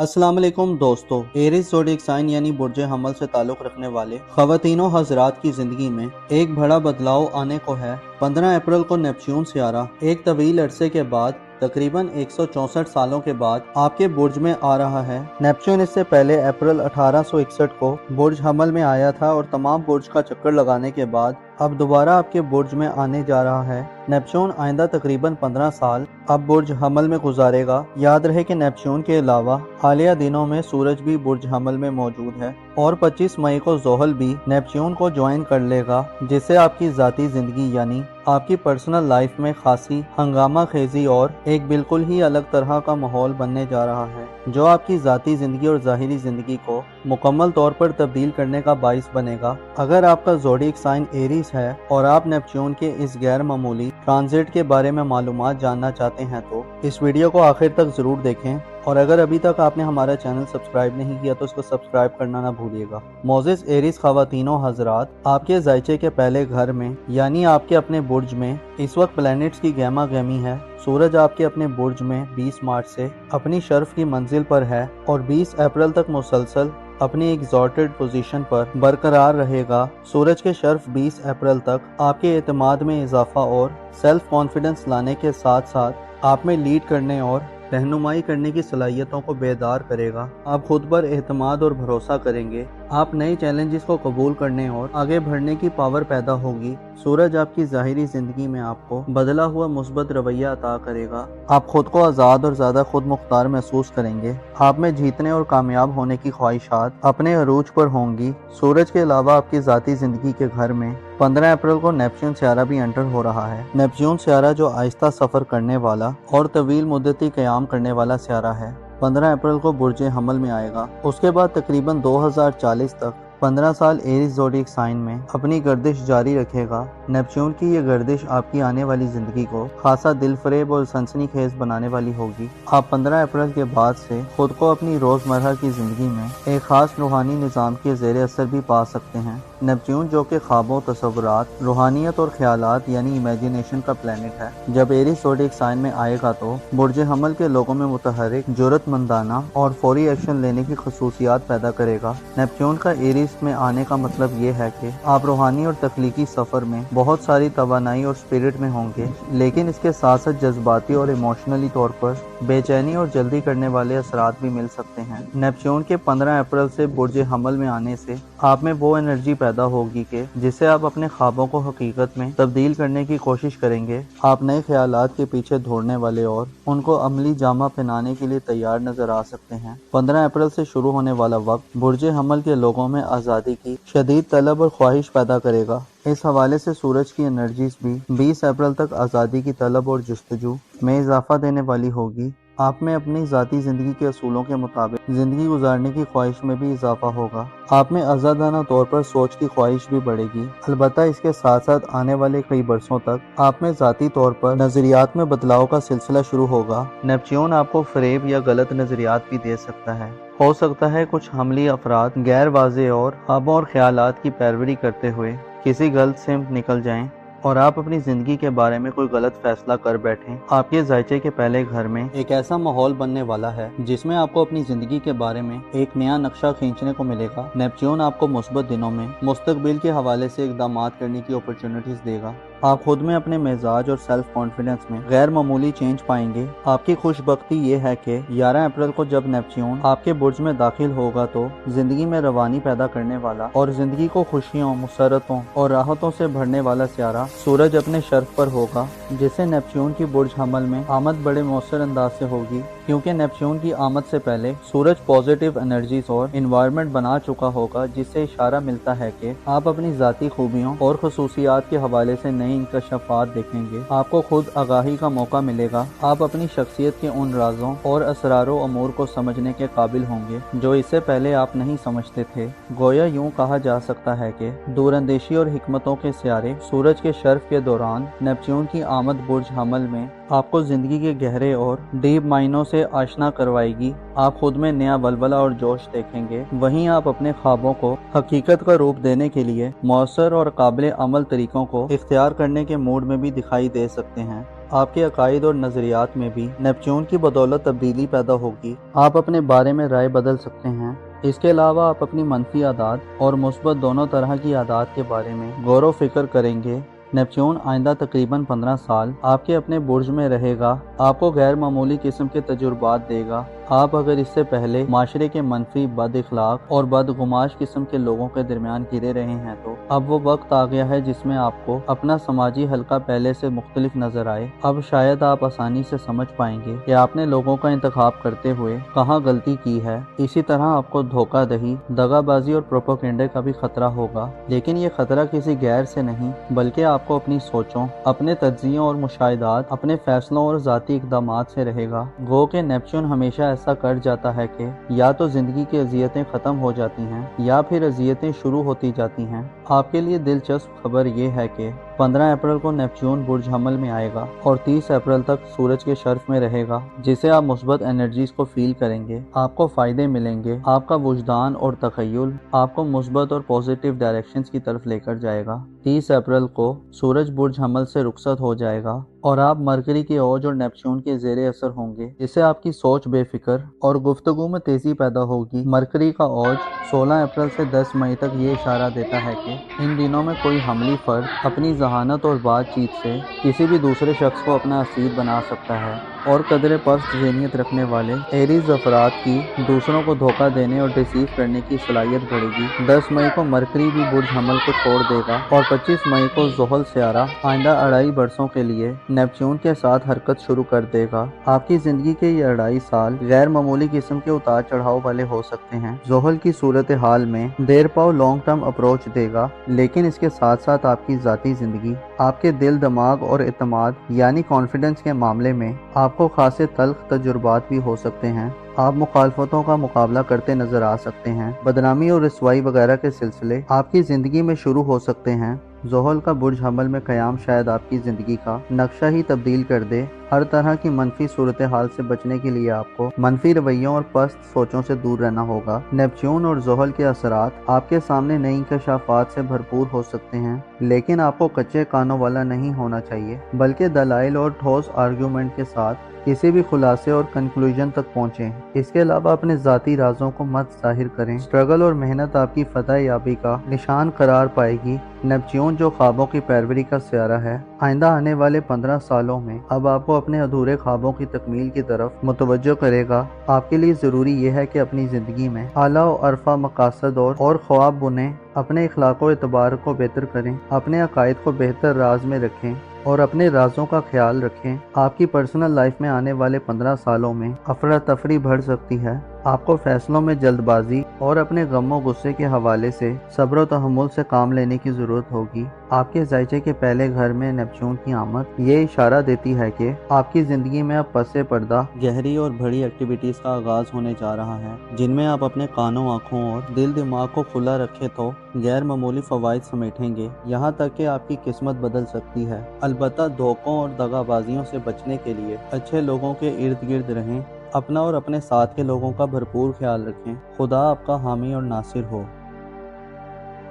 अस्सलाम वालेकुम दोस्तों, एरिस ज़ोडिएक साइन यानी बुर्ज हमल से ताल्लुक़ रखने वाले ख़वातीनो हज़रात की ज़िंदगी में एक बड़ा बदलाव आने को है। 15 अप्रैल को नेपच्यून सियारा एक तवील अरसे के बाद तकरीबन 164 सालों के बाद आपके बुर्ज में आ रहा है। नेपच्यून इससे पहले अप्रैल 1861 को बुर्ज हमल में आया था और तमाम बुर्ज का चक्कर लगाने के बाद अब दोबारा आपके बुर्ज में आने जा रहा है। नेपच्यून आइंदा तकरीबन 15 साल अब बुर्ज हमल में गुजारेगा। याद रहे कि नेपच्यून के अलावा हालिया दिनों में सूरज भी बुर्ज हमल में मौजूद है और 25 मई को ज़ोहल भी नेपच्यून को ज्वाइन कर लेगा, जिससे आपकी ज़ाती ज़िंदगी यानी आपकी पर्सनल लाइफ में खासी हंगामा खेजी और एक बिल्कुल ही अलग तरह का माहौल बनने जा रहा है, जो आपकी ज़ाती ज़िंदगी और ज़ाहिरी ज़िंदगी को मुकम्मल तौर पर तब्दील करने का बाइस बनेगा। अगर आपका ज़ोडिएक साइन एरीज है और आप नेपच्यून के इस गैर मामूली ट्रांजिट के बारे में मालूमात जानना चाहते हैं तो इस वीडियो को आखिर तक ज़रूर देखें, और अगर अभी तक आपने हमारा चैनल सब्सक्राइब नहीं किया तो इसको सब्सक्राइब करना ना भूलिएगा। मोज़ेस एरीज ख़वातीनो हज़रात, आपके ज़ायचे के पहले घर में यानी आपके अपने बुर्ज में इस वक्त प्लैनेट्स की गहमा गहमी है। सूरज आपके अपने बुर्ज में 20 मार्च से अपनी शर्फ की मंजिल पर है और 20 अप्रैल तक मुसलसल अपनी एग्जॉर्टेड पोजीशन पर बरकरार रहेगा। सूरज के शर्फ 20 अप्रैल तक आपके एतमाद में इजाफा और सेल्फ कॉन्फिडेंस लाने के साथ साथ आप में लीड करने और रहनुमाई करने की सलाहियतों को बेदार करेगा। आप खुद पर एतमाद और भरोसा करेंगे। आप नए चैलेंजेस को कबूल करने और आगे बढ़ने की पावर पैदा होगी। सूरज आपकी ज़ाहिरी ज़िंदगी में आपको बदला हुआ मुस्बत रवैया अता करेगा। आप खुद को आज़ाद और ज़्यादा खुद मुख्तार महसूस करेंगे। आप में जीतने और कामयाब होने की ख्वाहिशात अपने अरूज पर होंगी। सूरज के अलावा आपकी ज़ाती ज़िंदगी के घर में 15 अप्रैल को नेपच्यून सियारा भी एंटर हो रहा है। नेपच्यून सियारा जो आहिस्ता सफ़र करने वाला और तवील मुद्दती क़याम करने वाला सियारा है, 15 अप्रैल को बुर्ज हमल में आएगा। उसके बाद तकरीबन 2040 तक 15 साल एरीज ज़ोडिएक साइन में अपनी गर्दिश जारी रखेगा। नेपच्यून की ये गर्दिश आपकी आने वाली ज़िंदगी को खासा दिलफरेब और सनसनीखेज बनाने वाली होगी। आप 15 अप्रैल के बाद से खुद को अपनी रोज़मर्रा की ज़िंदगी में एक ख़ास रूहानी निज़ाम के ज़ेर असर भी पा सकते हैं। नेपच्यून जो कि ख्वाबों, तसव्वुरात, रूहानियत और ख्यालात यानी इमेजिनेशन का प्लैनेट है, जब एरीज ज़ोडिएक साइन में आएगा तो बुर्ज हमल के लोगों में मुतहर्रिक, जुर्रतमंदाना और फौरी एक्शन लेने की खसूसियात पैदा करेगा। नेपच्यून का एरीज में आने का मतलब ये है कि आप रूहानी और तख्लीकी सफ़र में बहुत सारी तवानाई और स्पिरिट में होंगे, लेकिन इसके साथ साथ जज्बाती और इमोशनली तौर पर बेचैनी और जल्दी करने वाले असरात भी मिल सकते हैं। नेपच्यून के 15 अप्रैल से बुर्ज हमल में आने से आप में वो एनर्जी पैदा होगी कि जिससे आप अपने ख्वाबों को हकीकत में तब्दील करने की कोशिश करेंगे। आप नए ख्यालात के पीछे दौड़ने वाले और उनको अमली जामा पहनाने के लिए तैयार नजर आ सकते हैं। 15 अप्रैल से शुरू होने वाला वक्त बुर्ज हमल के लोगों में आज़ादी की शदीद तलब और ख्वाहिश पैदा करेगा। इस हवाले से सूरज की एनर्जीज भी 20 अप्रैल तक आज़ादी की तलब और जुस्तजू में इजाफा देने वाली होगी। आप में अपनी ज़ाती ज़िंदगी के असूलों के मुताबिक ज़िंदगी गुजारने की ख्वाहिश में भी इजाफा होगा। आप में आज़ादाना तौर पर सोच की ख्वाहिश भी बढ़ेगी। अलबत्ता इसके साथ साथ आने वाले कई बरसों तक आप में ज़ाती तौर पर नज़रियात में बदलाव का सिलसिला शुरू होगा। नेपच्यून आपको फरेब या गलत नज़रियात भी दे सकता है। हो सकता है कुछ हमली अफराद गैर वाज़ेह और ख्वाबों और ख्यालात की पैरवी करते हुए किसी गलत सिमत निकल जाएं और आप अपनी ज़िंदगी के बारे में कोई गलत फैसला कर बैठें। आपके ज़ायचे के पहले घर में एक ऐसा माहौल बनने वाला है जिसमें आपको अपनी ज़िंदगी के बारे में एक नया नक्शा खींचने को मिलेगा। नेपच्यून आपको मुस्बत दिनों में मुस्तकबिल के हवाले से इक़दामात करने की अपॉर्चुनिटीज़ देगा। आप खुद में अपने मिजाज और सेल्फ कॉन्फिडेंस में गैर मामूली चेंज पाएंगे। आपकी खुशबख्ती ये है कि 11 अप्रैल को जब नेपच्यून आपके बुर्ज में दाखिल होगा तो जिंदगी में रवानी पैदा करने वाला और जिंदगी को खुशियों, मुसरतों और राहतों से भरने वाला सियारा सूरज अपने शर्फ पर होगा, जिससे नेपच्यून की बुर्ज हमल में आमद बड़े मौसर अंदाज से होगी, क्योंकि नेपच्यून की आमद से पहले सूरज पॉजिटिव एनर्जीज और इन्वायरमेंट बना चुका होगा, जिससे इशारा मिलता है कि आप अपनी ज़ाती खूबियों और खसूसियात के हवाले से नई इंकशाफात देखेंगे। आपको खुद आगाही का मौका मिलेगा। आप अपनी शख्सियत के उन राजों और असरारों अमूर को समझने के काबिल होंगे जो इससे पहले आप नहीं समझते थे। गोया यूं कहा जा सकता है कि दूरंदेशी और हिकमतों के सियारे सूरज के शर्फ के दौरान नेपच्यून की आमद बुर्ज हमल में आपको जिंदगी के गहरे और डीप मायनों से आशना करवाएगी। आप खुद में नया वलवला और जोश देखेंगे। वहीं आप अपने ख्वाबों को हकीकत का रूप देने के लिए मौसर और काबिल अमल तरीकों को इख्तियार करने के मूड में भी दिखाई दे सकते हैं। آپ کے عقائد اور نظریات میں بھی نیپچون کی بدولت تبدیلی پیدا ہوگی۔ آپ اپنے بارے میں رائے بدل سکتے ہیں۔ اس کے علاوہ آپ اپنی منفی عادات اور مثبت دونوں طرح کی عادات کے بارے میں غور و فکر کریں گے۔ نیپچون آئندہ تقریباً 15 سال آپ کے اپنے برج میں رہے گا، آپ کو غیر معمولی قسم کے تجربات دے گا۔ آپ اگر اس سے پہلے معاشرے کے منفی، بد اخلاق اور بدگماش قسم کے لوگوں کے درمیان گرے رہے ہیں تو اب وہ وقت آ گیا ہے جس میں آپ کو اپنا سماجی حلقہ پہلے سے مختلف نظر آئے۔ اب شاید آپ آسانی سے سمجھ پائیں گے کہ آپ نے لوگوں کا انتخاب کرتے ہوئے کہاں غلطی کی ہے۔ اسی طرح آپ کو دھوکہ دہی، دغا بازی اور پروپیگنڈے کا بھی خطرہ ہوگا، لیکن یہ خطرہ کسی غیر سے نہیں بلکہ آپ کو اپنی سوچوں، اپنے تجزیوں اور مشاہدات، اپنے فیصلوں اور ذاتی اقدامات سے رہے گا۔ گو کہ نیپچون ہمیشہ ایسا کر جاتا ہے کہ یا تو زندگی کی اذیتیں ختم ہو جاتی ہیں یا پھر اذیتیں شروع ہوتی جاتی ہیں۔ آپ کے لیے دلچسپ خبر یہ ہے کہ 15 اپریل کو نیپچون برج حمل میں آئے گا اور 30 اپریل تک سورج کے شرف میں رہے گا، جسے آپ مثبت انرجیز کو فیل کریں گے۔ آپ کو فائدے ملیں گے، آپ کا وجدان اور تخیل آپ کو مثبت اور پازیٹیو ڈائریکشنز کی طرف لے کر جائے گا۔ 30 اپریل کو سورج برج حمل سے رخصت ہو جائے گا اور آپ مرکری کے اوج اور نیپچون کے زیر اثر ہوں گے، جس سے آپ کی سوچ بے فکر اور گفتگو میں تیزی پیدا ہوگی۔ مرکری کا اوج 16 اپریل سے 10 مئی تک یہ اشارہ دیتا ہے کہ ان دنوں میں کوئی حملی فرد اپنی ذہانت اور بات چیت سے کسی بھی دوسرے شخص کو اپنا اسیر بنا سکتا ہے، اور قدرے پست ذہنیت رکھنے والے ایریز افراد کی دوسروں کو دھوکہ دینے اور ڈیسیو کرنے کی صلاحیت بڑھے گی۔ 10 مئی کو مرکری بھی برج حمل کو چھوڑ دے گا اور 25 مئی کو زحل سیارہ آئندہ 2.5 برسوں کے لیے نیپچون کے ساتھ حرکت شروع کر دے گا۔ آپ کی زندگی کے یہ 2.5 سال غیر معمولی قسم کے اتار چڑھاؤ والے ہو سکتے ہیں۔ زحل کی صورتحال میں دیر پاؤ لانگ ٹرم اپروچ دے گا، لیکن اس کے ساتھ ساتھ آپ کی ذاتی زندگی، آپ کے دل، دماغ اور اعتماد یعنی کانفیڈنس کے معاملے میں آپ کو خاصے تلخ تجربات بھی ہو سکتے ہیں۔ آپ مخالفتوں کا مقابلہ کرتے نظر آ سکتے ہیں۔ بدنامی اور رسوائی وغیرہ کے سلسلے آپ کی زندگی میں شروع ہو سکتے ہیں۔ زحل کا برج حمل میں قیام شاید آپ کی زندگی کا نقشہ ہی تبدیل کر دے۔ ہر طرح کی منفی صورتحال سے بچنے کے لیے آپ کو منفی رویوں اور پست سوچوں سے دور رہنا ہوگا۔ نیپچون اور زحل کے اثرات آپ کے سامنے نئی انکشافات سے بھرپور ہو سکتے ہیں، لیکن آپ کو کچے کانوں والا نہیں ہونا چاہیے، بلکہ دلائل اور ٹھوس آرگیومنٹ کے ساتھ کسی بھی خلاصے اور کنکلوژن تک پہنچیں۔ اس کے علاوہ اپنے ذاتی رازوں کو مت ظاہر کریں۔ اسٹرگل اور محنت آپ کی فتح یابی کا نشان قرار پائے گی۔ نیپچون جو خوابوں کی پیروی کا سیارہ ہے، آئندہ آنے والے 15 سالوں میں اب آپ کو اپنے ادھورے خوابوں کی تکمیل کی طرف متوجہ کرے گا۔ آپ کے لیے ضروری یہ ہے کہ اپنی زندگی میں اعلیٰ و ارفع مقاصد اور خواب بنیں، اپنے اخلاق و اعتبار کو بہتر کریں، اپنے عقائد کو بہتر راز میں رکھیں اور اپنے رازوں کا خیال رکھیں۔ آپ کی پرسنل لائف میں آنے والے 15 سالوں میں افراتفری بڑھ سکتی ہے۔ آپ کو فیصلوں میں جلد بازی اور اپنے غم و غصے کے حوالے سے صبر و تحمل سے کام لینے کی ضرورت ہوگی۔ آپ کے ذائچے کے پہلے گھر میں نیپچون کی آمد یہ اشارہ دیتی ہے کہ آپ کی زندگی میں اب پس پردہ گہری اور بڑی ایکٹیویٹیز کا آغاز ہونے جا رہا ہے، جن میں آپ اپنے کانوں، آنکھوں اور دل دماغ کو کھلا رکھے تو غیر معمولی فوائد سمیٹیں گے، یہاں تک کہ آپ کی قسمت بدل سکتی ہے۔ البتہ دھوکوں اور دغا بازیوں سے بچنے کے لیے اچھے لوگوں کے ارد گرد رہیں، اپنا اور اپنے ساتھ کے لوگوں کا بھرپور خیال رکھیں۔ خدا آپ کا حامی اور ناصر ہو۔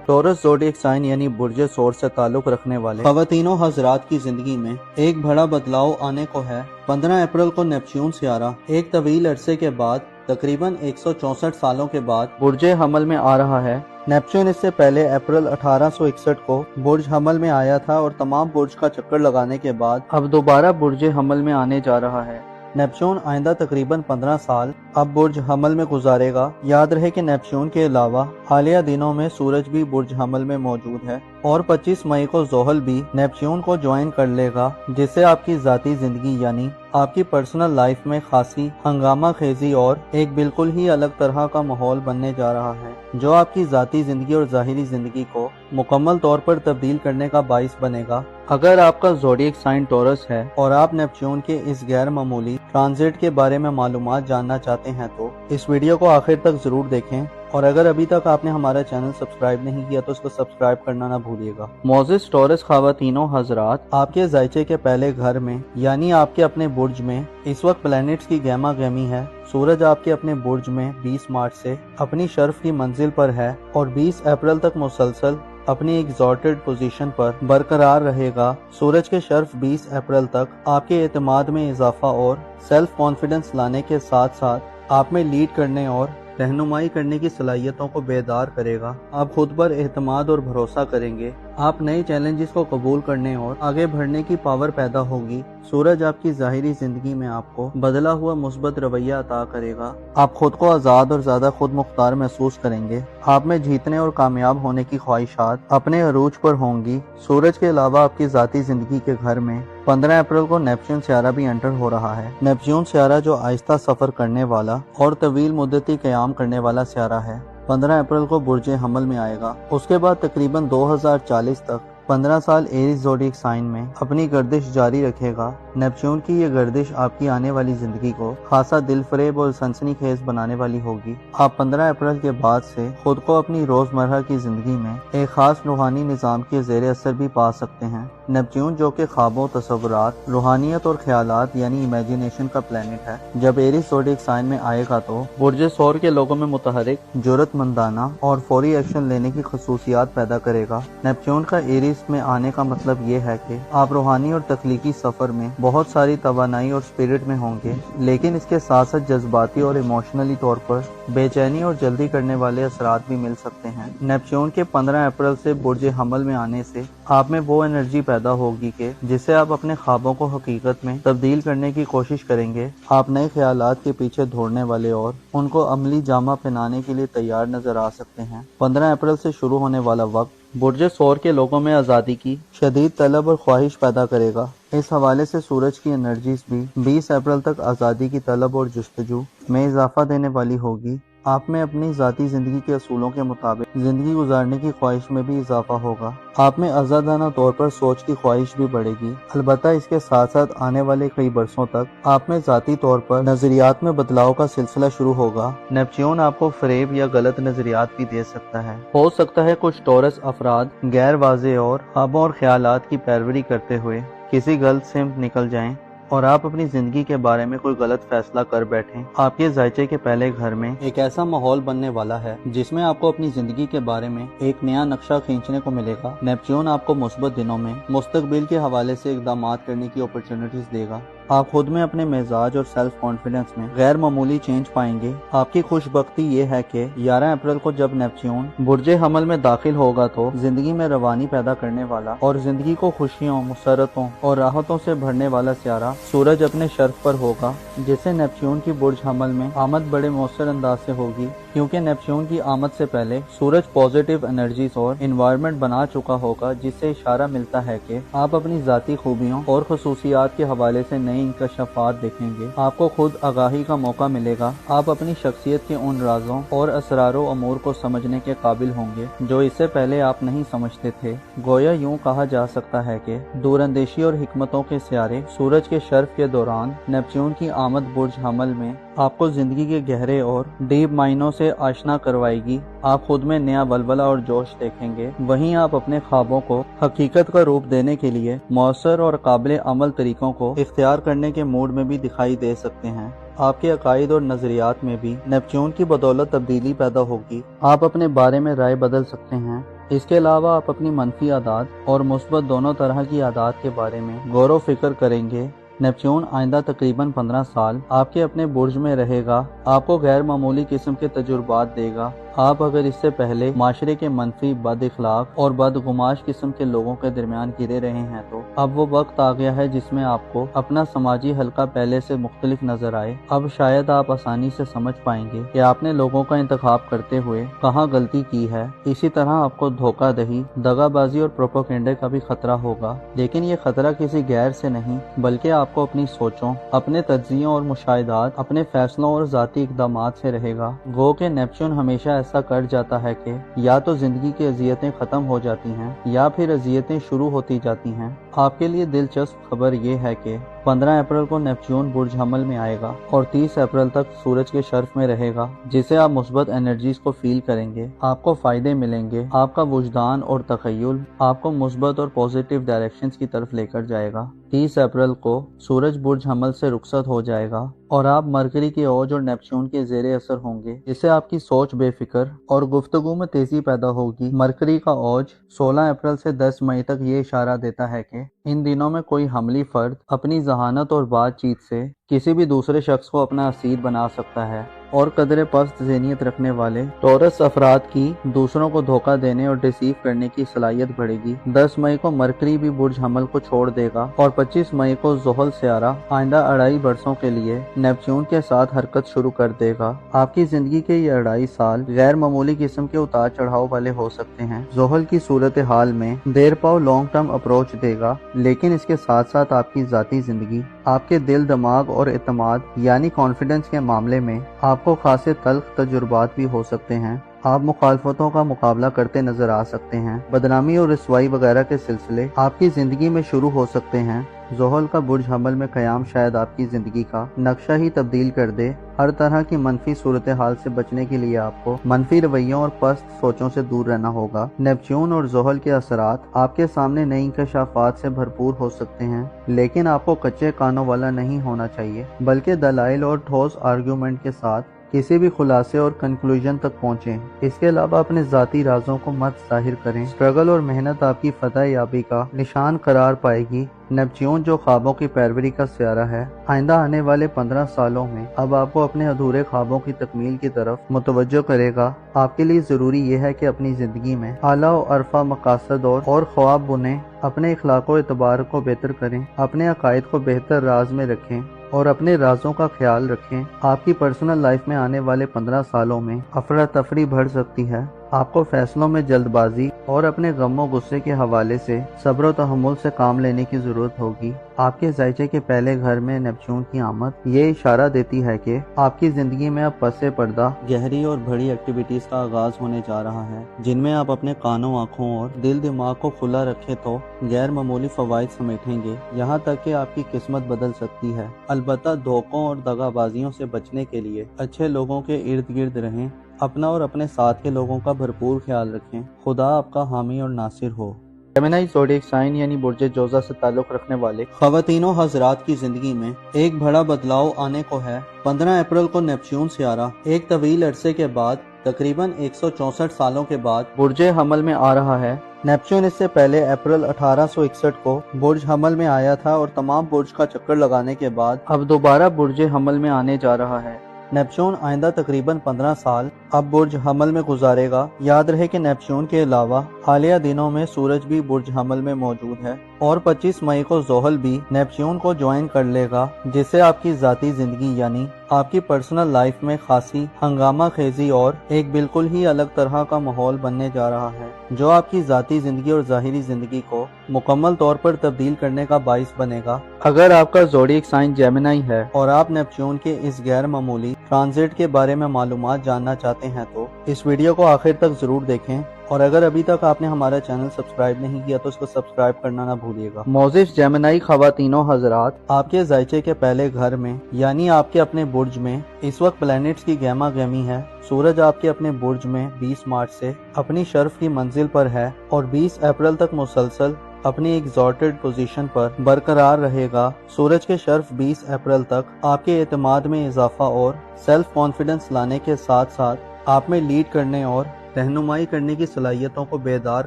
ٹورس زوڈیک سائن یعنی برج سور سے تعلق رکھنے والے خواتین و حضرات کی زندگی میں ایک بڑا بدلاؤ آنے کو ہے۔ 15 اپریل کو نیپچون سیارہ ایک طویل عرصے کے بعد تقریباً 164 سالوں کے بعد برج حمل میں آ رہا ہے۔ نیپچون اس سے پہلے اپریل 1861 کو برج حمل میں آیا تھا اور تمام برج کا چکر لگانے کے بعد اب دوبارہ برج حمل میں آنے جا رہا ہے۔ نیپچون آئندہ تقریباً 15 سال اب برج حمل میں گزارے گا۔ یاد رہے کہ نیپچون کے علاوہ حالیہ دنوں میں سورج بھی برج حمل میں موجود ہے اور 25 مئی کو زحل بھی نیپچون کو جوائن کر لے گا، جس سے آپ کی ذاتی زندگی یعنی آپ کی پرسنل لائف میں خاصی ہنگامہ خیزی اور ایک بالکل ہی الگ طرح کا ماحول بننے جا رہا ہے، جو آپ کی ذاتی زندگی اور ظاہری زندگی کو مکمل طور پر تبدیل کرنے کا باعث بنے گا۔ اگر آپ کا زوڈیک سائن ٹورس ہے اور آپ نیپچون کے اس غیر معمولی ٹرانزٹ کے بارے میں معلومات جاننا چاہتے ہیں تو اس ویڈیو کو آخر تک ضرور دیکھیں، اور اگر ابھی تک آپ نے ہمارا چینل سبسکرائب نہیں کیا تو اس کو سبسکرائب کرنا نہ بھولیے گا۔ معزز ٹورس خواتین و حضرات، آپ کے ذائچے کے پہلے گھر میں یعنی آپ کے اپنے برج میں اس وقت پلینٹس کی گہما گہمی ہے۔ سورج آپ کے اپنے برج میں 20 مارچ سے اپنی شرف کی منزل پر ہے اور 20 اپریل تک مسلسل اپنی ایگزالٹڈ پوزیشن پر برقرار رہے گا۔ سورج کے شرف 20 اپریل تک آپ کے اعتماد میں اضافہ اور سیلف کانفیڈنس لانے کے ساتھ ساتھ آپ میں لیڈ کرنے اور رہنمائی کرنے کی صلاحیتوں کو بیدار کرے گا۔ آپ خود پر اعتماد اور بھروسہ کریں گے۔ آپ نئے چیلنجز کو قبول کرنے اور آگے بڑھنے کی پاور پیدا ہوگی۔ سورج آپ کی ظاہری زندگی میں آپ کو بدلا ہوا مثبت رویہ عطا کرے گا۔ آپ خود کو آزاد اور زیادہ خود مختار محسوس کریں گے۔ آپ میں جیتنے اور کامیاب ہونے کی خواہشات اپنے عروج پر ہوں گی۔ سورج کے علاوہ آپ کی ذاتی زندگی کے گھر میں 15 اپریل کو نیپچون سیارہ بھی انٹر ہو رہا ہے۔ نیپچون سیارہ جو آہستہ سفر کرنے والا اور طویل مدتی قیام کرنے والا سیارہ ہے، 15 اپریل کو برج حمل میں آئے گا۔ اس کے بعد تقریباً 2040 تک 15 سال ایریز زوڈیک سائن میں اپنی گردش جاری رکھے گا۔ نیپچون کی یہ گردش آپ کی آنے والی زندگی کو خاصا دل فریب اور سنسنی خیز بنانے والی ہوگی۔ آپ 15 اپریل کے بعد سے خود کو اپنی روزمرہ کی زندگی میں ایک خاص روحانی نظام کے زیر اثر بھی پا سکتے ہیں۔ نیپچون جو کہ خوابوں، تصورات، روحانیت اور خیالات یعنی امیجینیشن کا پلانٹ ہے، جب ایریز زوڈیک سائن میں آئے گا تو برج ثور کے لوگوں میں متحرک، جرأت مندانہ اور فوری ایکشن لینے کی خصوصیات پیدا کرے گا۔ نیپچون کا ایریز میں آنے کا مطلب یہ ہے کہ آپ روحانی اور تخلیقی سفر میں بہت ساری توانائی اور اسپرٹ میں ہوں گے، لیکن اس کے ساتھ ساتھ جذباتی اور ایموشنلی طور پر بے چینی اور جلدی کرنے والے اثرات بھی مل سکتے ہیں۔ نیپچون کے 15 اپریل سے برج حمل میں آنے سے آپ میں وہ انرجی پیدا ہوگی کہ جس سے آپ اپنے خوابوں کو حقیقت میں تبدیل کرنے کی کوشش کریں گے۔ آپ نئے خیالات کے پیچھے دوڑنے والے اور ان کو عملی جامہ پہنانے کے لیے تیار نظر آ سکتے ہیں۔ 15 اپریل سے شروع ہونے والا وقت برج ثور کے لوگوں میں آزادی کی شدید طلب اور خواہش پیدا کرے گا۔ اس حوالے سے سورج کی انرجیز بھی 20 اپریل تک آزادی کی طلب اور جستجو میں اضافہ دینے والی ہوگی۔ آپ میں اپنی ذاتی زندگی کے اصولوں کے مطابق زندگی گزارنے کی خواہش میں بھی اضافہ ہوگا۔ آپ میں آزادانہ طور پر سوچ کی خواہش بھی بڑھے گی۔ البتہ اس کے ساتھ ساتھ آنے والے کئی برسوں تک آپ میں ذاتی طور پر نظریات میں بدلاؤ کا سلسلہ شروع ہوگا۔ نیپچون آپ کو فریب یا غلط نظریات بھی دے سکتا ہے۔ ہو سکتا ہے کچھ ٹورس افراد غیر واضح اور خوابوں اور خیالات کی پیروی کرتے ہوئے کسی غلط سمت نکل جائیں اور آپ اپنی زندگی کے بارے میں کوئی غلط فیصلہ کر بیٹھیں۔ آپ کے ذائچے کے پہلے گھر میں ایک ایسا ماحول بننے والا ہے جس میں آپ کو اپنی زندگی کے بارے میں ایک نیا نقشہ کھینچنے کو ملے گا۔ نیپچون آپ کو مثبت دنوں میں مستقبل کے حوالے سے اقدامات کرنے کی اپرچونٹیز دے گا۔ آپ خود میں اپنے مزاج اور سیلف کانفیڈنس میں غیر معمولی چینج پائیں گے۔ آپ کی خوش بختی یہ ہے کہ 11 اپریل کو جب نیپچون برج حمل میں داخل ہوگا تو زندگی میں روانی پیدا کرنے والا اور زندگی کو خوشیوں، مسرتوں اور راحتوں سے بھرنے والا سیارہ سورج اپنے شرف پر ہوگا، جس سے نیپچون کی برج حمل میں آمد بڑے مؤثر انداز سے ہوگی، کیونکہ نیپچون کی آمد سے پہلے سورج پازیٹیو انرجیز اور انوائرمنٹ بنا چکا ہوگا، جس سے اشارہ ملتا ہے کہ آپ اپنی ذاتی خوبیوں اور خصوصیات کے حوالے سے نئی انکشافات دیکھیں گے۔ آپ کو خود آگاہی کا موقع ملے گا۔ آپ اپنی شخصیت کے ان رازوں اور اسرار و امور کو سمجھنے کے قابل ہوں گے جو اس سے پہلے آپ نہیں سمجھتے تھے۔ گویا یوں کہا جا سکتا ہے کہ دور اندیشی اور حکمتوں کے سیارے سورج کے شرف کے دوران نیپچون کی آمد برج حمل میں آپ کو زندگی کے گہرے اور ڈیپ معنوں سے آشنا کروائے گی۔ آپ خود میں نیا ولولہ اور جوش دیکھیں گے۔ وہیں آپ اپنے خوابوں کو حقیقت کا روپ دینے کے لیے مؤثر اور قابل عمل طریقوں کو اختیار کرنے کے موڈ میں بھی دکھائی دے سکتے ہیں۔ آپ کے عقائد اور نظریات میں بھی نیپچون کی بدولت تبدیلی پیدا ہوگی۔ آپ اپنے بارے میں رائے بدل سکتے ہیں۔ اس کے علاوہ آپ اپنی منفی عادات اور مثبت دونوں طرح کی عادات کے بارے میں غور و فکر کریں گے۔ نیپچون آئندہ تقریباً 15 سال آپ کے اپنے برج میں رہے گا، آپ کو غیر معمولی قسم کے تجربات دے گا۔ آپ اگر اس سے پہلے معاشرے کے منفی، بد اخلاق اور بدگماش قسم کے لوگوں کے درمیان گرے رہے ہیں تو اب وہ وقت آ گیا ہے جس میں آپ کو اپنا سماجی حلقہ پہلے سے مختلف نظر آئے۔ اب شاید آپ آسانی سے سمجھ پائیں گے کہ آپ نے لوگوں کا انتخاب کرتے ہوئے کہاں غلطی کی ہے۔ اسی طرح آپ کو دھوکہ دہی، دغا بازی اور پروپیگنڈے کا بھی خطرہ ہوگا، لیکن یہ خطرہ کسی غیر سے نہیں بلکہ آپ کو اپنی سوچوں، اپنے تجزیوں اور مشاہدات، اپنے فیصلوں اور ذاتی اقدامات سے رہے گا۔ گو کہ نیپچون ہمیشہ ایسا کر جاتا ہے کہ یا تو زندگی کی اذیتیں ختم ہو جاتی ہیں یا پھر اذیتیں شروع ہوتی جاتی ہیں۔ آپ کے لیے دلچسپ خبر یہ ہے کہ 15 اپریل کو نیپچون برج حمل میں آئے گا اور 30 اپریل تک سورج کے شرف میں رہے گا، جسے آپ مثبت انرجیز کو فیل کریں گے۔ آپ کو فائدے ملیں گے۔ آپ کا وجدان اور تخیل آپ کو مثبت اور پازیٹیو ڈائریکشنز کی طرف لے کر جائے گا۔ 30 अप्रैल को सूरज बुर्ज हमल से रुखसत हो जाएगा और आप मरकरी के ओज और नेपच्यून के ज़ेरे असर होंगे, जिससे आपकी सोच बेफिक्र और गुफ्तगू में तेजी पैदा होगी। मरकरी का ओज 16 अप्रैल से 10 मई तक ये इशारा देता है कि इन दिनों में कोई हमली फर्द अपनी जहानत और बातचीत से किसी भी दूसरे शख्स को अपना असीर बना सकता है और कदरे पस्त ज़हनियत रखने वाले टॉरस अफराद की दूसरों को धोखा देने और डिसीव करने की सलाहियत बढ़ेगी। 10 मई को मरकरी भी बुर्ज हमल को छोड़ देगा और 25 मई को ज़ोहल सियारा आइंदा 2.5 बरसों के लिए नेपच्यून के साथ हरकत शुरू कर देगा। आपकी जिंदगी के ये 2.5 साल गैर मामूली किस्म के उतार चढ़ाव वाले हो सकते हैं। ज़ोहल की सूरत हाल में देर पाओ लॉन्ग टर्म अप्रोच देगा, लेकिन इसके साथ साथ आपकी जाती जिंदगी, आपके दिल दिमाग और एतमाद यानी कॉन्फिडेंस के मामले में आपको खासे तल्ख तजुर्बात भी हो सकते हैं। आप मुखालफतों का मुकाबला करते नजर आ सकते हैं। बदनामी और रसवाई वगैरह के सिलसिले आपकी जिंदगी में शुरू हो सकते हैं। ज़ोहल का बुर्ज हमल में क़याम शायद आपकी जिंदगी का नक्शा ही तब्दील कर दे। हर तरह की मनफी सूरत हाल से बचने के लिए आपको मनफी रवैयों और पस्त सोचों से दूर रहना होगा। नेपच्यून और ज़ोहल के असरात आपके सामने नई इंकशाफात से भरपूर हो सकते हैं, लेकिन आपको कच्चे कानों वाला नहीं होना चाहिए, बल्कि दलाइल और ठोस आर्ग्यूमेंट के साथ किसी भी खुलासे और कंक्लूजन तक पहुँचें। इसके अलावा अपने ज़ाती राजों को मत जाहिर करें। स्ट्रगल और मेहनत आपकी फतह याबी का निशान करार पाएगी। नेपच्यून जो ख्वाबों की पैरवी का सियारा है, आइंदा आने वाले 15 सालों में अब आपको अपने अधूरे ख्वाबों की तकमील की तरफ मुतवज्जो करेगा। आपके लिए ज़रूरी यह है कि अपनी ज़िंदगी में आला और अरफा मकासद और ख्वाब बुनें, अपने इखलाक व एतबार को बेहतर करें, अपने अकायद को बेहतर राज में रखें और अपने राजों का ख्याल रखें। आपकी पर्सनल लाइफ में आने वाले 15 सालों में अफरा तफरी बढ़ सकती है। आपको फैसलों में जल्दबाजी और अपने गमों गुस्से के हवाले से सब्र व तहम्मुल से काम लेने की जरूरत होगी। आपके ज़ायचे के पहले घर में नेपच्यून की आमद ये इशारा देती है कि आपकी जिंदगी में अब पसे पर्दा गहरी और बड़ी एक्टिविटीज का आगाज होने जा रहा है, जिनमें आप अपने कानों, आँखों और दिल दिमाग को खुला रखे तो गैर मामूली फवाइद समेटेंगे। यहाँ तक कि आपकी किस्मत बदल सकती है। अलबत्ता धोखों और दगाबाजियों से बचने के लिए अच्छे लोगों के इर्द गिर्द रहें, अपना और अपने साथ के लोगों का भरपूर ख्याल रखें। खुदा आपका हामी और नासिर हो। जेमिनी ज़ोडिएक साइन यानी बुर्ज जोज़ा से ताल्लुक़ रखने वाले ख़वातीनों हज़रात की ज़िंदगी में एक बड़ा बदलाव आने को है। 15 अप्रैल को नेपच्यून सियारा एक तवील अरसे के बाद तकरीबन 164 सालों के बाद बुर्ज हमल में आ रहा है। नेपच्यून इससे पहले अप्रैल 1861 को बुर्ज हमल में आया था और तमाम बुर्ज का चक्कर लगाने के बाद अब दोबारा बुर्ज हमल में आने जा रहा है। नेपच्यून आइंदा तकरीबन 15 साल अब बुर्ज हमल में गुजारेगा। याद रहे कि नेपच्यून के अलावा हालिया दिनों में सूरज भी बुर्ज हमल में मौजूद है और 25 मई को ज़ोहल भी नेपच्यून को ज्वाइन कर लेगा, जिससे आपकी ज़ाती ज़िंदगी यानी आपकी पर्सनल लाइफ में खासी हंगामा खेजी और एक बिल्कुल ही अलग तरह का माहौल बनने जा रहा है, जो आपकी ज़ाती ज़िंदगी और ज़ाहिरी ज़िंदगी को मुकम्मल तौर पर तब्दील करने का बाइस बनेगा। अगर आपका ज़ोडिएक साइन जेमिनी है और आप नेपच्यून के इस गैर मामूली ट्रांजिट के बारे में मालूमात जानना चाहते हैं तो इस वीडियो को आखिर तक ज़रूर देखें, और अगर अभी तक आपने हमारा चैनल सब्सक्राइब नहीं किया तो इसको सब्सक्राइब करना ना भूलिएगा। मोजिस जेमिनी ख़वातीनों हज़रात, आपके ज़ायचे के पहले घर में यानी आपके अपने बुर्ज में इस वक्त प्लैनेट्स की गहमा गहमी है। सूरज आपके अपने बुर्ज में 20 मार्च से अपनी शर्फ की मंजिल पर है और 20 अप्रैल तक मुसलसल अपनी एग्जॉर्टेड पोजीशन पर बरकरार रहेगा। सूरज के शर्फ 20 अप्रैल तक आपके एतमाद में इजाफा और सेल्फ कॉन्फिडेंस लाने के साथ साथ आप में लीड करने और रहनुमाई करने की सलाहियतों को बेदार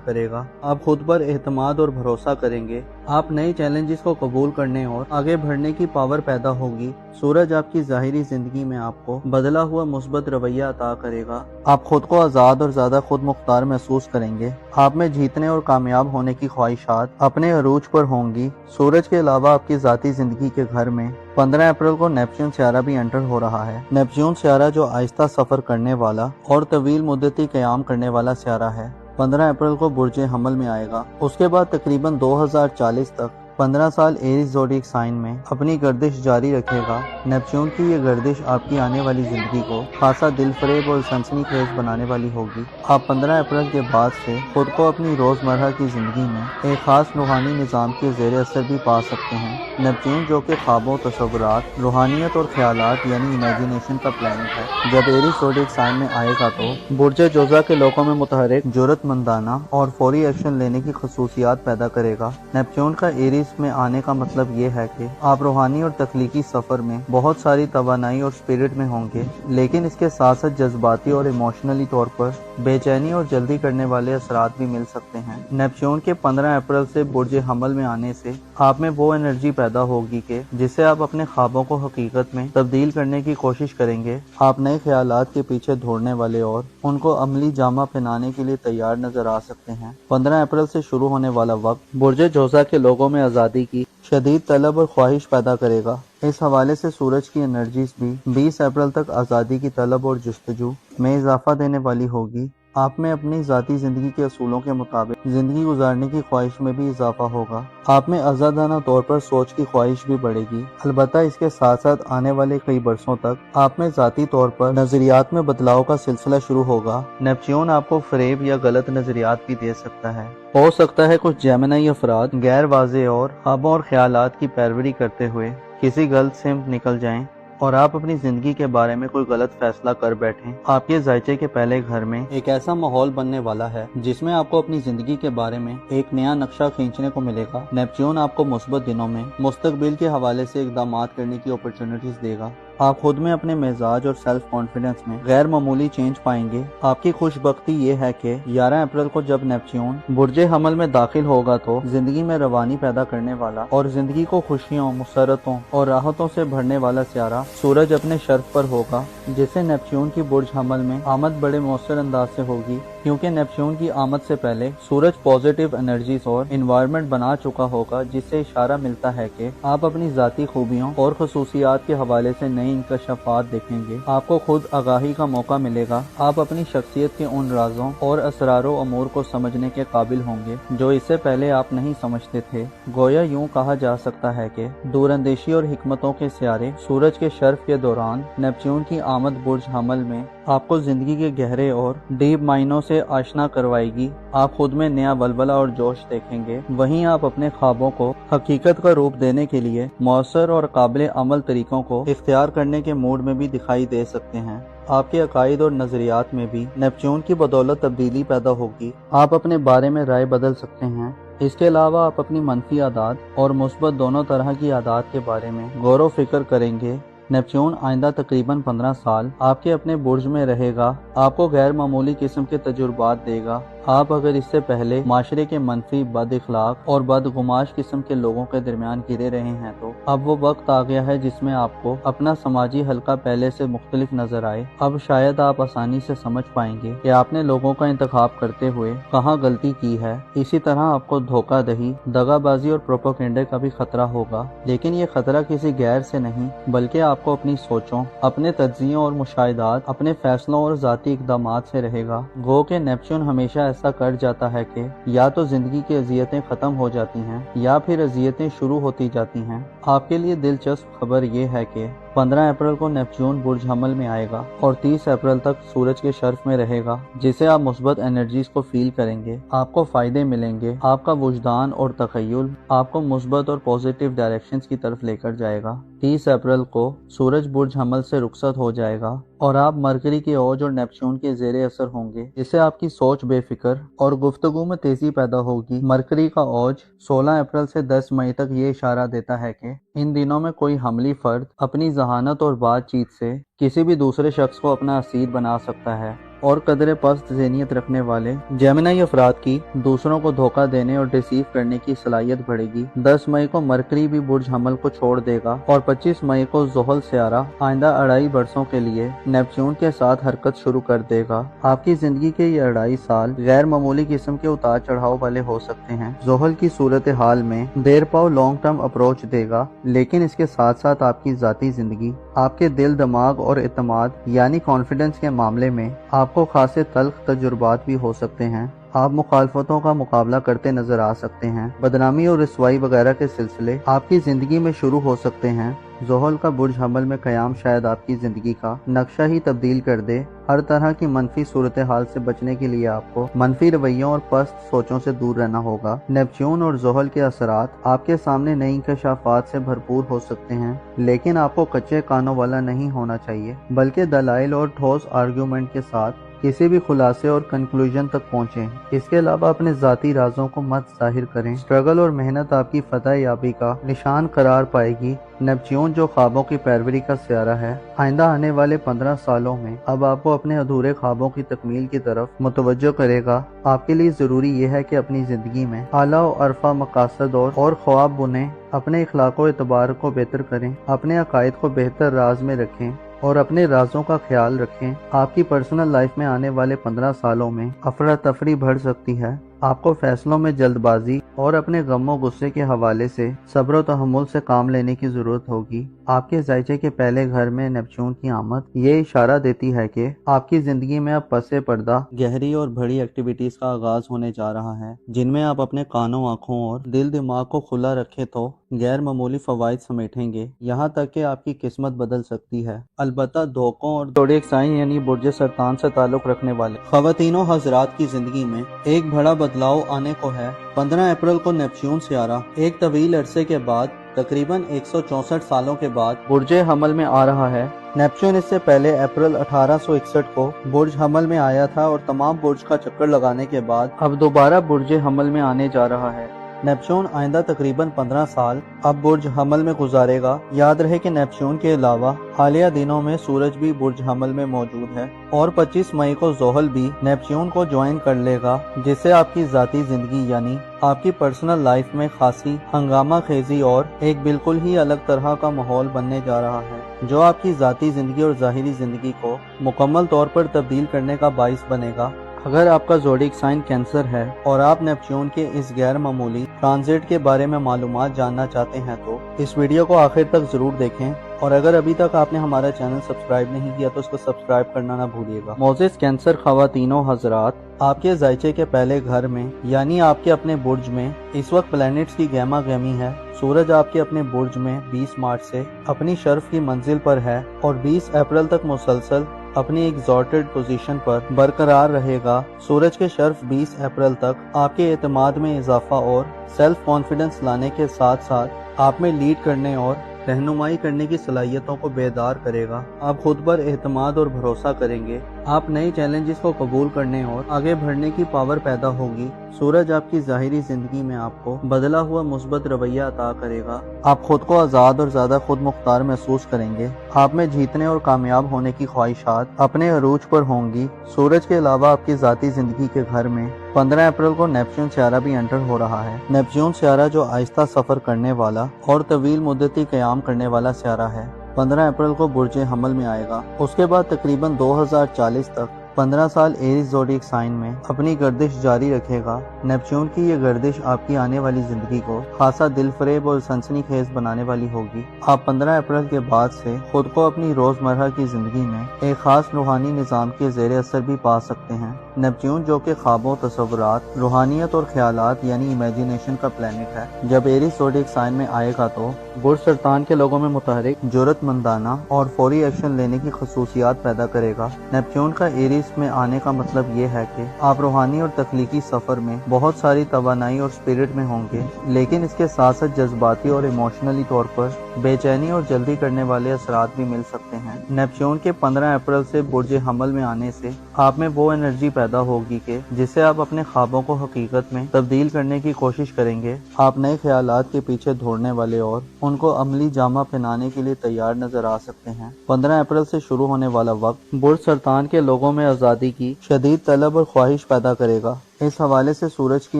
करेगा। आप खुद पर एतमाद और भरोसा करेंगे। आप नए चैलेंजेस को कबूल करने और आगे बढ़ने की पावर पैदा होगी। सूरज आपकी ज़ाहिरी जिंदगी में आपको बदला हुआ मुस्बत रवैया अता करेगा। आप खुद को आज़ाद और ज़्यादा खुद मुख्तार महसूस करेंगे। आप में जीतने और कामयाब होने की ख्वाहिशात अपने अरूज पर होंगी। सूरज के अलावा आपकी ज़ाती जिंदगी के घर में 15 अप्रैल को नेपच्यून सियारा भी एंटर हो रहा है। नेपच्यून सियारा जो आहिस्ता सफर करने वाला और तवील मुद्दती क़याम करने वाला सियारा है, 15 अप्रैल को बुर्ज हमल में आएगा। उसके बाद तकरीबन 2040 तक 15 साल एरीज ज़ोडिएक साइन में अपनी गर्दिश जारी रखेगा। नेपच्यून की ये गर्दिश आपकी आने वाली जिंदगी को खासा दिलफरेब और सनसनीखेज बनाने वाली होगी। आप 15 अप्रैल के बाद से खुद को अपनी रोजमर्रा की जिंदगी में एक खास रूहानी निज़ाम के ज़ेरे असर भी पा सकते हैं। नेपच्यून जो कि ख्वाबों, तसव्वुरात, रूहानियत और ख्यालात यानी इमेजिनेशन का प्लैनेट है, जब एरीज ज़ोडिएक साइन में आएगा तो बुर्ज जोज़ा के लोगों में मुतहरिक, जुर्रतमंदाना और फौरी एक्शन लेने की खसूसियात पैदा करेगा। नेपच्यून का एरीज 20 में आने का मतलब ये है कि आप रूहानी और तख्लीकी सफर में बहुत सारी तवानाई और स्पिरिट में होंगे, लेकिन इसके साथ साथ जज्बाती और इमोशनली तौर पर बेचैनी और जल्दी करने वाले असरात भी मिल सकते हैं। नेपच्यून के 15 अप्रैल से बुर्ज हमल में आने से आप में वो एनर्जी पैदा होगी कि जिससे आप अपने ख्वाबों को हकीकत में तब्दील करने की कोशिश करेंगे। आप नए ख्यालात के पीछे दौड़ने वाले और उनको अमली जामा पहनाने के लिए तैयार नजर आ सकते हैं। 15 अप्रैल से शुरू होने वाला वक्त बुर्ज जोसा के लोगों में आज़ादी की शदीद तलब और ख्वाहिश पैदा करेगा। इस हवाले से सूरज की एनर्जीज भी 20 अप्रैल तक आज़ादी की तलब और जुस्तजू में इजाफा देने वाली होगी। आप में अपनी ज़ाती ज़िंदगी के असूलों के मुताबिक ज़िंदगी गुजारने की ख्वाहिश में भी इजाफा होगा। आप में आज़ादाना तौर पर सोच की ख्वाहिश भी बढ़ेगी। अलबत्ता इसके साथ साथ आने वाले कई बरसों तक आप में ज़ाती तौर पर नज़रियात में बदलाव का सिलसिला शुरू होगा। नेपच्यून आपको फरेब या गलत नज़रियात भी दे सकता है। हो सकता है कुछ जेमिनी अफराद गैर वाज़ेह और ख्वाबों और ख्यालात की पैरवी करते हुए किसी गलत सिमत निकल जाएं और आप अपनी जिंदगी के बारे में कोई गलत फैसला कर बैठें। आपके जायचे के पहले घर में एक ऐसा माहौल बनने वाला है जिसमें आपको अपनी जिंदगी के बारे में एक नया नक्शा खींचने को मिलेगा। नेपच्यून आपको मुस्बत दिनों में मुस्तकबिल के हवाले से इक़दामात करने की अपॉर्चुनिटीज देगा। आप खुद में अपने मिजाज और सेल्फ कॉन्फिडेंस में गैर मामूली चेंज पाएंगे। आपकी खुशबख्ती ये है कि 11 अप्रैल को जब नेपच्यून बुर्ज हमल में दाखिल होगा तो जिंदगी में रवानी पैदा करने वाला और जिंदगी को खुशियों, मुसरतों और राहतों से भरने वाला सियारा सूरज अपने शर्फ पर होगा, जिससे नेपच्यून की बुर्ज हमल में आमद बड़े मौसर अंदाज से होगी, क्योंकि नेपच्यून की आमद से पहले सूरज पॉजिटिव एनर्जीज और इन्वायरमेंट बना चुका होगा, जिससे इशारा मिलता है कि आप अपनी जाती खूबियों और खसूसियात के हवाले से नई इंकशाफात देखेंगे। आपको खुद आगाही का मौका मिलेगा। आप अपनी शख्सियत के उन राजों और असरारो अमूर को समझने के काबिल होंगे जो इससे पहले आप नहीं समझते थे। गोया यूं कहा जा सकता है कि दूरंदेशी और हिकमतों के सियारे सूरज के शर्फ के दौरान नेपच्यून की आमद बुर्ज हमल में आपको जिंदगी के गहरे और डीप मायनों से आशना करवाएगी। आप खुद में नया वलवला और जोश देखेंगे। वहीं आप अपने ख्वाबों को हकीकत का रूप देने के लिए मौसर और काबिल अमल तरीकों को इख्तियार करने के मूड में भी दिखाई दे सकते हैं। आपके अकायद और नजरियात में भी नेपच्यून की बदौलत तब्दीली पैदा होगी। आप अपने बारे में राय बदल सकते हैं। इसके अलावा आप अपनी मनफी आदात और मुस्बत दोनों तरह की आदात के बारे में गौर व फिक्र करेंगे। नेपच्यून आइंदा तकरीबन 15 साल आपके अपने बुर्ज में रहेगा, आपको गैर मामूली किस्म के तजुर्बात देगा। आप अगर इससे पहले माशरे के मनफी, बद इखलाक और बदगुमाश किस्म के लोगों के दरमियान घिरे रहे हैं तो अब वो वक्त आ गया है जिसमें आपको अपना समाजी हल्का पहले से मुख्तलिफ नजर आए। अब शायद आप आसानी से समझ पाएंगे कि आपने लोगों का इंतखाब करते हुए कहाँ गलती की है। इसी तरह आपको धोखा दही, दगाबाजी और प्रोपोगेंडे का भी खतरा होगा, लेकिन ये खतरा किसी गैर से नहीं बल्कि आपको अपनी सोचों, अपने तज्जियों और मुशाहिदात, अपने फैसलों और जाती इक़दामात से रहेगा। गो के नेपच्यून हमेशा ऐसा कर जाता है कि या तो जिंदगी की अजियतें खत्म हो जाती हैं या फिर अजियतें शुरू होती जाती हैं। आपके लिए दिलचस्प खबर ये है कि 15 अप्रैल को नेपच्यून बुर्ज हमल में आएगा और 30 अप्रैल तक सूरज के शर्फ में रहेगा, जिसे आप मुस्बत एनर्जीज को फील करेंगे। आपको फायदे मिलेंगे। आपका वुजदान और तखय्युल आपको मुस्बत और पॉजिटिव डायरेक्शंस की तरफ लेकर जाएगा। 30 अप्रैल को सूरज बुर्ज हमल से रुखसत हो जाएगा और आप मरकरी के ओज और नेपच्यून के जेरे असर होंगे, जिससे आपकी सोच बेफिक्र और गुफ्तगू में तेजी पैदा होगी। मरकरी का ओज 16 अप्रैल से 10 मई तक ये इशारा देता है कि इन दिनों में कोई हमली फर्द अपनी जहानत और बातचीत से किसी भी दूसरे शख्स को अपना असीर बना सकता है और कदरे पस्त ज़हनियत रखने वाले जेमिनी अफराद की दूसरों को धोखा देने और डिसीव करने की सलाहियत बढ़ेगी। 10 मई को मरकरी भी बुर्ज हमल को छोड़ देगा और 25 मई को ज़ोहल सियारा आइंदा 2.5 बरसों के लिए नेपच्यून के साथ हरकत शुरू कर देगा। आपकी जिंदगी के ये 2.5 साल गैर मामूली किस्म के उतार चढ़ाव वाले हो सकते हैं। ज़ोहल की सूरत हाल में देर पाओ लॉन्ग टर्म अप्रोच देगा, लेकिन इसके साथ साथ आपकी जाती जिंदगी, आपके दिल, दिमाग और एतमाद यानी कॉन्फिडेंस के मामले में आपको खासे तल्ख तजुर्बात भी हो सकते हैं। आप मुखालफतों का मुकाबला करते नजर आ सकते हैं। बदनामी और रसवाई वगैरह के सिलसिले आपकी जिंदगी में शुरू हो सकते हैं। ज़ोहल का बुर्ज हमल में क़याम शायद आपकी जिंदगी का नक्शा ही तब्दील कर दे। हर तरह की मनफी सूरत हाल से बचने के लिए आपको मनफी रवैयों और पस्त सोचों से दूर रहना होगा। नेपच्यून और ज़ोहल के असरात आपके सामने नई इंकशाफात से भरपूर हो सकते हैं, लेकिन आपको कच्चे कानों वाला नहीं होना चाहिए, बल्कि दलाइल और ठोस आर्ग्यूमेंट के साथ किसी भी खुलासे और कंक्लूजन तक पहुँचें। इसके अलावा अपने ذاتی रازوں को मत ज़ाहिर करें। स्ट्रगल और मेहनत आपकी फतह याबी का निशान करार पाएगी। नेपच्यून जो ख्वाबों की पैरवी का सियारा है, आइंदा आने वाले 15 सालों में अब आपको अपने अधूरे ख्वाबों की तकमील की तरफ मुतवज्जो करेगा। आपके लिए ज़रूरी यह है कि अपनी ज़िंदगी में आला और अरफा मकासद और ख्वाब बुनें, अपने इखलाक व एतबार को बेहतर करें, अपने अकायद को बेहतर राज में रखें और अपने राजों का ख्याल रखें। आपकी पर्सनल लाइफ में आने वाले 15 सालों में अफरा तफरी बढ़ सकती है। आपको फैसलों में जल्दबाजी और अपने गमों गुस्से के हवाले से सब्र व तहम्मुल से काम लेने की ज़रूरत होगी। आपके जायचे के पहले घर में नेपच्यून की आमद ये इशारा देती है कि आपकी ज़िंदगी में अब पसे पर्दा गहरी और बड़ी एक्टिविटीज़ का आगाज़ होने जा रहा है, जिनमें आप अपने कानों, आँखों और दिल दिमाग को खुला रखें तो गैर मामूली फ़वाइद समेटेंगे। यहाँ तक कि आपकी किस्मत बदल सकती है। अलबत्ता धोखों और ज़ोडिएक साइन यानी बुर्ज सरतान से ताल्लुक़ रखने वाले ख़वातीनों हज़रात की ज़िंदगी में एक बड़ा बदलाव आने को है। 15 अप्रैल को नेपच्यून सियारा एक तवील अरसे के बाद तकरीबन 164 सालों के बाद बुर्ज हमल में आ रहा है। नेपच्यून इससे पहले अप्रैल 1861 को बुर्ज हमल में आया था और तमाम बुर्ज का चक्कर लगाने के बाद अब दोबारा बुर्ज हमल में आने जा रहा है। नेपच्यून आइंदा तकरीबन 15 साल अब बुर्ज हमल में गुजारेगा। याद रहे कि नेपच्यून के अलावा हालिया दिनों में सूरज भी बुर्ज हमल में मौजूद है और 25 मई को ज़ोहल भी नेपच्यून को ज्वाइन कर लेगा, जिससे आपकी ज़ाती ज़िंदगी यानी आपकी पर्सनल लाइफ में खासी हंगामा खेजी और एक बिल्कुल ही अलग तरह का माहौल बनने जा रहा है, जो आपकी ज़ाती ज़िंदगी और ज़ाहिरी ज़िंदगी को मुकम्मल तौर पर तब्दील करने का बाइस बनेगा। अगर आपका ज़ोडिएक साइन कैंसर है और आप नेपच्यून के इस गैर मामूली ट्रांजिट के बारे में मालूमात जानना चाहते हैं तो इस वीडियो को आखिर तक ज़रूर देखें, और अगर अभी तक आपने हमारा चैनल सब्सक्राइब नहीं किया तो उसको सब्सक्राइब करना ना भूलिएगा। मोज़िज़ कैंसर ख़वातीनों हज़रात, आपके जायचे के पहले घर में यानी आपके अपने बुर्ज में इस वक्त प्लैनेट्स की गहमा गहमी है। सूरज आपके अपने बुर्ज में 20 मार्च से अपनी शर्फ की मंजिल पर है और 20 अप्रैल तक मुसलसल अपनी एग्जॉर्टेड पोजीशन पर बरकरार रहेगा। सूरज के शर्फ 20 अप्रैल तक आपके एतमाद में इजाफा और सेल्फ कॉन्फिडेंस लाने के साथ साथ आप में लीड करने और रहनुमाई करने की सलाहियतों को बेदार करेगा। आप खुद पर एतमाद और भरोसा करेंगे। आप नए चैलेंजेस को कबूल करने और आगे बढ़ने की पावर पैदा होगी। सूरज आपकी ज़ाहिरी ज़िंदगी में आपको बदला हुआ मुस्बत रवैया अता करेगा। आप खुद को आज़ाद और ज़्यादा खुद मुख्तार महसूस करेंगे। आप में जीतने और कामयाब होने की ख्वाहिशात अपने अरूज पर होंगी। सूरज के अलावा आपकी ज़ाती ज़िंदगी के घर में 15 अप्रैल को नेपच्यून सियारा भी एंटर हो रहा है। नेपच्यून सियारा जो आहिस्ता सफ़र करने वाला और तवील मुद्दती क़याम करने वाला सियारा है, 15 अप्रैल को बुर्ज हमल में आएगा। उसके बाद तकरीबन 2040 तक 15 साल एरीज ज़ोडिएक साइन में अपनी गर्दिश जारी रखेगा। नेपच्यून की ये गर्दिश आपकी आने वाली जिंदगी को खासा दिलफरेब और सनसनीखेज बनाने वाली होगी। आप 15 अप्रैल के बाद से खुद को अपनी रोजमर्रा की जिंदगी में एक खास रूहानी निज़ाम के ज़ेरे असर भी पा सकते हैं। नेपच्यून जो कि ख्वाबों, तसव्वुरात, रूहानियत और ख्यालात यानी इमेजिनेशन का प्लेनेट है, जब एरीज ज़ोडिएक साइन में आएगा तो बुर्ज सरतान के लोगों में मुतहरिक, जुर्रतमंदाना और फौरी एक्शन लेने की खसूसियात पैदा करेगा। नेपच्यून का एरीज में आने का मतलब ये है कि आप रूहानी और तख्लीकी सफर में बहुत सारी तवानाई और स्पिरिट में होंगे, लेकिन इसके साथ साथ जज्बाती और इमोशनली तौर पर बेचैनी और जल्दी करने वाले असरात भी मिल सकते हैं। नेपच्यून के 15 अप्रैल से बुर्ज हमल में आने से आप में वो एनर्जी पैदा होगी कि जिससे आप अपने ख्वाबों को हकीकत में तब्दील करने की कोशिश करेंगे। आप नए ख्यालात के पीछे दौड़ने वाले और उनको अमली जामा पहनाने के लिए तैयार नजर आ सकते हैं। 15 अप्रैल से शुरू होने वाला वक्त बुर्ज सरतान के लोगों में आज़ादी की शदीद तलब और ख्वाहिश पैदा करेगा। इस हवाले से सूरज की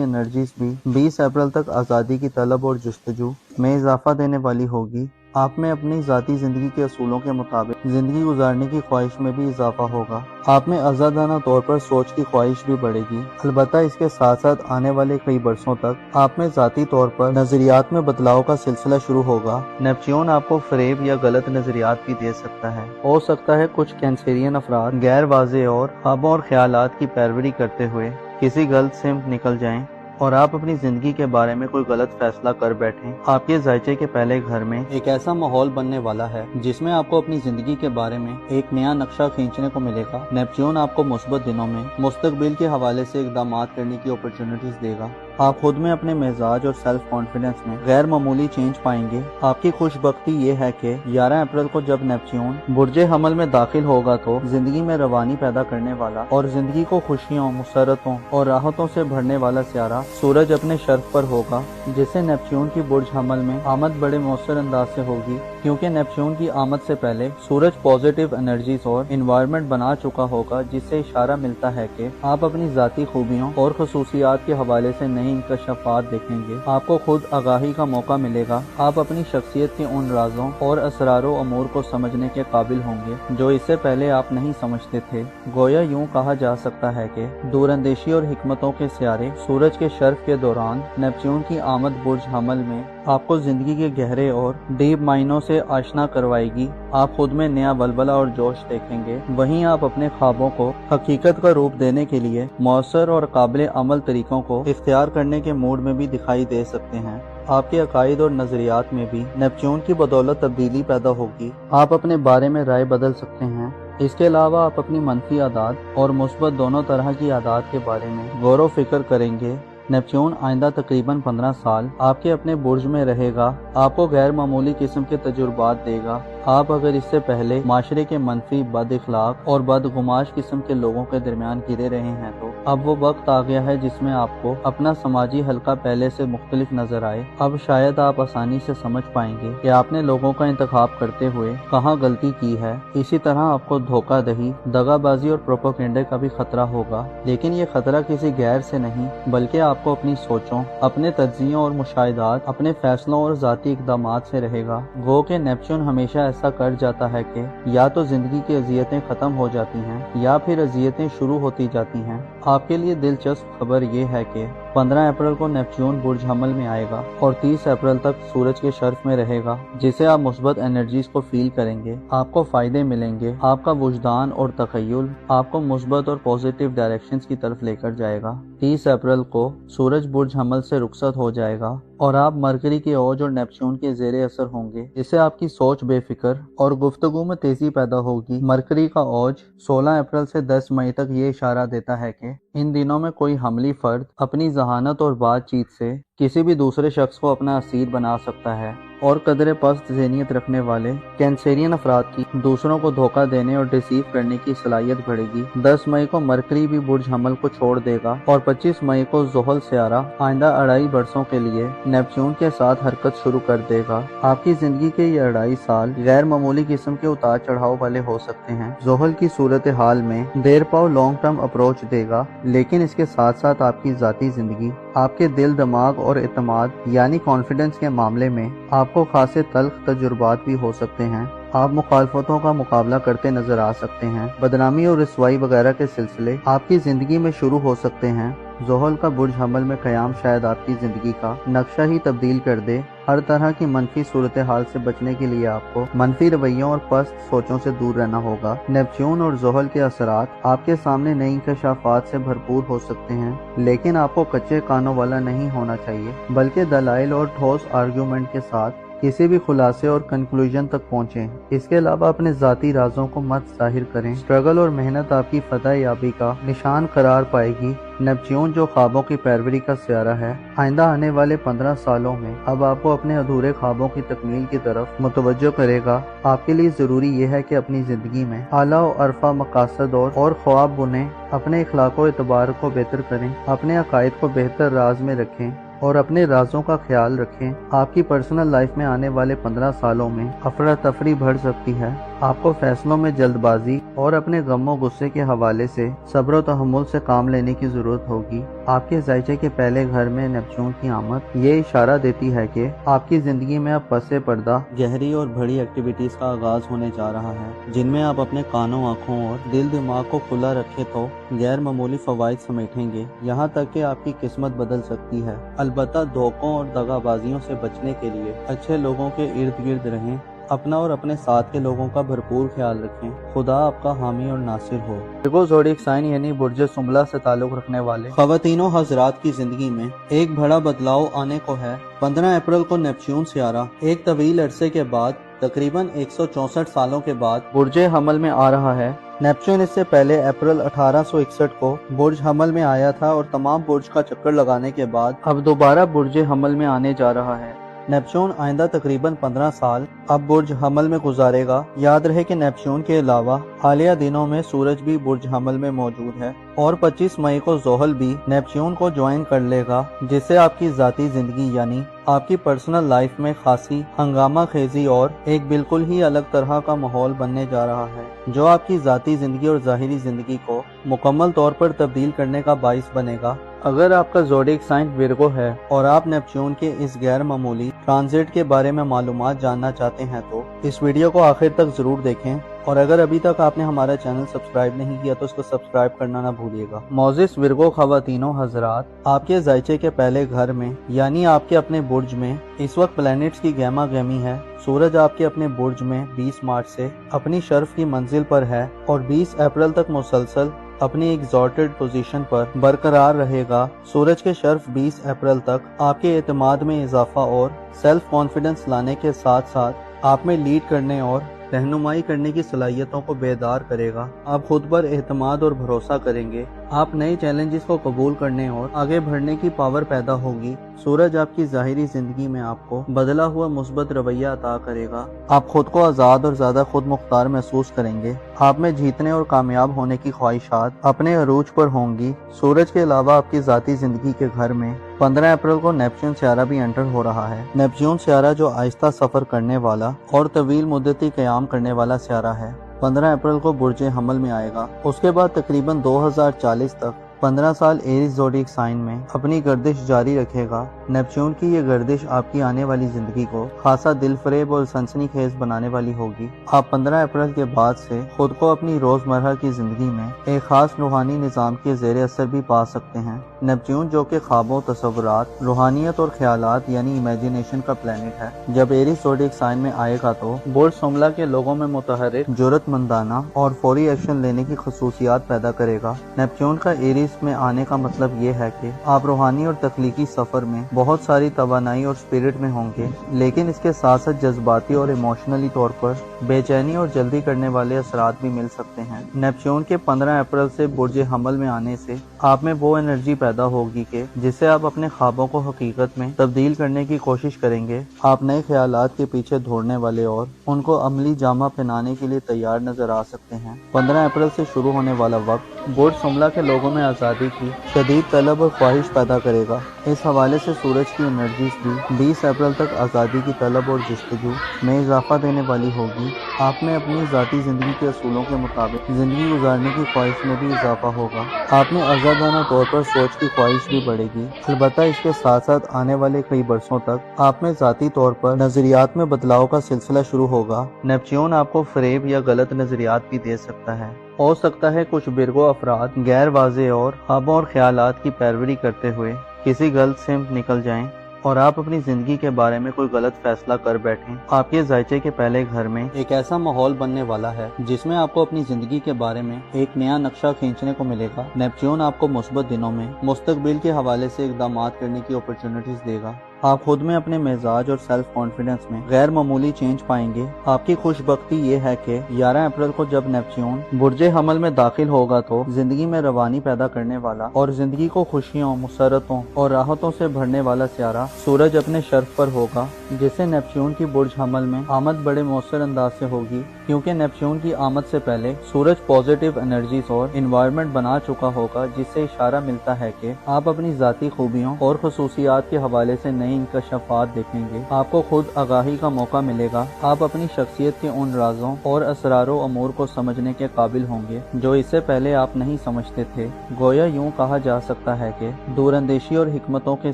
एनर्जीज भी 20 अप्रैल तक आज़ादी की तलब और जुस्तजू में इजाफा देने वाली होगी। आप में अपनी ज़ाती ज़िंदगी के असूलों के मुताबिक ज़िंदगी गुजारने की ख्वाहिश में भी इजाफा होगा। आप में आज़ादाना तौर पर सोच की ख्वाहिश भी बढ़ेगी। अलबत्ता इसके साथ साथ आने वाले कई बरसों तक आप में ज़ाती तौर पर नज़रियात में बदलाव का सिलसिला शुरू होगा। नेपच्यून आपको फरेब या गलत नज़रियात भी दे सकता है। हो सकता है कुछ कैंसेरियन अफराद गैर वाज़ेह और ख्वाबों और ख्यालात की पैरवी करते हुए किसी गलत सिमत निकल जाएं और आप अपनी जिंदगी के बारे में कोई गलत फैसला कर बैठें। आपके जायचे के पहले घर में एक ऐसा माहौल बनने वाला है जिसमें आपको अपनी जिंदगी के बारे में एक नया नक्शा खींचने को मिलेगा। नेपच्यून आपको मुस्बत दिनों में मुस्तकबिल के हवाले से इक़दामात करने की अपॉर्चुनिटीज देगा। आप खुद में अपने मिजाज और सेल्फ कॉन्फिडेंस में गैर मामूली चेंज पाएंगे। आपकी खुशबख्ती ये है कि 11 अप्रैल को जब नेपच्यून बुर्जे हमल में दाखिल होगा तो जिंदगी में रवानी पैदा करने वाला और जिंदगी को खुशियों, मुसरतों और राहतों से भरने वाला सियारा सूरज अपने शर्फ पर होगा, जिससे नेपच्यून की बुर्ज हमल में आमद बड़े मौसर अंदाज से होगी, क्योंकि नेपच्यून की आमद से पहले सूरज पॉजिटिव एनर्जीज और इन्वायरमेंट बना चुका होगा, जिससे इशारा मिलता है कि आप अपनी जाती खूबियों और खसूसियात के हवाले से नई इंकशाफात देखेंगे। आपको खुद आगाही का मौका मिलेगा। आप अपनी शख्सियत के उन राजों और असरारो अमूर को समझने के काबिल होंगे जो इससे पहले आप नहीं समझते थे। गोया यूं कहा जा सकता है कि दूरंदेशी और हिकमतों के सियारे सूरज के शर्फ के दौरान नेपच्यून की आमद बुर्ज हमल में आपको जिंदगी के गहरे और डीप मायनों से आशना करवाएगी। आप खुद में नया बलबला और जोश देखेंगे। वहीं आप अपने ख्वाबों को हकीकत का रूप देने के लिए मौसर और काबिल अमल तरीकों को इख्तियार करने के मूड में भी दिखाई दे सकते हैं। आपके अकायद और नजरियात में भी नेपच्यून की बदौलत तब्दीली पैदा होगी। आप अपने बारे में राय बदल सकते हैं। इसके अलावा आप अपनी मनफी आदत और मुस्बत दोनों तरह की आदत के बारे में गौर व फिक्र करेंगे। नेपच्यून आइंदा तकरीबन 15 साल आपके अपने बुर्ज में रहेगा, आपको गैर मामूली किस्म के तजुर्बात देगा। आप अगर इससे पहले माशरे के मनफी, बद इखलाक और बदगुमाश किस्म के लोगों के दरमियान गिरे रहे हैं तो अब वो वक्त आ गया है जिसमें आपको अपना समाजी हल्का पहले से मुख्तलिफ नजर आए। अब शायद आप आसानी से समझ पाएंगे कि आपने लोगों का इंतखाब करते हुए कहाँ गलती की है। इसी तरह आपको धोखा दही, दगाबाजी और प्रोपोगेंडे का भी खतरा होगा, लेकिन ये खतरा किसी गैर से नहीं बल्कि आपको अपनी सोचों, अपने तज्जियों और मुशाहिदात, अपने फैसलों और जाती इकदामात से रहेगा। गो के नेपच्यून हमेशा ऐसा कर जाता है कि या तो जिंदगी की अजियतें खत्म हो जाती हैं या फिर अजियतें शुरू होती जाती हैं। आपके लिए दिलचस्प खबर ये है कि 15 अप्रैल को नेपच्यून बुर्ज हमल में आएगा और 30 अप्रैल तक सूरज के शर्फ में रहेगा, जिसे आप मुस्बत एनर्जीज को फील करेंगे। आपको फायदे मिलेंगे। आपका वुजदान और तखय्युल आपको मुस्बत और पॉजिटिव डायरेक्शंस की तरफ लेकर जाएगा। 30 अप्रैल को सूरज बुर्ज हमल से रुखसत हो जाएगा और आप मरकरी के ओज और नेपच्यून के जेरे असर होंगे, जिससे आपकी सोच बेफिक्र और गुफ्तगू में तेजी पैदा होगी। मरकरी का ओज 16 अप्रैल से 10 मई तक ये इशारा देता है कि इन दिनों में कोई हमली फर्द अपनी जहानत और बातचीत से किसी भी दूसरे शख्स को अपना असीर बना सकता है और कदरे पस्त ज़हनियत रखने वाले कैंसेरियन अफराद की दूसरों को धोखा देने और डिसीव करने की सलाहियत बढ़ेगी। 10 मई को मरकरी भी बुर्ज हमल को छोड़ देगा और 25 मई को ज़ोहल सियारा आइंदा 2.5 बरसों के लिए नेपच्यून के साथ हरकत शुरू कर देगा। आपकी जिंदगी के ये 2.5 साल गैर मामूली किस्म के उतार चढ़ाव वाले हो सकते हैं। ज़ोहल की सूरत हाल में देर पाव लॉन्ग टर्म अप्रोच देगा, लेकिन इसके साथ साथ आपकी जाती जिंदगी, आपके दिल, दिमाग और एतमाद यानी कॉन्फिडेंस के मामले में आपको खासे तल्ख तजुर्बात भी हो सकते हैं। आप मुखालफतों का मुकाबला करते नजर आ सकते हैं। बदनामी और रसवाई वगैरह के सिलसिले आपकी जिंदगी में शुरू हो सकते हैं। ज़ोहल का बुर्ज हमल में क़याम शायद आपकी जिंदगी का नक्शा ही तब्दील कर दे। हर तरह की मनफी सूरत हाल से बचने के लिए आपको मनफी रवैयों और पस्त सोचों से दूर रहना होगा। नेपच्यून और ज़ोहल के असरात आपके सामने नई इंकशाफात से भरपूर हो सकते हैं, लेकिन आपको कच्चे कानों वाला नहीं होना चाहिए, बल्कि दलाइल और ठोस आर्ग्यूमेंट के साथ किसी भी खुलासे और कंक्लूजन तक पहुँचें। इसके अलावा अपने जाती राजों को मत जाहिर करें। स्ट्रगल और मेहनत आपकी फतह याबी का निशान करार पाएगी। नेपच्यून जो ख्वाबों की पैरवी का सियारा है, आइंदा आने वाले 15 सालों में अब आपको अपने अधूरे ख्वाबों की तकमील की तरफ मुतवज्जो करेगा। आपके लिए जरूरी यह है कि अपनी जिंदगी में आला और अरफा मकासद और ख्वाब बुनें, अपने इखलाक व एतबार को बेहतर करें, अपने अकायद को बेहतर राज में रखें और अपने राजों का ख्याल रखें। आपकी पर्सनल लाइफ में आने वाले 15 सालों में अफरा तफरी बढ़ सकती है। आपको फैसलों में जल्दबाजी और अपने गमों गुस्से के हवाले से सब्र और तहम्मुल से काम लेने की जरूरत होगी। आपके जायचे के पहले घर में नेपच्यून की आमद ये इशारा देती है कि आपकी जिंदगी में अब पसे पर्दा गहरी और बड़ी एक्टिविटीज का आगाज होने जा रहा है, जिनमें आप अपने कानों, आँखों और दिल दिमाग को खुला रखे तो गैर मामूली फवाइद समेटेंगे। यहाँ तक कि आपकी किस्मत बदल सकती है। अलबत्ता धोखों और दगाबाजियों से बचने के लिए अच्छे लोगों के इर्द गिर्द रहें। अपना और अपने साथ के लोगों का भरपूर ख्याल रखें। खुदा आपका हामी और नासिर हो। विर्गो ज़ोडिएक साइन यानी बुर्ज सुंबला से ताल्लुक रखने वाले ख़वातीनों हज़रात की जिंदगी में एक बड़ा बदलाव आने को है। 15 अप्रैल को नेपच्यून सियारा एक तवील अरसे के बाद तकरीबन 164 सालों के बाद बुर्ज हमल में आ रहा है नेपच्यून इससे पहले अप्रैल 1861 को बुर्ज हमल में आया था और तमाम बुर्ज का चक्कर लगाने के बाद अब दोबारा बुर्ज हमल में आने जा रहा है। नेपच्यून आइंदा तकरीबन 15 साल अब बुर्ज हमल में गुजारेगा। याद रहे कि नेपच्यून के अलावा हालिया दिनों में सूरज भी बुर्ज हमल में मौजूद है और 25 मई को जोहल भी नेपच्यून को ज्वाइन कर लेगा, जिससे आपकी जाती जिंदगी यानी आपकी पर्सनल लाइफ में खासी हंगामा खेजी और एक बिल्कुल ही अलग तरह का माहौल बनने जा रहा है, जो आपकी जाती जिंदगी और जाहिरी जिंदगी को मुकम्मल तौर पर तब्दील करने का बाइस बनेगा। अगर आपका ज़ोडिएक साइन विर्गो है और आप नेपच्यून के इस गैर मामूली ट्रांजिट के बारे में मालूमात जानना चाहते हैं तो इस वीडियो को आखिर तक जरूर देखें, और अगर अभी तक आपने हमारा चैनल सब्सक्राइब नहीं किया तो इसको सब्सक्राइब करना ना भूलिएगा। मोजिस विर्गो खवातीनों हजरात, आपके जायचे के पहले घर में यानी आपके अपने बुर्ज में इस वक्त प्लैनेट्स की गहमा गहमी है। सूरज आपके अपने बुर्ज में 20 मार्च से अपनी शर्फ की मंजिल पर है और 20 अप्रैल तक मुसलसल अपनी एग्जॉर्टेड पोजीशन पर बरकरार रहेगा। सूरज के शर्फ 20 अप्रैल तक आपके एतमाद में इजाफा और सेल्फ कॉन्फिडेंस लाने के साथ साथ आप में लीड करने और रहनुमाई करने की सलाहियतों को बेदार करेगा। आप खुद पर एतमाद और भरोसा करेंगे। आप नए चैलेंजेस को कबूल करने और आगे बढ़ने की पावर पैदा होगी। सूरज आपकी जाहिरी जिंदगी में आपको बदला हुआ मुस्बत रवैया अता करेगा। आप खुद को आज़ाद और ज़्यादा खुद मुख्तार महसूस करेंगे। आप में जीतने और कामयाब होने की ख्वाहिशात अपने अरूज पर होंगी। सूरज के अलावा आपकी जाती जिंदगी के घर में 15 अप्रैल को नेपच्यून सियारा भी एंटर हो रहा है। नेपच्यून सियारा जो आहिस्ता सफर करने वाला और तवील मुद्दती क़याम करने वाला सियारा है, 15 अप्रैल को बुर्ज हमल में आएगा। उसके बाद तकरीबन 2040 तक 15 साल एरीज ज़ोडिएक साइन में अपनी गर्दिश जारी रखेगा। नेपच्यून की ये गर्दिश आपकी आने वाली जिंदगी को खासा दिलफरेब और सनसनीखेज बनाने वाली होगी। आप 15 अप्रैल के बाद से खुद को अपनी रोजमर्रा की जिंदगी में एक खास रूहानी निज़ाम के ज़ेर असर भी पा सकते हैं। नेपच्यून जो कि ख्वाबों, तसव्वुरात, रूहानियत और ख्यालात यानी इमेजिनेशन का प्लेनेट है, जब एरीज ज़ोडिएक साइन में आएगा तो बुर्ज शुमला के लोगों में मुतहर्रिक, जुर्रतमंदाना और फौरी एक्शन लेने की खसूसियात पैदा करेगा। नेपच्यून का एरीज में आने का मतलब ये है कि आप रूहानी और तख्लीकी सफर में बहुत सारी तवानाई और स्पिरिट में होंगे, लेकिन इसके साथ साथ जज्बाती और इमोशनली तौर पर बेचैनी और जल्दी करने वाले असरात भी मिल सकते हैं। नेपच्यून के 15 अप्रैल से बुर्ज हमल में आने से आप में वो एनर्जी पैदा होगी कि जिससे आप अपने ख्वाबों को हकीकत में तब्दील करने की कोशिश करेंगे। आप नए ख्यालात के पीछे दौड़ने वाले और उनको अमली जामा पहनाने के लिए तैयार नजर आ सकते हैं। 15 अप्रैल से शुरू होने वाला वक्त बुर्ज शुमला के लोगों में आज़ादी की शदीद तलब और ख्वाहिश पैदा करेगा। इस हवाले से सूरज की एनर्जीज भी 20 अप्रैल तक आज़ादी की तलब और जस्तजू में इजाफा देने वाली होगी। आप में अपनी ज़ाती ज़िंदगी के असूलों के मुताबिक ज़िंदगी गुजारने की ख्वाहिश में भी इजाफा होगा। आप में आज़ादाना तौर पर सोच की ख्वाहिश भी बढ़ेगी। अलबत्ता इसके साथ साथ आने वाले कई बरसों तक आप में ज़ाती तौर पर नज़रियात में बदलाव का सिलसिला शुरू होगा। नेपच्यून आपको फरेब या गलत नज़रियात भी दे सकता है। हो सकता है कुछ बिरगो अफराद गैर वाज़ेह और ख्वाबों और ख्यालात की पैरवी करते हुए किसी गलत से निकल जाएं और आप अपनी जिंदगी के बारे में कोई गलत फैसला कर बैठें। आपके जायचे के पहले घर में एक ऐसा माहौल बनने वाला है जिसमें आपको अपनी जिंदगी के बारे में एक नया नक्शा खींचने को मिलेगा। नेपच्यून आपको मुस्बत दिनों में मुस्तकबिल के हवाले से इक़दाम करने की अपॉर्चुनिटीज देगा। आप खुद में अपने मिजाज और सेल्फ कॉन्फिडेंस में गैर मामूली चेंज पाएंगे। आपकी खुशबख्ती ये है कि 11 अप्रैल को जब नेपच्यून बुर्ज हमल में दाखिल होगा तो जिंदगी में रवानी पैदा करने वाला और जिंदगी को खुशियों, मुसरतों और राहतों से भरने वाला सियारा सूरज अपने शर्फ पर होगा, जिससे नेपच्यून की बुर्ज हमल में आमद बड़े मौसर अंदाज से होगी, क्योंकि नेपच्यून की आमद से पहले सूरज पॉजिटिव एनर्जीज और इन्वायरमेंट बना चुका होगा, जिससे इशारा मिलता है कि आप अपनी जाती खूबियों और खसूसियात के हवाले से नई इंकशाफात देखेंगे। आपको खुद आगाही का मौका मिलेगा। आप अपनी शख्सियत के उन राजों और असरारों अमूर को समझने के काबिल होंगे जो इससे पहले आप नहीं समझते थे। गोया यूं कहा जा सकता है कि दूरंदेशी और हिकमतों के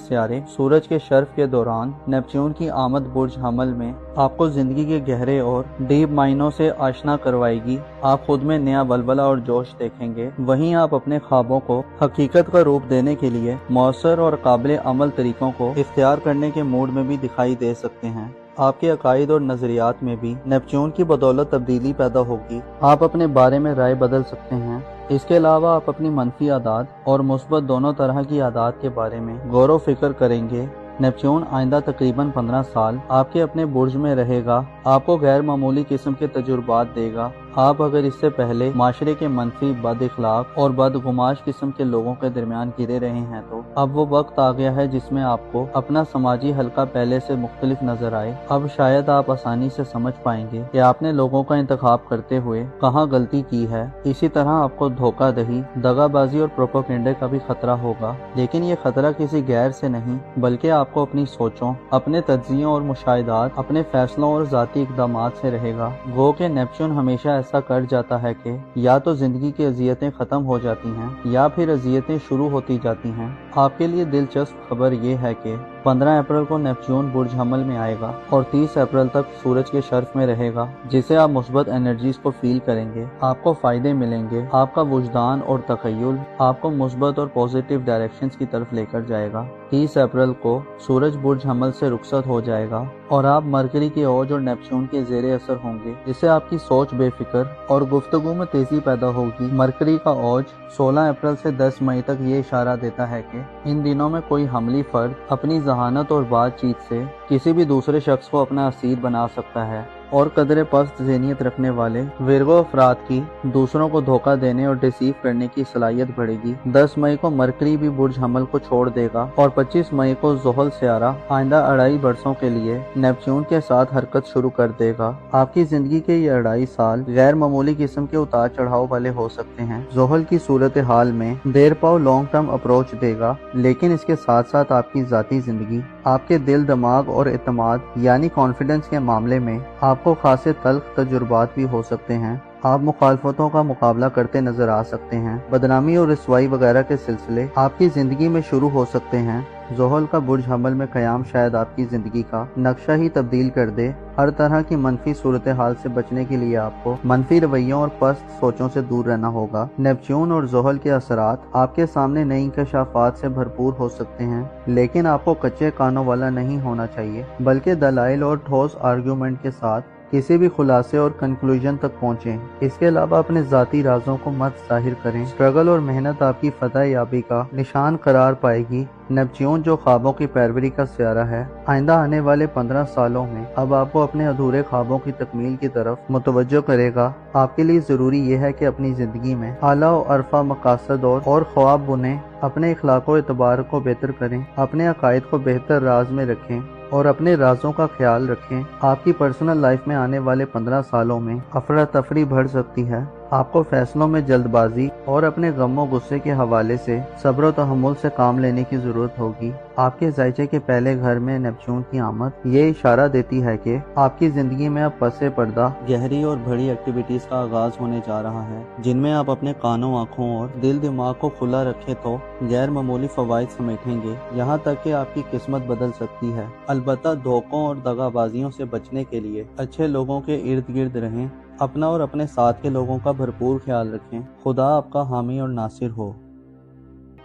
सियारे सूरज के शर्फ के दौरान नेपच्यून की आमद बुर्ज हमल में आपको जिंदगी के गहरे और डीप मायनों से आशना करवाएगी। आप खुद में नया बलबला और जोश देखेंगे। वहीं आप अपने ख्वाबों को हकीकत का रूप देने के लिए मौसर और काबिल अमल तरीकों को इख्तियार करने के मूड में भी दिखाई दे सकते हैं। आपके अकायद और नजरियात में भी नेपच्यून की बदौलत तब्दीली पैदा होगी। आप अपने बारे में राय बदल सकते हैं। इसके अलावा आप अपनी मनफी आदात और मुस्बत दोनों तरह की आदात के बारे में गौर व फिक्र करेंगे। नेपच्यून आइंदा तकरीबन 15 साल आपके अपने बुर्ज में रहेगा, आपको गैर मामूली किस्म के तजुर्बात देगा। आप अगर इससे पहले माशरे के मनफी, बद इखलाक और बदगुमाश किस्म के लोगों के दरमियान गिरे रहे हैं तो अब वो वक्त आ गया है जिसमें आपको अपना समाजी हल्का पहले से मुख्तलिफ नजर आए। अब शायद आप आसानी से समझ पाएंगे कि आपने लोगों का इंतखाब करते हुए कहाँ गलती की है। इसी तरह आपको धोखा दही, दगाबाजी और प्रोपेगेंडे का भी खतरा होगा, लेकिन ये खतरा किसी गैर से नहीं बल्कि आपको अपनी सोचों, अपने तज्जियों और मुशाहिदात, अपने फैसलों और जाती इकदामात से रहेगा। गो के नेपच्यून हमेशा ऐसा कर जाता है कि या तो जिंदगी की अजियतें खत्म हो जाती हैं या फिर अजियतें शुरू होती जाती हैं। आपके लिए दिलचस्प खबर ये है कि 15 अप्रैल को नेपच्यून बुर्ज हमल में आएगा और 30 अप्रैल तक सूरज के शर्फ में रहेगा, जिसे आप मुस्बत एनर्जीज को फील करेंगे। आपको फायदे मिलेंगे, आपका वुजदान और तखय्युल आपको मुस्बत और पॉजिटिव डायरेक्शंस की तरफ लेकर जाएगा। 30 अप्रैल को सूरज बुर्ज हमल से रुखसत हो जाएगा और आप मरकरी के औज और नेपच्यून के जेरे असर होंगे, जिससे आपकी सोच बेफिक्र और गुफ्तगू में तेजी पैदा होगी। मरकरी का औज 16 अप्रैल से 10 मई तक ये इशारा देता है कि इन दिनों में कोई हमली फर्द अपनी जहानत और बातचीत से किसी भी दूसरे शख्स को अपना असीर बना सकता है और कदरे पस्त ज़हनियत रखने वाले विरगो अफराद की दूसरों को धोखा देने और डिसीव करने की सलाहियत बढ़ेगी। 10 मई को मरकरी भी बुर्ज हमल को छोड़ देगा और 25 मई को ज़ोहल सियारा आइंदा 2.5 बरसों के लिए नेपच्यून के साथ हरकत शुरू कर देगा। आपकी जिंदगी के ये 2.5 साल गैर मामूली किस्म के उतार चढ़ाव वाले हो सकते हैं। ज़ोहल की सूरत हाल में देर पाओ लॉन्ग टर्म अप्रोच देगा, लेकिन इसके साथ साथ आपकी जाती जिंदगी, आपके दिल, दिमाग और एतमाद यानी कॉन्फिडेंस के मामले में आपको खासे तल्ख तजुर्बात भी हो सकते हैं। आप मुखालफतों का मुकाबला करते नजर आ सकते हैं। बदनामी और रसवाई वगैरह के सिलसिले आपकी जिंदगी में शुरू हो सकते हैं। ज़ोहल का बुर्ज हमल में क़याम शायद आपकी जिंदगी का नक्शा ही तब्दील कर दे। हर तरह की मनफी सूरत हाल से बचने के लिए आपको मनफी रवैयों और पस्त सोचों से दूर रहना होगा। नेपच्यून और ज़ोहल के असरात आपके सामने नई इंकशाफात से भरपूर हो सकते हैं, लेकिन आपको कच्चे कानों वाला नहीं होना चाहिए, बल्कि दलाइल और ठोस आर्ग्यूमेंट के साथ किसी भी खुलासे और कंक्लूजन तक पहुँचें। इसके अलावा अपने ज़ाती राजों को मत जाहिर करें। स्ट्रगल और मेहनत आपकी फतह याबी का निशान करार पाएगी। नेपच्यून जो ख्वाबों की पैरवी का सियारा है, आइंदा आने वाले 15 सालों में अब आपको अपने अधूरे ख्वाबों की तकमील की तरफ मुतवज्जो करेगा। आपके लिए ज़रूरी यह है कि अपनी ज़िंदगी में आला और अरफा मकासद और ख्वाब बुनें, अपने इखलाक व एतबार को बेहतर करें, अपने अकायद को बेहतर राज में रखें और अपने राजों का ख्याल रखें। आपकी पर्सनल लाइफ में आने वाले 15 सालों में अफरा तफरी बढ़ सकती है। आपको फैसलों में जल्दबाजी और अपने गमों गुस्से के हवाले से सब्र और तहम्मुल से काम लेने की जरूरत होगी। आपके जायचे के पहले घर में नेपच्यून की आमद ये इशारा देती है कि आपकी जिंदगी में अब पसे पर्दा गहरी और बड़ी एक्टिविटीज का आगाज होने जा रहा है, जिनमें आप अपने कानों, आँखों और दिल दिमाग को खुला रखें तो गैर मामूली फवाइद समेटेंगे। यहाँ तक कि आपकी किस्मत बदल सकती है। अलबत्ता धोखों और दगाबाजियों से बचने के लिए अच्छे लोगों के इर्द गिर्द रहें, अपना और अपने साथ के लोगों का भरपूर ख्याल रखें। खुदा आपका हामी और नासिर हो।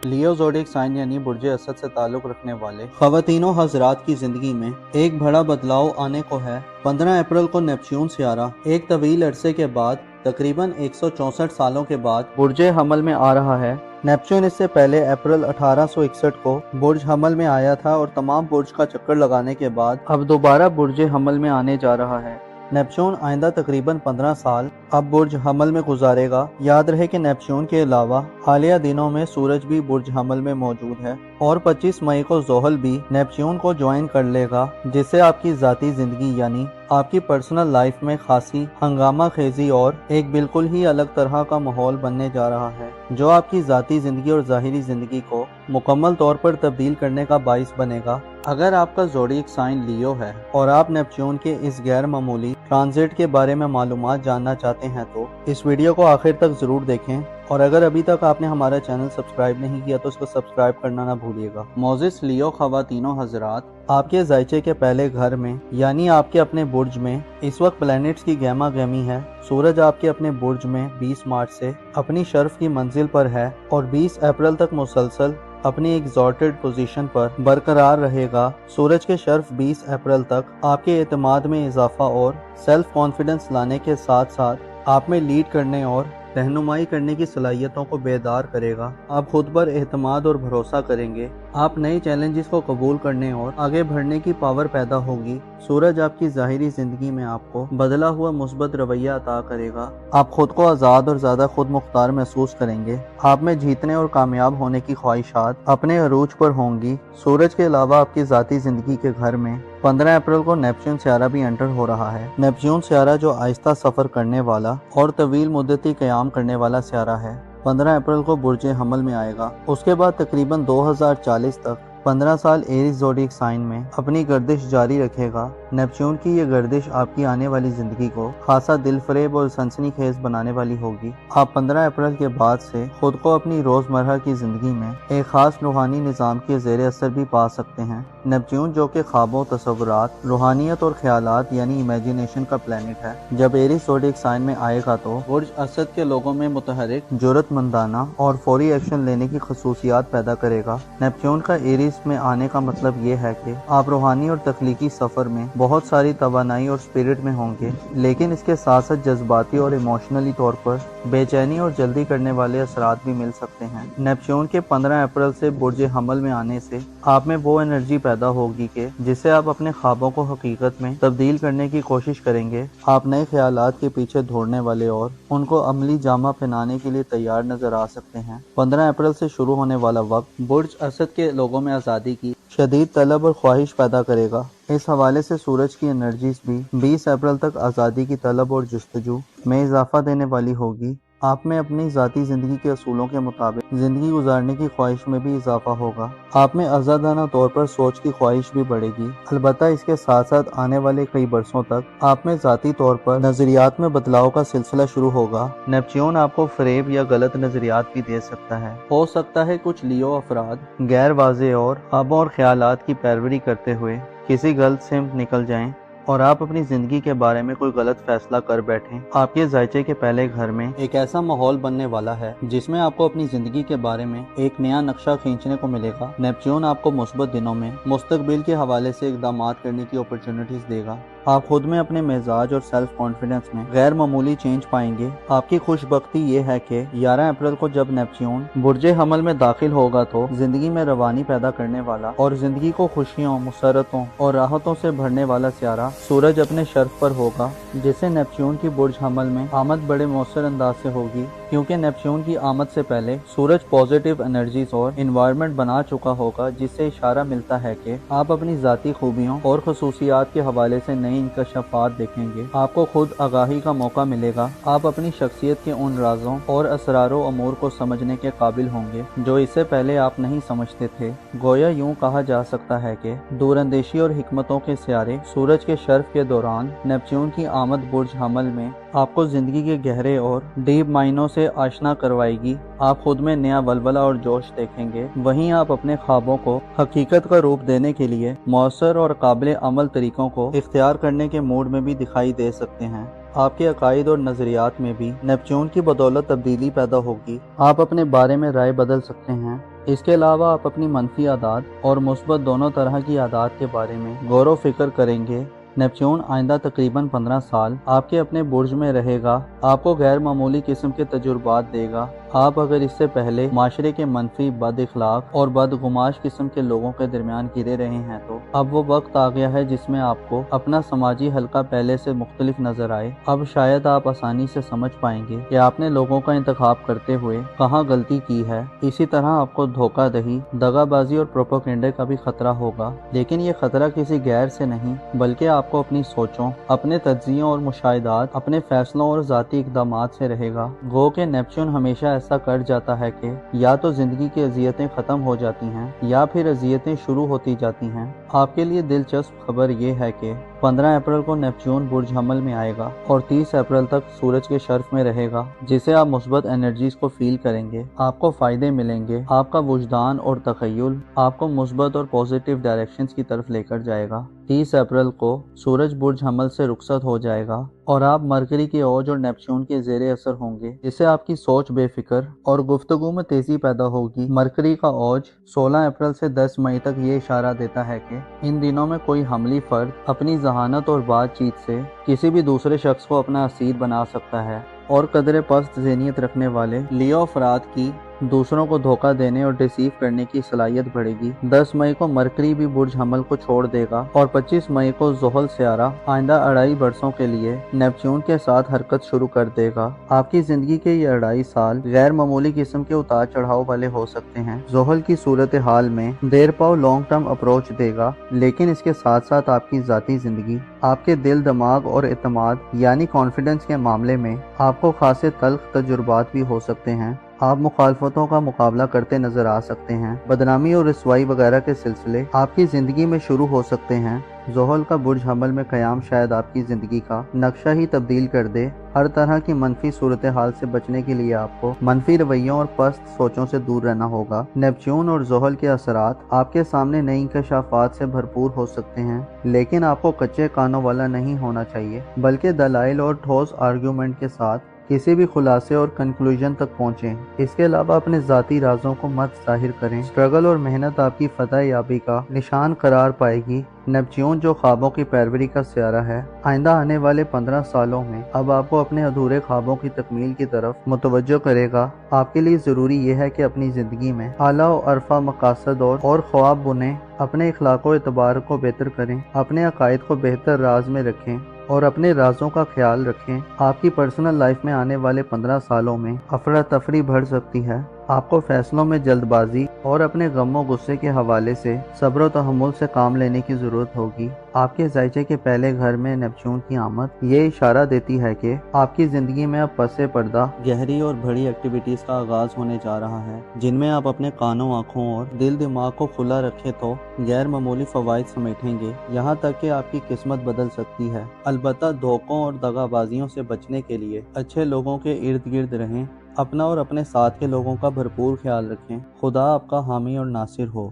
लियो ज़ोडिएक साइन यानी बुर्जे असद से ताल्लुक़ रखने वाले ख़वातीनों हज़रात की ज़िंदगी में एक बड़ा बदलाव आने को है। 15 अप्रैल को नेपच्यून सियारा एक तवील अरसे के बाद तकरीबन 164 सालों के बाद बुर्जे हमल में आ रहा है। नेपच्यून इससे पहले अप्रैल 1861 को बुर्ज हमल में आया था और तमाम बुर्ज का चक्कर लगाने के बाद अब दोबारा बुर्जे हमल में आने जा रहा है। नेपच्यून आइंदा तकरीबन 15 साल अब बुर्ज हमल में गुजारेगा। याद रहे कि नेपच्यून के अलावा हालिया दिनों में सूरज भी बुर्ज हमल में मौजूद है और 25 मई को ज़ोहल भी नेपच्यून को ज्वाइन कर लेगा, जिससे आपकी ज़ाती ज़िंदगी यानी आपकी पर्सनल लाइफ में खासी हंगामा खेजी और एक बिल्कुल ही अलग तरह का माहौल बनने जा रहा है, जो आपकी ज़ाती ज़िंदगी और ज़ाहिरी ज़िंदगी को मुकम्मल तौर पर तब्दील करने का बाइस बनेगा। अगर आपका ज़ोडिएक साइन लियो है और आप नेपच्यून के इस गैर मामूली ट्रांजिट के बारे में मालूमात जानना चाहते हैं तो इस वीडियो को आखिर तक ज़रूर देखें, और अगर अभी तक आपने हमारा चैनल सब्सक्राइब नहीं किया तो इसको सब्सक्राइब करना ना भूलिएगा। मोजिस लियो ख़वातीनों हज़रात, आपके जायचे के पहले घर में यानी आपके अपने बुर्ज में इस वक्त प्लैनेट्स की गहमा गहमी है। सूरज आपके अपने बुर्ज में 20 मार्च से अपनी शर्फ की मंजिल पर है और 20 अप्रैल तक मुसलसल अपनी एग्जॉर्टेड पोजीशन पर बरकरार रहेगा। सूरज के शर्फ 20 अप्रैल तक आपके एतमाद में इजाफा और सेल्फ कॉन्फिडेंस लाने के साथ साथ आप में लीड करने और रहनुमाई करने की सलाहियतों को बेदार करेगा। आप खुद पर एतमाद और भरोसा करेंगे। आप नए चैलेंजेस को कबूल करने और आगे बढ़ने की पावर पैदा होगी। सूरज आपकी ज़ाहिरी ज़िंदगी में आपको बदला हुआ मुस्बत रवैया अता करेगा। आप खुद को आज़ाद और ज़्यादा खुद मुख्तार महसूस करेंगे। आप में जीतने और कामयाब होने की ख्वाहिशात अपने अरूज पर होंगी। सूरज के अलावा आपकी ज़ाती ज़िंदगी के घर में 15 अप्रैल को नेपच्यून सियारा भी एंटर हो रहा है। नेपच्यून सियारा जो आहिस्ता सफ़र करने वाला और तवील मुद्दती क़याम करने वाला सियारा है, 15 अप्रैल को बुर्ज हमल में आएगा। उसके बाद तकरीबन 2040 तक 15 साल एरीज ज़ोडिएक साइन में अपनी गर्दिश जारी रखेगा। नेपच्यून की ये गर्दिश आपकी आने वाली जिंदगी को खासा दिलफरेब और सनसनीखेज बनाने वाली होगी। आप 15 अप्रैल के बाद से खुद को अपनी रोजमर्रा की जिंदगी में एक खास रूहानी निज़ाम के ज़ेर असर भी पा सकते हैं। नेपच्यून जो कि ख्वाबों, तसव्वुरात, रूहानियत और ख्यालात यानी इमेजिनेशन का प्लेनेट है, जब एरीज ज़ोडिएक साइन में आएगा तो बुर्ज असद के लोगों में मुतहरिक, जुर्रतमंदाना और फौरी एक्शन लेने की खसूसियात पैदा करेगा। नेपच्यून का एरीज में आने का मतलब ये है कि आप रूहानी और तख्लीकी सफर में बहुत सारी तवानाई और स्पिरिट में होंगे, लेकिन इसके साथ साथ जज्बाती और इमोशनली तौर पर बेचैनी और जल्दी करने वाले असरात भी मिल सकते हैं। नेपच्यून के 15 अप्रैल से बुर्ज हमल में आने से आप में वो एनर्जी पैदा होगी कि जिससे आप अपने ख्वाबों को हकीकत में तब्दील करने की कोशिश करेंगे। आप नए ख्यालात के पीछे दौड़ने वाले और उनको अमली जामा पहनाने के लिए तैयार नजर आ सकते हैं। 15 अप्रैल से शुरू होने वाला वक्त बुर्ज असद के लोगों में आज़ादी की शदीद तलब और ख्वाहिश पैदा करेगा। इस हवाले से सूरज की एनर्जीज भी 20 अप्रैल तक आज़ादी की तलब और जुस्तजू में इजाफा देने वाली होगी। आप में अपनी ज़ाती ज़िंदगी के असूलों के मुताबिक ज़िंदगी गुजारने की ख्वाहिश में भी इजाफा होगा। आप में आज़ादाना तौर पर सोच की ख्वाहिश भी बढ़ेगी। अलबत्ता इसके साथ साथ आने वाले कई बरसों तक आप में ज़ाती तौर पर नज़रियात में बदलाव का सिलसिला शुरू होगा। नेपच्यून आपको फरेब या गलत नज़रियात भी दे सकता है। हो सकता है कुछ लियो अफराद गैर वाज़ेह और ख्वाबों और ख्यालात की पैरवी करते हुए किसी गलत सिमत निकल जाएं और आप अपनी जिंदगी के बारे में कोई गलत फैसला कर बैठें। आपके जायचे के पहले घर में एक ऐसा माहौल बनने वाला है जिसमें आपको अपनी जिंदगी के बारे में एक नया नक्शा खींचने को मिलेगा। नेपच्यून आपको मुस्बत दिनों में मुस्तकबिल के हवाले से इक़दामात करने की अपॉर्चुनिटीज देगा। आप खुद में अपने मिजाज और सेल्फ कॉन्फिडेंस में गैर मामूली चेंज पाएंगे। आपकी खुशबख्ती ये है कि 11 अप्रैल को जब नेपच्यून बुर्ज हमल में दाखिल होगा तो जिंदगी में रवानी पैदा करने वाला और जिंदगी को खुशियों, मुसरतों और राहतों से भरने वाला सियारा सूरज अपने शर्फ पर होगा, जिससे नेपच्यून की बुर्ज हमल में आमद बड़े मौसर अंदाज से होगी। क्योंकि नेपच्यून की आमद से पहले सूरज पॉजिटिव एनर्जीज और इन्वायरमेंट बना चुका होगा, जिससे इशारा मिलता है कि आप अपनी ज़ाती खूबियों और खसूसियात के हवाले से नई इंकशाफात देखेंगे। आपको खुद आगाही का मौका मिलेगा। आप अपनी शख्सियत के उन राजों और असरारों अमूर को समझने के काबिल होंगे जो इससे पहले आप नहीं समझते थे। गोया यूं कहा जा सकता है कि दूरंदेशी और हिकमतों के सियारे सूरज के शर्फ के दौरान नेपच्यून की आमद बुर्ज हमल में आपको जिंदगी के गहरे और डीप मायनों से आशना करवाएगी। आप खुद में नया वलवला और जोश देखेंगे। वहीं आप अपने ख्वाबों को हकीकत का रूप देने के लिए मौसर और काबिल अमल तरीकों को इख्तियार करने के मूड में भी दिखाई दे सकते हैं। आपके अकायद और नजरियात में भी नेपच्यून की बदौलत तब्दीली पैदा होगी। आप अपने बारे में राय बदल सकते हैं। इसके अलावा आप अपनी मनफी आदात और मुस्बत दोनों तरह की आदात के बारे में गौर व फिक्र करेंगे। नेपच्यून आइंदा तकरीबन 15 साल आपके अपने बुर्ज में रहेगा, आपको गैर मामूली किस्म के तजुर्बात देगा। आप अगर इससे पहले माशरे के मनफी, बद इखलाक और बदगुमाश किस्म के लोगों के दरमियान घिरे रहे हैं तो अब वो वक्त आ गया है जिसमें आपको अपना समाजी हल्का पहले से मुख्तलिफ नजर आए। अब शायद आप आसानी से समझ पाएंगे कि आपने लोगों का इंतखाब करते हुए कहाँ गलती की है। इसी तरह आपको धोखाधड़ी, दगाबाजी और प्रोपेगेंडे का भी खतरा होगा, लेकिन ये खतरा किसी गैर से नहीं बल्कि आपको अपनी सोचों, अपने तज्जियों और मुशाहिदात, अपने फैसलों और ज़ाती इक़दामात से रहेगा। गो के नेपच्यून हमेशा ऐसा कर जाता है कि या तो जिंदगी की अज़ियतें ख़त्म हो जाती हैं या फिर अज़ियतें शुरू होती जाती हैं। आपके लिए दिलचस्प खबर यह है कि 15 अप्रैल को नेपच्यून बुर्ज हमल में आएगा और 30 अप्रैल तक सूरज के शर्फ में रहेगा, जिसे आप मुस्बत एनर्जीज को फील करेंगे। आपको फ़ायदे मिलेंगे। आपका वुजदान और तख़य्युल आपको मुस्बत और पॉजिटिव डायरेक्शंस की तरफ लेकर जाएगा। 30 अप्रैल को सूरज बुर्ज हमल से रुखसत हो जाएगा और आप मरकरी के औज और नेपच्यून के ज़ेरे असर होंगे, जिससे आपकी सोच बेफिक्र और गुफ्तगू में तेज़ी पैदा होगी। मरकरी का औज 16 अप्रैल से 10 मई तक ये इशारा देता है कि इन दिनों में कोई हमली फर्द अपनी जहानत और बातचीत से किसी भी दूसरे शख्स को अपना असीर बना सकता है और कदरे पस्त ज़हनियत रखने वाले लियो अफराद की दूसरों को धोखा देने और डिसीव करने की सलाहियत बढ़ेगी। 10 मई को मरकरी भी बुर्ज हमल को छोड़ देगा और 25 मई को ज़ोहल सियारा आइंदा 2.5 बरसों के लिए नेपच्यून के साथ हरकत शुरू कर देगा। आपकी जिंदगी के ये 2.5 साल गैर मामूली किस्म के उतार चढ़ाव वाले हो सकते हैं। ज़ोहल की सूरत हाल में देर पाओ लॉन्ग टर्म अप्रोच देगा, लेकिन इसके साथ साथ आपकी जाती जिंदगी, आपके दिल, दिमाग और एतमाद यानी कॉन्फिडेंस के मामले में आपको खासे तल्ख तजुर्बात भी हो सकते हैं। आप मुखालफतों का मुकाबला करते नजर आ सकते हैं। बदनामी और रसवाई वगैरह के सिलसिले आपकी जिंदगी में शुरू हो सकते हैं। ज़ोहल का बुर्ज हमल में क़याम शायद आपकी ज़िंदगी का नक्शा ही तब्दील कर दे। हर तरह की मनफी सूरत हाल से बचने के लिए आपको मनफी रवैयों और पस्त सोचों से दूर रहना होगा। नेपच्यून और ज़ोहल के असरात आपके सामने नई इंकशाफात से भरपूर हो सकते हैं, लेकिन आपको कच्चे कानों वाला नहीं होना चाहिए, बल्कि दलाइल और ठोस आर्ग्यूमेंट के साथ किसी भी खुलासे और कंक्लूजन तक पहुँचें। इसके अलावा अपने ज़ाती राजों को मत जाहिर करें। स्ट्रगल और मेहनत आपकी फतह याबी का निशान करार पाएगी। नेपच्यून जो ख्वाबों की पैरवी का सियारा है, आइंदा आने वाले 15 सालों में अब आपको अपने अधूरे ख्वाबों की तकमील की तरफ मुतवज्जो करेगा। आपके लिए ज़रूरी यह है कि अपनी ज़िंदगी में आला और अरफा मकासद और ख्वाब बुनें, अपने इखलाक व एतबार को बेहतर करें, अपने अकायद को बेहतर राज में रखें और अपने राजों का ख्याल रखें। आपकी पर्सनल लाइफ में आने वाले 15 सालों में अफरा तफरी बढ़ सकती है। आपको फैसलों में जल्दबाजी और अपने गमों गुस्से के हवाले से सब्र व तहम्मुल से काम लेने की ज़रूरत होगी। आपके जायचे के पहले घर में नेपच्यून की आमद ये इशारा देती है कि आपकी ज़िंदगी में अब पसे पर्दा गहरी और बड़ी एक्टिविटीज़ का आगाज़ होने जा रहा है, जिनमें आप अपने कानों, आँखों और दिल दिमाग को खुला रखें तो गैर मामूली फ़वाइद समेटेंगे। यहाँ तक कि आपकी किस्मत बदल सकती है। अलबत्ता धोखों और दगाबाजियों से बचने के लिए अच्छे लोगों के इर्द गिर्द रहें। अपना और अपने साथ के लोगों का भरपूर ख्याल रखें। खुदा आपका हामी और नासिर हो।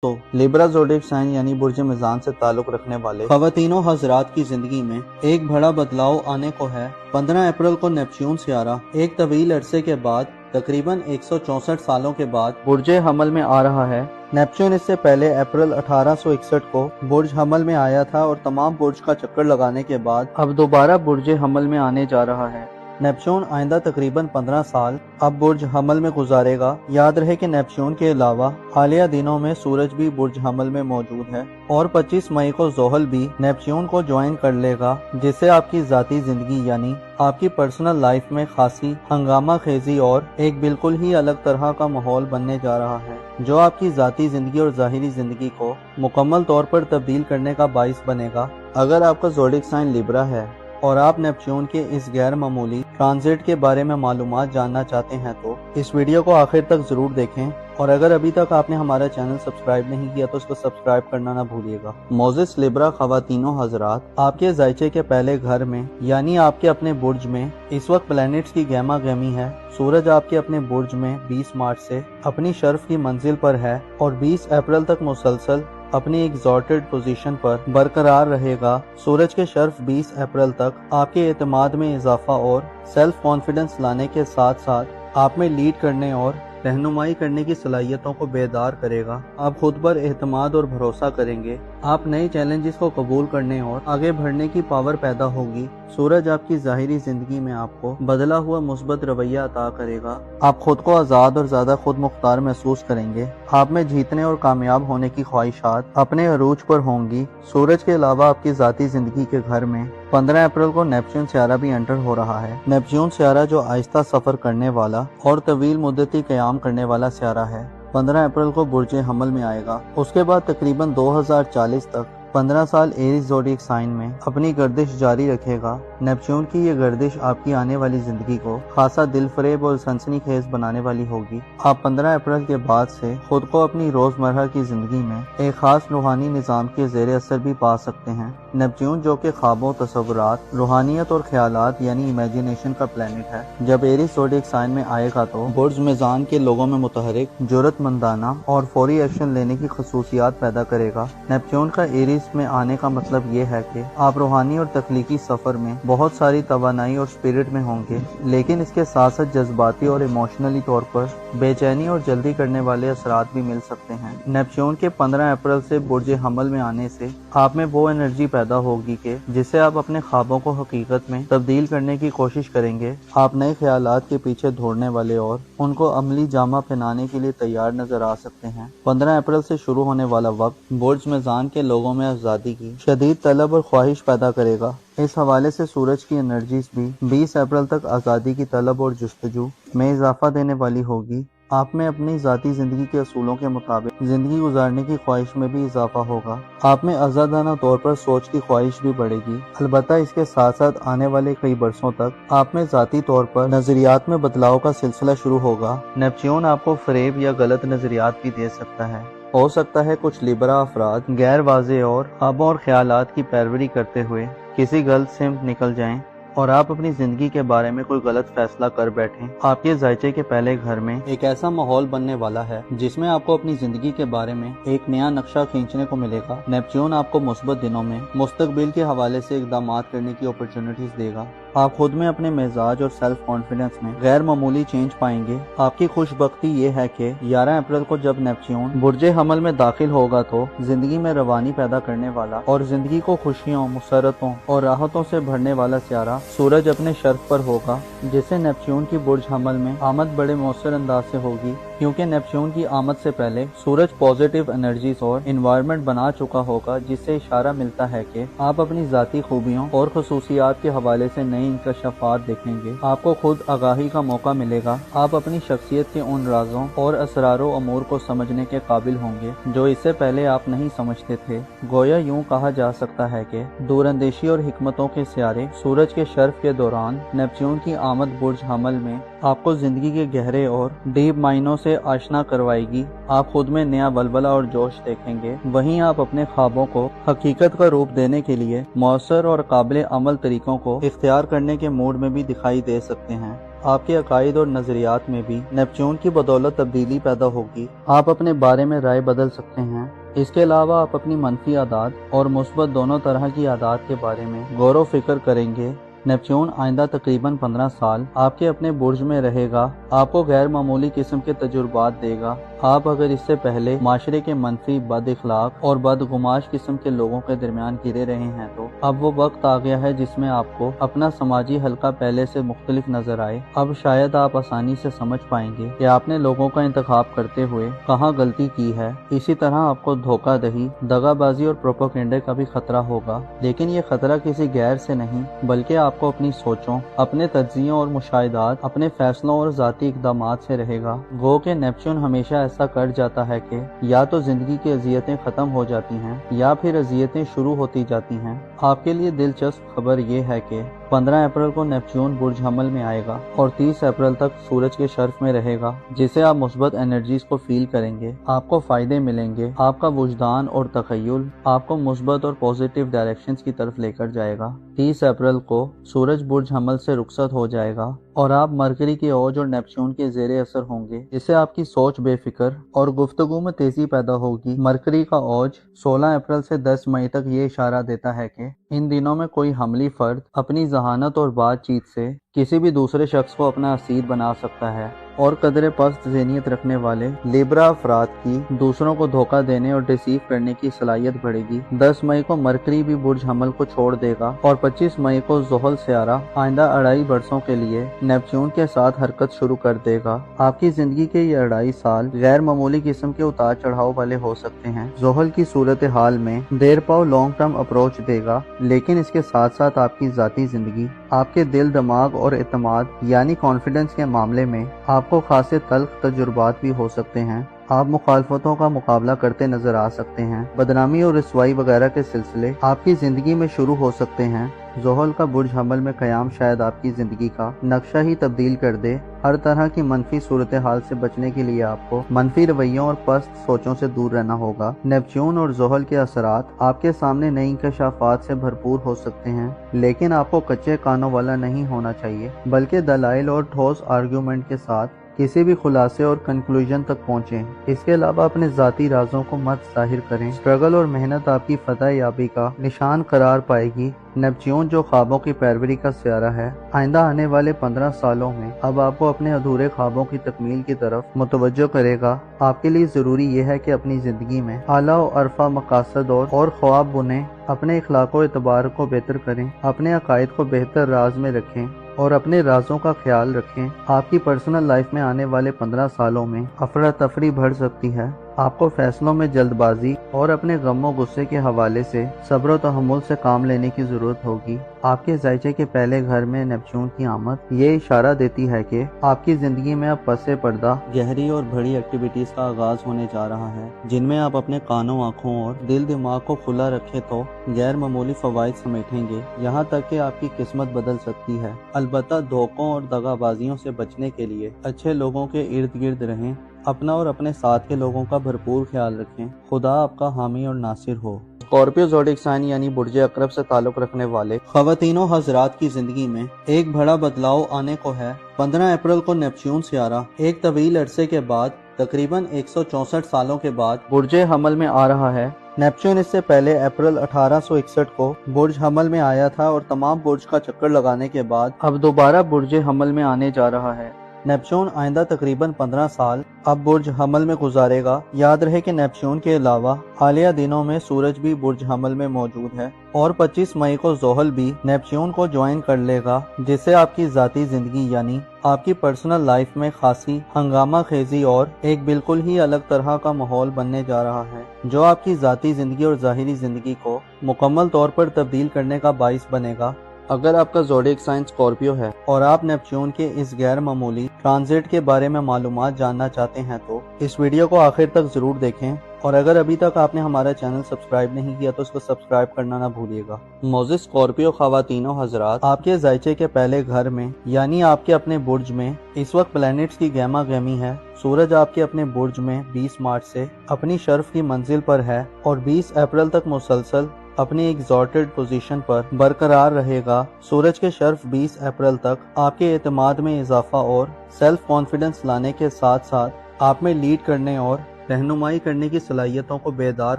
तो लिब्रा ज़ोडिएक साइन यानी बुर्ज मिज़ान से ताल्लुक़ रखने वाले ख़वातीनों हज़रात की ज़िंदगी में एक बड़ा बदलाव आने को है। 15 अप्रैल को नेपच्यून सियारा एक तवील अरसे के बाद तकरीबन 164 सालों के बाद बुर्ज हमल में आ रहा है। नेपच्यून इससे पहले अप्रैल 1861 को बुर्ज हमल में आया था और तमाम बुर्ज का चक्कर लगाने के बाद अब दोबारा बुर्ज हमल में आने जा रहा है। नेपच्यून आइंदा तकरीबन 15 साल अब बुर्ज हमल में गुजारेगा। याद रहे कि नेपच्यून के अलावा हालिया दिनों में सूरज भी बुर्ज हमल में मौजूद है और 25 मई को ज़ोहल भी नेपच्यून को ज्वाइन कर लेगा, जिससे आपकी ज़ाती ज़िंदगी यानी आपकी पर्सनल लाइफ में खासी हंगामा खेजी और एक बिल्कुल ही अलग तरह का माहौल बनने जा रहा है, जो आपकी ज़ाती ज़िंदगी और ज़ाहिरी ज़िंदगी को मुकम्मल तौर पर तब्दील करने का बाइस बनेगा। अगर आपका ज़ोडिएक साइन लिब्रा है और आप नेपच्यून के इस गैर मामूली ट्रांजिट के बारे में मालूमात जानना चाहते हैं तो इस वीडियो को आखिर तक जरूर देखें, और अगर अभी तक आपने हमारा चैनल सब्सक्राइब नहीं किया तो इसको सब्सक्राइब करना ना भूलिएगा। मोजिस लिब्रा ख़वातीनों हज़रात, आपके जायचे के पहले घर में यानी आपके अपने बुर्ज में इस वक्त प्लैनेट्स की गहमा गहमी है। सूरज आपके अपने बुर्ज में 20 मार्च से अपनी शर्फ की मंजिल पर है और 20 अप्रैल तक मुसलसल अपनी एग्जॉर्टेड पोजीशन पर बरकरार रहेगा। सूरज के शर्फ 20 अप्रैल तक आपके एतमाद में इजाफा और सेल्फ कॉन्फिडेंस लाने के साथ साथ आप में लीड करने और रहनुमाई करने की सलाहियतों को बेदार करेगा। आप खुद पर एतमाद और भरोसा करेंगे। आप नए चैलेंजेस को कबूल करने और आगे बढ़ने की पावर पैदा होगी। सूरज आपकी ज़ाहिरी जिंदगी में आपको बदला हुआ मुस्बत रवैया अता करेगा। आप खुद को आज़ाद और ज़्यादा खुद मुख्तार महसूस करेंगे। आप में जीतने और कामयाब होने की ख्वाहिशात अपने अरूज पर होंगी। सूरज के अलावा आपकी ज़ाती जिंदगी के घर में 15 अप्रैल को नेपच्यून सियारा भी एंटर हो रहा है। नेपच्यून सियारा जो आहिस्ता सफर करने वाला और तवील मुद्दती क़याम करने वाला सियारा है, 15 अप्रैल को बुर्ज हमल में आएगा। उसके बाद तकरीबन 2040 तक 15 साल एरीज ज़ोडिएक साइन में अपनी गर्दिश जारी रखेगा। नेपच्यून की ये गर्दिश आपकी आने वाली जिंदगी को खासा दिलफरेब और सनसनीखेज बनाने वाली होगी। आप 15 अप्रैल के बाद से खुद को अपनी रोजमर्रा की जिंदगी में एक खास रूहानी निज़ाम के ज़ेर असर भी पा सकते हैं। नेपच्यून जो कि ख्वाबों, तसव्वुरात, रूहानियत और ख्यालात यानी इमेजिनेशन का प्लेनेट है, जब एरीज ज़ोडिएक साइन में आएगा तो बुर्ज मिज़ान के लोगों में मुतहरिक, जुर्रतमंदाना और फौरी एक्शन लेने की खसूसियात पैदा करेगा। नेपच्यून का एरीज साइंस में आने का मतलब ये है कि आप रूहानी और तख्लीकी सफर में बहुत सारी तवानाई और स्पिरिट में होंगे, लेकिन इसके साथ साथ जज्बाती और इमोशनली तौर पर बेचैनी और जल्दी करने वाले असरात भी मिल सकते हैं। नेपच्यून के 15 अप्रैल से बुर्ज हमल में आने से आप में वो एनर्जी पैदा होगी कि जिससे आप अपने ख्वाबों को हकीकत में तब्दील करने की कोशिश करेंगे। आप नए ख्यालात के पीछे दौड़ने वाले और उनको अमली जामा पहनाने के लिए तैयार नजर आ सकते हैं। 15 अप्रैल से शुरू होने वाला वक्त बुर्ज मेज़ान के लोगों में आज़ादी की शदीद तलब और ख्वाहिश पैदा करेगा। इस हवाले से सूरज की एनर्जीज भी 20 अप्रैल तक आज़ादी की तलब और जुस्तजू में इजाफा देने वाली होगी। आप में अपनी ज़ाती ज़िंदगी के असूलों के मुताबिक ज़िंदगी गुजारने की ख्वाहिश में भी इजाफा होगा। आप में आज़ादाना तौर पर सोच की ख्वाहिश भी बढ़ेगी। अलबत्ता इसके साथ साथ आने वाले कई बरसों तक आप में ज़ाती तौर पर नज़रियात में बदलाव का सिलसिला शुरू होगा। नेपच्यून आपको फरेब या गलत नज़रियात भी दे सकता है। हो सकता है कुछ लिबरा अफराद गैर वाज़े और ख्वाबों और ख्यालात की पैरवी करते हुए किसी गलत सिमत निकल जाएं और आप अपनी जिंदगी के बारे में कोई गलत फैसला कर बैठें। आपके जायचे के पहले घर में एक ऐसा माहौल बनने वाला है जिसमें आपको अपनी जिंदगी के बारे में एक नया नक्शा खींचने को मिलेगा। नेपच्यून आपको मुस्बत दिनों में मुस्तकबिल के हवाले से इकदाम करने की अपॉर्चुनिटीज देगा। आप खुद में अपने मिजाज और सेल्फ कॉन्फिडेंस में गैर मामूली चेंज पाएंगे। आपकी खुशबख्ती ये है कि 11 अप्रैल को जब नेपच्यून बुर्ज हमल में दाखिल होगा तो जिंदगी में रवानी पैदा करने वाला और जिंदगी को खुशियों, मुसरतों और राहतों से भरने वाला सियारा सूरज अपने शर्फ पर होगा, जिससे नेपच्यून की बुर्ज हमल में आमद बड़े मौसर अंदाज से होगी। क्योंकि नेपच्यून की आमद से पहले सूरज पॉजिटिव एनर्जीज और इन्वायरमेंट बना चुका होगा, जिससे इशारा मिलता है कि आप अपनी जाती खूबियों और खसूसियात के हवाले से नई इंकशाफात देखेंगे। आपको खुद आगाही का मौका मिलेगा। आप अपनी शख्सियत के उन राजों और असरारो अमूर को समझने के काबिल होंगे जो इससे पहले आप नहीं समझते थे। गोया यूं कहा जा सकता है कि दूरंदेशी और हिकमतों के सियारे सूरज के शर्फ के दौरान नेपच्यून की आमद बुर्ज हमल में आपको जिंदगी के गहरे और डीप मायनों से आशना करवाएगी। आप खुद में नया बलबला और जोश देखेंगे। वहीं आप अपने ख्वाबों को हकीकत का रूप देने के लिए मौसर और काबिल अमल तरीकों को इख्तियार करने के मूड में भी दिखाई दे सकते हैं। आपके अकायद और नजरियात में भी नेपच्यून की बदौलत तब्दीली पैदा होगी। आप अपने बारे में राय बदल सकते हैं। इसके अलावा आप अपनी मनफी आदात और मुस्बत दोनों तरह की आदात के बारे में गौर व फिक्र करेंगे। नेपच्यून आइंदा तकरीबन 15 साल आपके अपने बुर्ज में रहेगा, आपको गैर मामूली किस्म के तजुर्बात देगा। आप अगर इससे पहले माशरे के मनफी, बद इखलाक और बदगुमाश किस्म के लोगों के दरमियान गिरे रहे हैं तो अब वो वक्त आ गया है जिसमें आपको अपना समाजी हल्का पहले से मुख्तलिफ नजर आए। अब शायद आप आसानी से समझ पाएंगे कि आपने लोगों का इंतखाब करते हुए कहाँ गलती की है। इसी तरह आपको धोखा दही, दगाबाजी और प्रोपेगेंडे का भी खतरा होगा, लेकिन ये खतरा किसी गैर से नहीं बल्कि आपको अपनी सोचों, अपने तज्जियों और मुशाहिदात, अपने फैसलों और जाती इकदामात से रहेगा। गो के नेपच्यून हमेशा ऐसा कर जाता है कि या तो जिंदगी की अजियतें खत्म हो जाती हैं या फिर अजियतें शुरू होती जाती हैं। आपके लिए दिलचस्प खबर ये है कि 15 अप्रैल को नेपच्यून बुर्ज हमल में आएगा और 30 अप्रैल तक सूरज के शर्फ में रहेगा, जिसे आप मुस्बत एनर्जीज को फील करेंगे। आपको फायदे मिलेंगे। आपका वुजदान और तखय्युल आपको मुस्बत और पॉजिटिव डायरेक्शंस की तरफ लेकर जाएगा। 30 अप्रैल को सूरज बुर्ज हमल से रुखसत हो जाएगा और आप मरकरी के औज और नेपच्यून के जेरे असर होंगे, जिससे आपकी सोच बेफिक्र और गुफ्तगू में तेजी पैदा होगी। मरकरी का औज 16 अप्रैल से 10 मई तक ये इशारा देता है कि इन दिनों में कोई हमली फर्द अपनी जहानत और बातचीत से किसी भी दूसरे शख्स को अपना असीर बना सकता है और कदरे पस्त ज़हनियत रखने वाले लिब्रा अफराद की दूसरों को धोखा देने और डिसीव करने की सलाहियत बढ़ेगी। 10 मई को मरकरी भी बुर्ज हमल को छोड़ देगा और 25 मई को ज़ोहल सियारा आइंदा 2.5 बरसों के लिए नेपच्यून के साथ हरकत शुरू कर देगा। आपकी जिंदगी के ये 2.5 साल गैर मामूली किस्म के उतार चढ़ाव वाले हो सकते हैं। ज़ोहल की सूरत हाल में देर पाओ लॉन्ग टर्म अप्रोच देगा, लेकिन इसके साथ साथ आपकी जाती जिंदगी, आपके दिल, दिमाग और एतमाद यानी कॉन्फिडेंस के मामले में आपको खासे तल्ख तजुर्बात भी हो सकते हैं। आप मुखालफतों का मुकाबला करते नजर आ सकते हैं। बदनामी और रसवाई वगैरह के सिलसिले आपकी जिंदगी में शुरू हो सकते हैं। ज़ोहल का बुर्ज हमल में क़याम शायद आपकी जिंदगी का नक्शा ही तब्दील कर दे। हर तरह की मनफी सूरत हाल से बचने के लिए आपको मनफी रवैयों और पस्त सोचों से दूर रहना होगा। नेपच्यून और ज़ोहल के असरात आपके सामने नई इंकशाफात से भरपूर हो सकते हैं, लेकिन आपको कच्चे कानों वाला नहीं होना चाहिए, बल्कि दलाइल और ठोस आर्ग्यूमेंट के साथ کسی بھی خلاصے اور کنکلوژن تک پہنچیں۔ اس کے علاوہ اپنے ذاتی رازوں کو مت ظاہر کریں۔ اسٹرگل اور محنت آپ کی فتح یابی کا نشان قرار پائے گی۔ نیپچون جو خوابوں کی پیروی کا سیارہ ہے، آئندہ آنے والے 15 سالوں میں اب آپ کو اپنے ادھورے خوابوں کی تکمیل کی طرف متوجہ کرے گا۔ آپ کے لیے ضروری یہ ہے کہ اپنی زندگی میں اعلیٰ و عرفہ مقاصد اور خواب بنیں، اپنے اخلاق و اعتبار کو بہتر کریں، اپنے عقائد کو بہتر راز میں رکھیں اور اپنے رازوں کا خیال رکھیں۔ آپ کی پرسنل لائف میں آنے والے 15 سالوں میں افراتفری بڑھ سکتی ہے۔ آپ کو فیصلوں میں جلد بازی اور اپنے غم و غصے کے حوالے سے صبر و تحمل سے کام لینے کی ضرورت ہوگی۔ آپ کے ذائچے کے پہلے گھر میں نیپچون کی آمد یہ اشارہ دیتی ہے کہ آپ کی زندگی میں اب پس پردہ گہری اور بڑی ایکٹیویٹیز کا آغاز ہونے جا رہا ہے، جن میں آپ اپنے کانوں، آنکھوں اور دل دماغ کو کھلا رکھے تو غیر معمولی فوائد سمیٹیں گے، یہاں تک کہ آپ کی قسمت بدل سکتی ہے۔ البتہ دھوکوں اور دغا بازیوں سے بچنے کے لیے اچھے لوگوں کے ارد گرد رہیں، اپنا اور اپنے ساتھ کے لوگوں کا بھرپور خیال رکھیں۔ خدا آپ کا حامی اور ناصر ہو۔ اسکارپیو زوڈیک سائن یعنی برج عقرب سے تعلق رکھنے والے خواتین و حضرات کی زندگی میں ایک بڑا بدلاؤ آنے کو ہے۔ 15 اپریل کو نیپچون سیارہ ایک طویل عرصے کے بعد تقریباً 164 سالوں کے بعد برج حمل میں آ رہا ہے۔ نیپچون اس سے پہلے اپریل 1861 کو برج حمل میں آیا تھا اور تمام برج کا چکر لگانے کے بعد اب دوبارہ برج حمل میں آنے جا رہا ہے۔ نیپچون آئندہ تقریباً 15 سال اب برج حمل میں گزارے گا۔ یاد رہے کہ نیپچون کے علاوہ حالیہ دنوں میں سورج بھی برج حمل میں موجود ہے اور 25 مئی کو زحل بھی نیپچون کو جوائن کر لے گا، جس سے آپ کی ذاتی زندگی یعنی آپ کی پرسنل لائف میں خاصی ہنگامہ خیزی اور ایک بالکل ہی الگ طرح کا ماحول بننے جا رہا ہے، جو آپ کی ذاتی زندگی اور ظاہری زندگی کو مکمل طور پر تبدیل کرنے کا باعث بنے گا۔ اگر آپ کا زوڈیک سائن اسکارپیو ہے اور آپ نیپچون کے اس غیر معمولی ٹرانزٹ کے بارے میں معلومات جاننا چاہتے ہیں تو اس ویڈیو کو آخر تک ضرور دیکھیں، اور اگر ابھی تک آپ نے ہمارا چینل سبسکرائب نہیں کیا تو اس کو سبسکرائب کرنا نہ بھولیے گا۔ معزز اسکارپیو خواتین و حضرات، آپ کے ذائچے کے پہلے گھر میں یعنی آپ کے اپنے برج میں اس وقت پلینٹس کی گہما گہمی ہے۔ سورج آپ کے اپنے برج میں 20 مارچ سے اپنی شرف کی منزل پر ہے اور 20 اپریل تک مسلسل اپنی ایگزالٹڈ پوزیشن پر برقرار رہے گا۔ سورج کے شرف 20 اپریل تک آپ کے اعتماد میں اضافہ اور سیلف کانفیڈنس لانے کے ساتھ ساتھ آپ میں لیڈ کرنے اور رہنمائی کرنے کی صلاحیتوں کو بیدار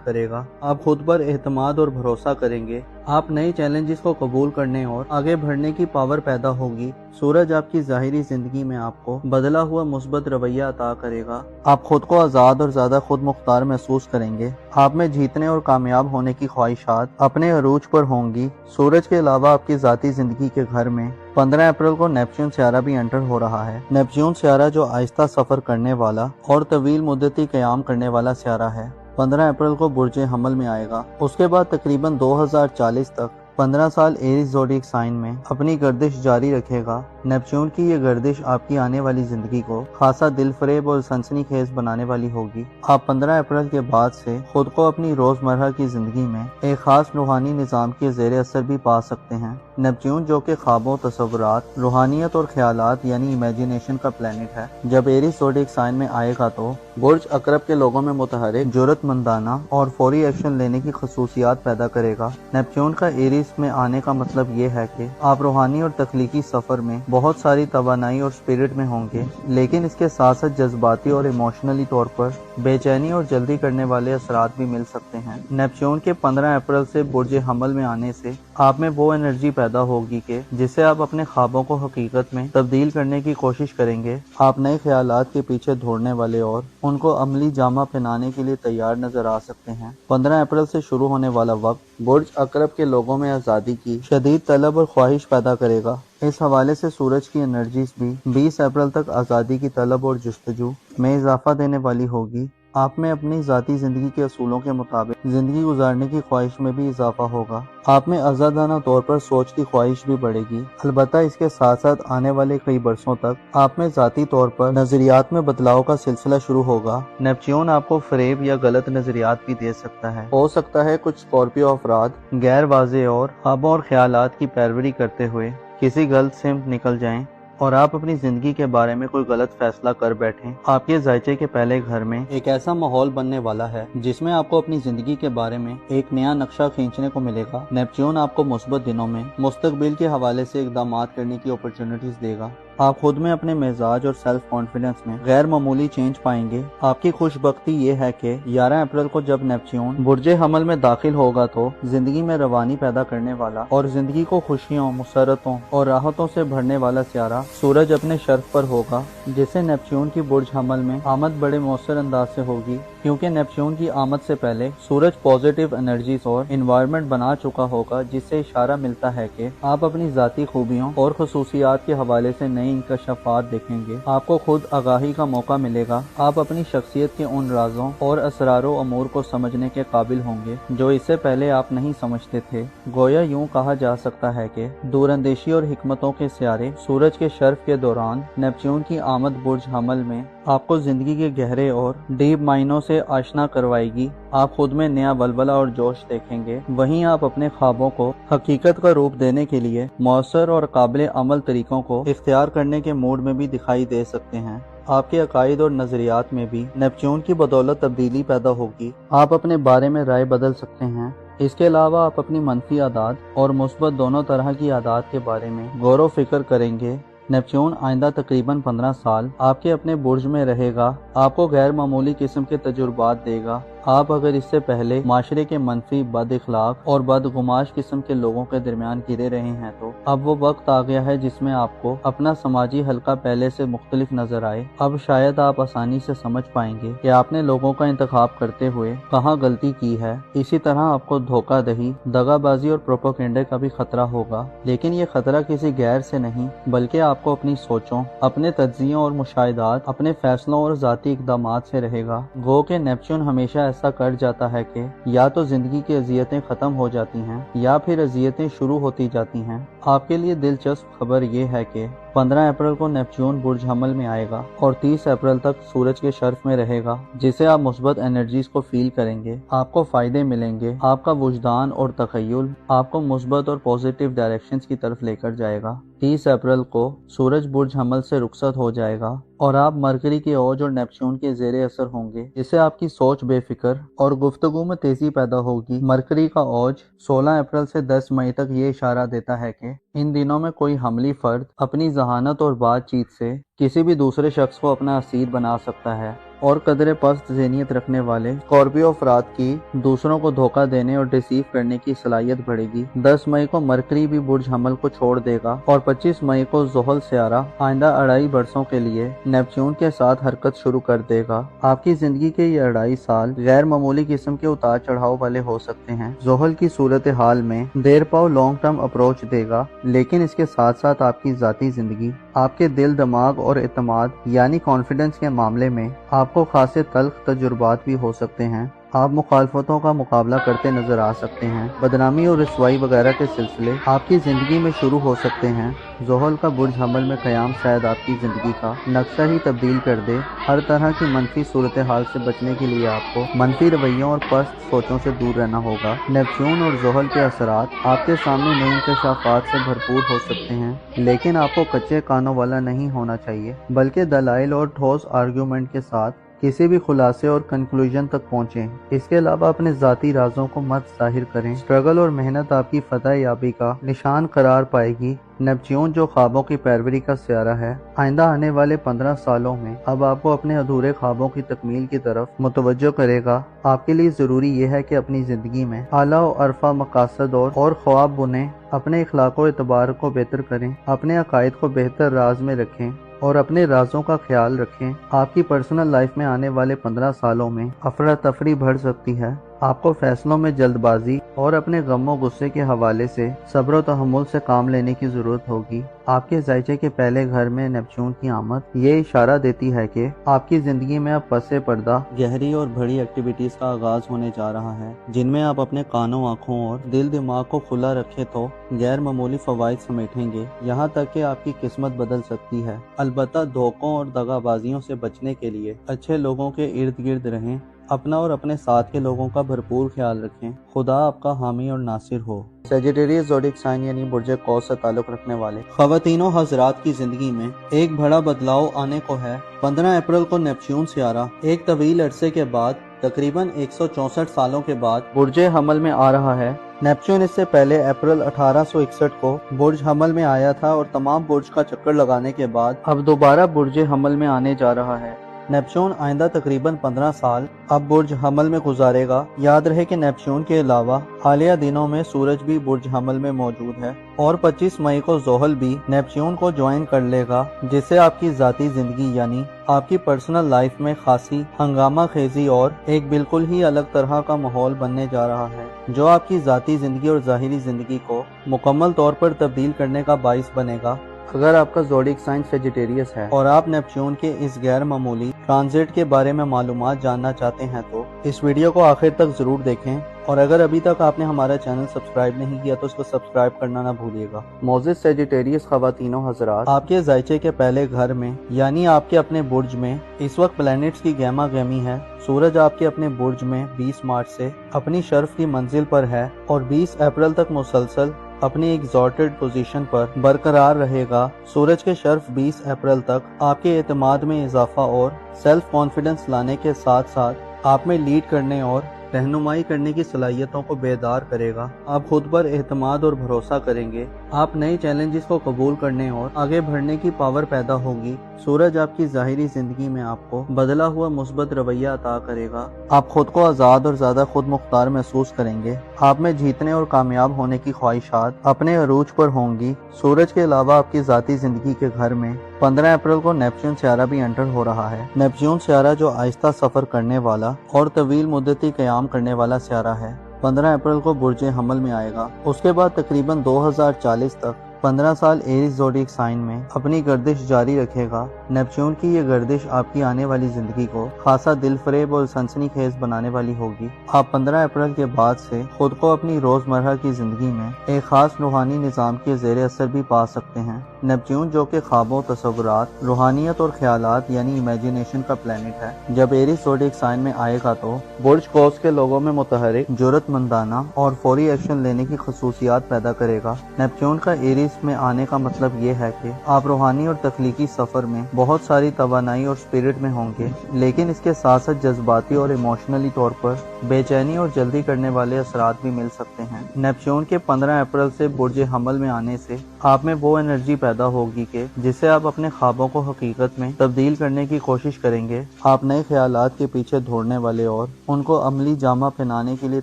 کرے گا۔ آپ خود پر اعتماد اور بھروسہ کریں گے، آپ نئے چیلنجز کو قبول کرنے اور آگے بڑھنے کی پاور پیدا ہوگی۔ سورج آپ کی ظاہری زندگی میں آپ کو بدلا ہوا مثبت رویہ عطا کرے گا۔ آپ خود کو آزاد اور زیادہ خود مختار محسوس کریں گے۔ آپ میں جیتنے اور کامیاب ہونے کی خواہشات اپنے عروج پر ہوں گی۔ سورج کے علاوہ آپ کی ذاتی زندگی کے گھر میں 15 اپریل کو نیپچون سیارہ بھی انٹر ہو رہا ہے۔ نیپچون سیارہ جو آہستہ سفر کرنے والا اور طویل مدتی قیام کرنے والا سیارہ ہے، 15 اپریل کو برج حمل میں آئے گا۔ اس کے بعد تقریباً 2040 تک 15 سال ایریز زوڈیک سائن میں اپنی گردش جاری رکھے گا۔ نیپچون کی یہ گردش آپ کی آنے والی زندگی کو خاصا دل فریب اور سنسنی خیز بنانے والی ہوگی۔ آپ 15 اپریل کے بعد سے خود کو اپنی روزمرہ کی زندگی میں ایک خاص روحانی نظام کے زیر اثر بھی پا سکتے ہیں۔ نیپچون جو کہ خوابوں، تصورات، روحانیت اور خیالات یعنی امیجینیشن کا پلینٹ ہے، جب ایریز زوڈیک سائن میں آئے گا تو برج عقرب کے لوگوں میں متحرک، جرأت مندانہ اور فوری ایکشن لینے کی خصوصیات پیدا کرے گا۔ نیپچون کا ایریز میں آنے کا مطلب یہ ہے کہ آپ روحانی اور تخلیقی سفر میں بہت ساری توانائی اور اسپرٹ میں ہوں گے، لیکن اس کے ساتھ ساتھ جذباتی اور ایموشنلی طور پر بے چینی اور جلدی کرنے والے اثرات بھی مل سکتے ہیں۔ نیپچون کے 15 اپریل سے برج حمل میں آنے سے آپ میں وہ انرجی پیدا ہوگی کہ جس سے آپ اپنے خوابوں کو حقیقت میں تبدیل کرنے کی کوشش کریں گے۔ آپ نئے خیالات کے پیچھے دوڑنے والے اور ان کو عملی جامہ پہنانے کے لیے تیار نظر آ سکتے ہیں۔ 15 اپریل سے شروع ہونے والا وقت برج عقرب کے لوگوں میں آزادی کی شدید طلب اور خواہش پیدا کرے گا۔ اس حوالے سے سورج کی انرجیز بھی 20 اپریل تک آزادی کی طلب اور جستجو میں اضافہ دینے والی ہوگی۔ آپ میں اپنی ذاتی زندگی کے اصولوں کے مطابق زندگی گزارنے کی خواہش میں بھی اضافہ ہوگا۔ آپ میں آزادانہ طور پر سوچ کی خواہش بھی بڑھے گی۔ البتہ اس کے ساتھ ساتھ آنے والے کئی برسوں تک آپ میں ذاتی طور پر نظریات میں بدلاؤ کا سلسلہ شروع ہوگا۔ نیپچون آپ کو فریب یا غلط نظریات بھی دے سکتا ہے۔ ہو سکتا ہے کچھ اسکارپیو افراد غیر واضح اور خوابوں اور خیالات کی پیروی کرتے ہوئے کسی غلط سمت نکل جائیں اور آپ اپنی زندگی کے بارے میں کوئی غلط فیصلہ کر بیٹھیں۔ آپ کے ذائچے کے پہلے گھر میں ایک ایسا ماحول بننے والا ہے جس میں آپ کو اپنی زندگی کے بارے میں ایک نیا نقشہ کھینچنے کو ملے گا۔ نیپچون آپ کو مثبت دنوں میں مستقبل کے حوالے سے اقدامات کرنے کی اپرچونٹیز دے گا۔ आप खुद में अपने मिजाज और सेल्फ कॉन्फिडेंस में गैर मामूली चेंज पाएंगे। आपकी खुशबख्ती ये है कि 11 अप्रैल को जब नेपच्यून बुर्जे हमल में दाखिल होगा तो जिंदगी में रवानी पैदा करने वाला और जिंदगी को खुशियों, मुसरतों और राहतों से भरने वाला सियारा सूरज अपने शर्फ पर होगा, जिससे नेपच्यून की बुर्ज हमल में आमद बड़े मौसर अंदाज से होगी, क्योंकि नेपच्यून की आमद से पहले सूरज पॉजिटिव एनर्जीज और इन्वायरमेंट बना चुका होगा, जिससे इशारा मिलता है कि आप अपनी जाती खूबियों और खसूसियात के हवाले से नई इंकशाफात देखेंगे। आपको खुद आगाही का मौका मिलेगा। आप अपनी शख्सियत के उन राजों और असरारो अमूर को समझने के काबिल होंगे जो इससे पहले आप नहीं समझते थे। गोया यूं कहा जा सकता है कि दूरंदेशी और हिकमतों के सियारे सूरज के शर्फ के दौरान नेपच्यून की आमद बुर्ज हमल में आपको जिंदगी के गहरे और डीप मायनों से आशना करवाएगी। आप खुद में नया वलवला और जोश देखेंगे। वहीं आप अपने ख्वाबों को हकीकत का रूप देने के लिए मौसर और काबिल अमल तरीकों को इख्तियार करने के मूड में भी दिखाई दे सकते हैं। आपके अकायद और नजरियात में भी नेपच्यून की बदौलत तब्दीली पैदा होगी। आप अपने बारे में राय बदल सकते हैं। इसके अलावा आप अपनी मनफी आदत और मुस्बत दोनों तरह की आदत के बारे में गौर व फिक्र करेंगे। नेपच्यून आइंदा तकरीबन 15 साल आपके अपने बुर्ज में रहेगा, आपको गैर मामूली किस्म के तजुर्बात देगा। आप अगर इससे पहले माशरे के मनफी, बद इखलाक और बदगुमाश किस्म के लोगों के दरमियान घिरे रहे हैं तो अब वो वक्त आ गया है जिसमें आपको अपना समाजी हल्का पहले से मुख्तलिफ नजर आए। अब शायद आप आसानी से समझ पाएंगे कि आपने लोगों का इंतखाब करते हुए कहाँ गलती की है। इसी तरह आपको धोखा दही, दगाबाजी और प्रोपोगेंडे का भी खतरा होगा, लेकिन ये खतरा किसी गैर से नहीं बल्कि आपको अपनी सोचों, अपने तज्जियों और मुशाहिदात, अपने फैसलों और जाती इकदामात से रहेगा। गो के नेपच्यून हमेशा ऐसा कर जाता है कि या तो जिंदगी की अजियतें खत्म हो जाती हैं या फिर अजियतें शुरू होती जाती हैं। आपके लिए दिलचस्प खबर ये है कि 15 अप्रैल को नेपच्यून बुर्ज हमल में आएगा और 30 अप्रैल तक सूरज के शर्फ में रहेगा, जिसे आप मुस्बत एनर्जीज को फील करेंगे। आपको फायदे मिलेंगे। आपका वुजदान और तखय्युल आपको मुस्बत और पॉजिटिव डायरेक्शंस की तरफ लेकर जाएगा। 30 अप्रैल को सूरज बुर्ज हमल से रुखसत हो जाएगा और आप मरकरी के औज और नेपच्यून के जेरे असर होंगे, जिससे आपकी सोच बेफिक्र और गुफ्तगू में तेजी पैदा होगी। मरकरी का औज 16 अप्रैल से 10 मई तक ये इशारा देता है कि इन दिनों में कोई हमली फर्द अपनी जहानत और बातचीत से किसी भी दूसरे शख्स को अपना असीर बना सकता है और कदरे पस्त ज़हनियत रखने वाले स्कॉर्पियो अफराद की दूसरों को धोखा देने और डिसीव करने की सलाहियत बढ़ेगी। 10 मई को मरकरी भी बुर्ज हमल को छोड़ देगा और 25 मई को ज़ोहल सियारा आइंदा 2.5 बरसों के लिए नेपच्यून के साथ हरकत शुरू कर देगा। आपकी जिंदगी के ये 2.5 साल गैर मामूली किस्म के उतार चढ़ाव वाले हो सकते हैं। ज़ोहल की सूरत हाल में देर पाओ लॉन्ग टर्म अप्रोच देगा, लेकिन इसके साथ साथ आपकी जाती जिंदगी, आपके दिल, दिमाग और एतमाद यानी कॉन्फिडेंस के मामले में आपको खासे तल्ख तजुर्बात भी हो सकते हैं। आप मुखालफतों का मुकाबला करते नजर आ सकते हैं। बदनामी और रसवाई वगैरह के सिलसिले आपकी जिंदगी में शुरू हो सकते हैं। ज़ोहल का बुर्ज हमल में क़याम शायद आपकी जिंदगी का नक्शा ही तब्दील कर दे। हर तरह की मनफी सूरत हाल से बचने के लिए आपको मनफी रवैयों और पस्त सोचों से दूर रहना होगा। नेपच्यून और ज़ोहल के असरात आपके सामने नई इंकशाफात से भरपूर हो सकते हैं, लेकिन आपको कच्चे कानों वाला नहीं होना चाहिए, बल्कि दलाइल और ठोस आर्ग्यूमेंट के साथ किसी भी खुलासे और कंक्लूजन तक पहुँचें। इसके अलावा अपने ज़ाती राजों को मत जाहिर करें। स्ट्रगल और मेहनत आपकी फतह याबी का निशान करार पाएगी। नेपच्यून जो ख्वाबों की पैरवी का सियारा है, आइंदा आने वाले 15 सालों में अब आपको अपने अधूरे ख्वाबों की तकमील की तरफ मुतवज्जो करेगा। आपके लिए ज़रूरी यह है कि अपनी ज़िंदगी में आला और अरफा मकासद और ख्वाब बुनें, अपने इखलाक व एतबार को बेहतर करें, अपने अकायद को बेहतर राज में रखें और अपने राजों का ख्याल रखें। आपकी पर्सनल लाइफ में आने वाले 15 सालों में अफरा तफरी बढ़ सकती है। आपको फैसलों में जल्दबाजी और अपने गमों गुस्से के हवाले से सब्र व तहम्मुल से काम लेने की जरूरत होगी। आपके जायचे के पहले घर में नेपच्यून की आमद ये इशारा देती है कि आपकी जिंदगी में अब पसे पर्दा गहरी और बड़ी एक्टिविटीज का आगाज होने जा रहा है, जिनमें आप अपने कानों, आँखों और दिल दिमाग को खुला रखें तो गैर मामूली फवाइद समेटेंगे। यहाँ तक कि आपकी किस्मत बदल सकती है। अलबत्ता धोखों और दगाबाजियों से बचने के लिए अच्छे लोगों के इर्द गिर्द रहें। अपना और अपने साथ के लोगों का भरपूर ख्याल रखें। खुदा आपका हामी और नासिर हो। सेजिटेरियस ज़ोडिक साइन यानी बुर्जे कौस से ताल्लुक़ रखने वाले ख़वातीनों हज़रात की ज़िंदगी में एक बड़ा बदलाव आने को है। 15 अप्रैल को नेपच्यून सियारा एक तवील अरसे के बाद तकरीबन 164 सालों के बाद बुर्जे हमल में आ रहा है। नेपच्यून इससे पहले अप्रैल 1861 को बुर्ज हमल में आया था और तमाम बुर्ज का चक्कर लगाने के बाद अब दोबारा बुर्ज हमल में आने जा रहा है। नेपच्यून आइंदा तकरीबन 15 साल अब बुर्ज हमल में गुजारेगा। याद रहे कि नेपच्यून के अलावा हालिया दिनों में सूरज भी बुर्ज हमल में मौजूद है और 25 मई को ज़ोहल भी नेपच्यून को ज्वाइन कर लेगा, जिससे आपकी ज़ाती ज़िंदगी यानी आपकी पर्सनल लाइफ में खासी हंगामा खेजी और एक बिल्कुल ही अलग तरह का माहौल बनने जा रहा है, जो आपकी ज़ाती ज़िंदगी और ज़ाहिरी ज़िंदगी को मुकम्मल तौर पर तब्दील करने का बाइस बनेगा। अगर आपका ज़ोडिक साइन सेजिटेरियस है और आप नेपच्यून के इस गैर मामूली ट्रांजिट के बारे में मालूमात जानना चाहते हैं तो इस वीडियो को आखिर तक जरूर देखें, और अगर अभी तक आपने हमारा चैनल सब्सक्राइब नहीं किया तो उसको सब्सक्राइब करना ना भूलिएगा। मोजिज़ सेजिटेरियस ख़वातीनो हज़रात, आपके ज़ायचे के पहले घर में यानी आपके अपने बुर्ज में इस वक्त प्लैनेट्स की गहमा गहमी है। सूरज आपके अपने बुर्ज में 20 मार्च से अपनी शर्फ की मंजिल पर है और 20 अप्रैल तक मुसलसल अपनी एग्जॉर्टेड पोजीशन पर बरकरार रहेगा। सूरज के शर्फ 20 अप्रैल तक आपके एतमाद में इजाफा और सेल्फ कॉन्फिडेंस लाने के साथ साथ आप में लीड करने और रहनुमाई करने की सलाहियतों को बेदार करेगा। आप खुद पर एतमाद और भरोसा करेंगे। आप नए चैलेंजेस को कबूल करने और आगे बढ़ने की पावर पैदा होगी। सूरज आपकी ज़ाहिरी जिंदगी में आपको बदला हुआ मुस्बत रवैया अता करेगा। आप खुद को आज़ाद और ज़्यादा खुद मुख्तार महसूस करेंगे। आप में जीतने और कामयाब होने की ख्वाहिशात अपने अरूज पर होंगी। सूरज के अलावा आपकी ज़ाती जिंदगी के घर में 15 अप्रैल को नेपच्यून सियारा भी एंटर हो रहा है। नेपच्यून सियारा जो आहिस्ता सफर करने वाला और तवील मुद्दती क़याम करने वाला सियारा है, 15 अप्रैल को बुर्ज हमल में आएगा। उसके बाद तकरीबन 2040 तक 15 साल एरीज ज़ोडिक साइन में अपनी गर्दिश जारी रखेगा। नेपच्यून की ये गर्दिश आपकी आने वाली जिंदगी को खासा दिलफरेब और सनसनीखेज बनाने वाली होगी। आप 15 अप्रैल के बाद से खुद को अपनी रोजमर्रा की जिंदगी में एक खास रूहानी निज़ाम के ज़ेर असर भी पा सकते हैं। नेपच्यून जो कि ख्वाबों, तसव्वुरात, रूहानियत और ख्यालात यानी इमेजिनेशन का प्लेनेट है, जब एरीज ज़ोडिक साइन में आएगा तो बुर्ज कौस के लोगों में मुतहरिक, जुर्रतमंदाना और फौरी एक्शन लेने की खसूसियात पैदा करेगा। नेपच्यून का एरीज में आने का मतलब ये है कि आप रूहानी और तख्लीकी सफर में बहुत सारी तवानाई और स्पिरिट में होंगे, लेकिन इसके साथ साथ जज्बाती और इमोशनली तौर पर बेचैनी और जल्दी करने वाले असरात भी मिल सकते हैं। नेपच्यून के 15 अप्रैल से बुर्ज हमल में आने से आप में वो एनर्जी पैदा होगी कि जिससे आप अपने ख्वाबों को हकीकत में तब्दील करने की कोशिश करेंगे। आप नए ख्यालात के पीछे दौड़ने वाले और उनको अमली जामा पहनाने के लिए